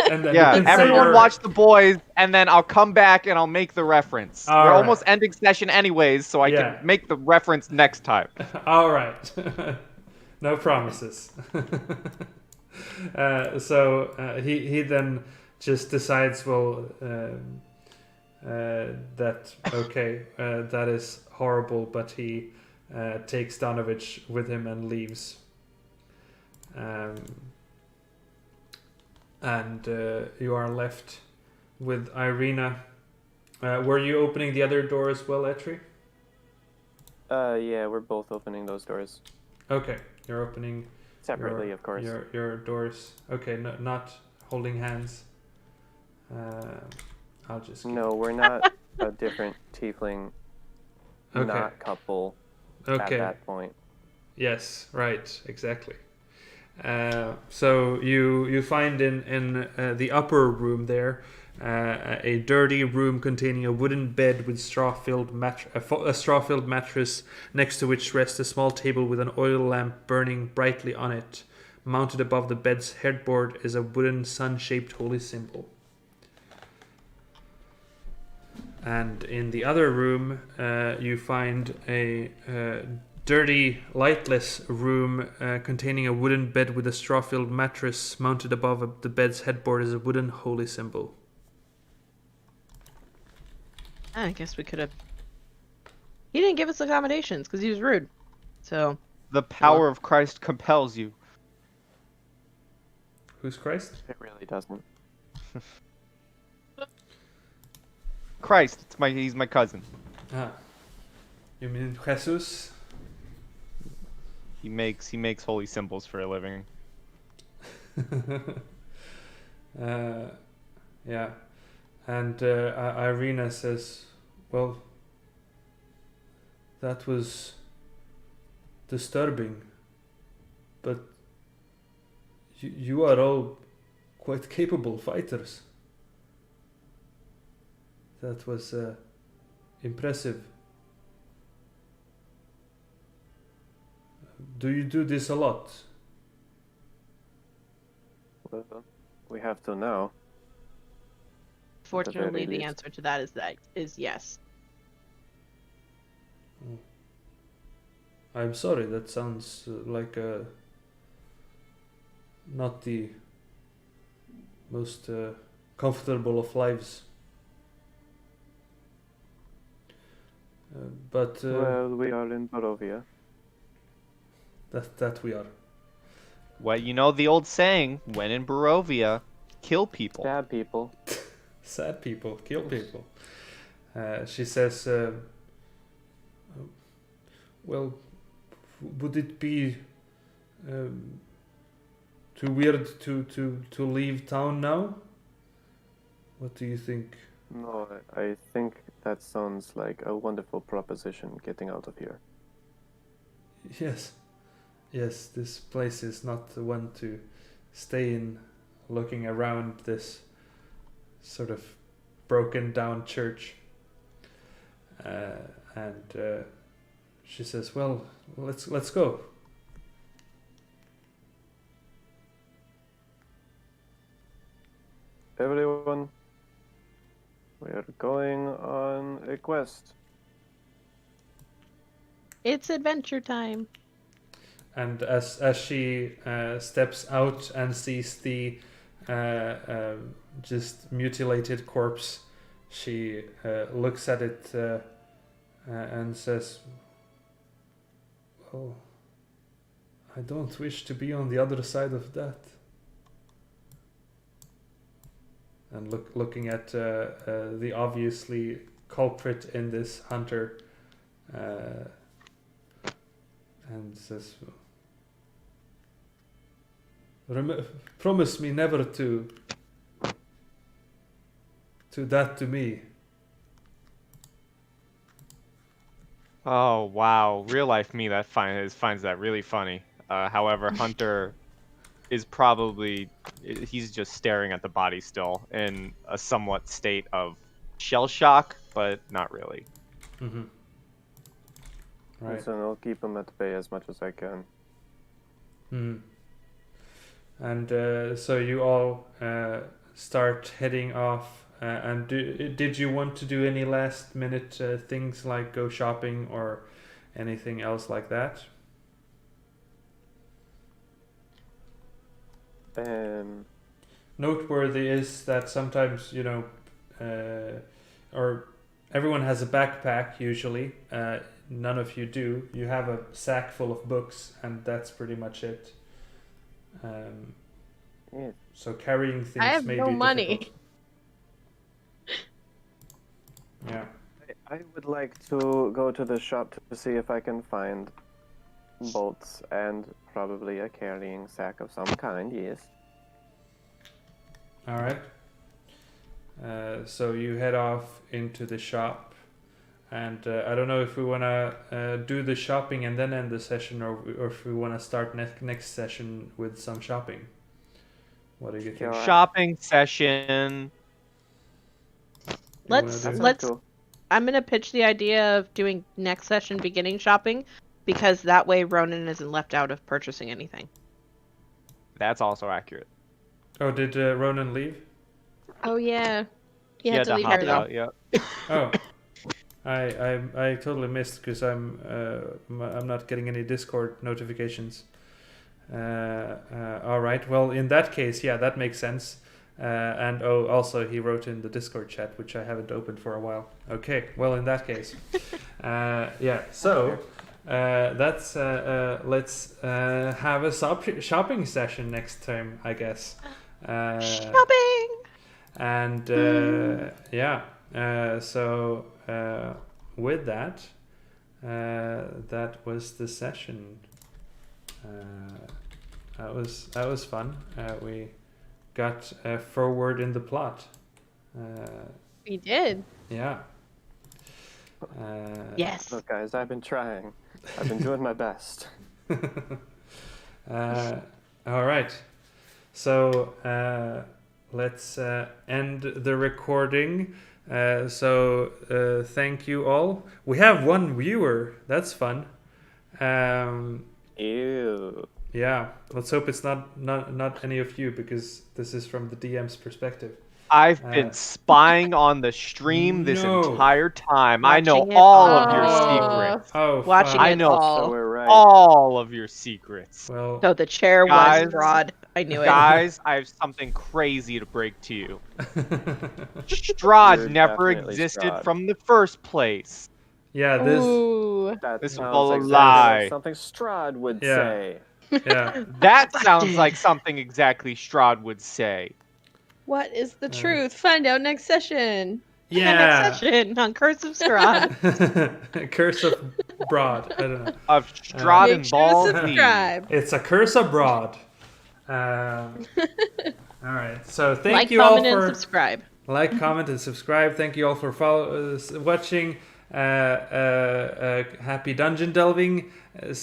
And then Yeah, we can say everyone your- watch The Boys, and then I'll come back and I'll make the reference. All We're right. almost ending session anyways, so I Yeah. can make the reference next time. All right, no promises. So he then just decides, well, that okay, that is horrible, but he takes Donovich with him and leaves. And you are left with Irina. Were you opening the other door as well, Etri? Yeah, we're both opening those doors Okay, you're opening separately, of course. your doors. Okay, no, not holding hands. I'll just No, we're not a different tiefling Okay. not couple at Okay. that point. Yes, right, exactly. So you find in the upper room there a dirty room containing a wooden bed with straw-filled a straw-filled mattress, next to which rests a small table with an oil lamp burning brightly on it. Mounted above the bed's headboard is a wooden sun-shaped holy symbol. And in the other room, you find a dirty, lightless room containing a wooden bed with a straw-filled mattress. Mounted above the bed's headboard is a wooden holy symbol. I guess we could have. He didn't give us accommodations because he was rude. So. The power of Christ compels you. Who's Christ? It really doesn't. Christ, he's my cousin. Ah, you mean Jesus? He makes holy symbols for a living. Yeah, and Irina says, "Well, that was disturbing, but you are all quite capable fighters. That was impressive. Do you do this a lot?" Well, we have to now. Fortunately, the least. answer to that is yes. I'm sorry, that sounds like not the most comfortable of lives. But Well, we are in Barovia. that we are. Well, you know the old saying, when in Barovia, kill people. Stab people. Sad people, kill people. She says, well, would it be too weird to leave town now? What do you think? No, I think that sounds like a wonderful proposition, getting out of here. Yes, this place is not the one to stay in, looking around this sort of broken down church. And she says, well, let's go. Everyone, we are going on a quest. It's adventure time. and as she steps out and sees the just mutilated corpse, she looks at it and says, "Oh, I don't wish to be on the other side of that." And looking at the obviously culprit in this hunter, and says, "Promise me never to that to me." Oh wow, real life me that finds that really funny. However, Hunter is probably he's just staring at the body still in a somewhat state of shell shock, but not really. Mm-hmm. Right. So I'll keep him at bay as much as I can. Mm. And so you all start heading off. And did you want to do any last minute things like go shopping or anything else like that? Noteworthy is that sometimes, or everyone has a backpack usually. None of you do. You have a sack full of books, and that's pretty much it. Yeah. So carrying things I have may no be money. difficult. Yeah. I would like to go to the shop to see if I can find bolts and probably a carrying sack of some kind, yes. All right. So you head off into the shop, and I don't know if we want to do the shopping and then end the session, or if we want to start next session with some shopping. What do you think? Yeah. Shopping session. Let's That sounds cool. I'm gonna pitch the idea of doing next session beginning shopping, because that way Ronan isn't left out of purchasing anything. That's also accurate. Oh, did Ronan leave? Oh yeah. You Yeah, had to the leave hop early. out, yeah. Oh, I totally missed because I'm not getting any Discord notifications. All right. Well, in that case, yeah, that makes sense. And also he wrote in the Discord chat, which I haven't opened for a while. Okay. Well, in that case, yeah. So that's let's have a shopping session next time, I guess. Shopping. And yeah. So with that, that was the session. That was fun. We got forward in the plot. We did. Yeah. Yes. Look, guys, I've been trying. I've been doing my best. All right. So let's end the recording. So thank you all. We have one viewer. That's fun. Ew. Yeah. Let's hope it's not any of you, because this is from the DM's perspective. I've been spying on the stream this No. entire time. I know Watching it all of your all. secrets. Oh, Watching fine. I it know. So all. we're right. All of your secrets. Well, So the chair Guys. was Strahd. I knew it. Guys, I have something crazy to break to you. Strahd You're never definitely existed Strahd. from the first place. yeah. This. Ooh. That This is sounds all a exactly lie. like something Strahd would Yeah. say. Yeah. That sounds like something exactly Strahd would say. What is the truth? Find out next session. Yeah. Next session on Curse of Strahd. Curse of Broad. I don't know. Of Strahd Make sure to involved. subscribe. It's a curse abroad. All right. So thank Like, you all comment, and for subscribe. like, comment, and subscribe. Thank you all for watching. Happy dungeon delving. Say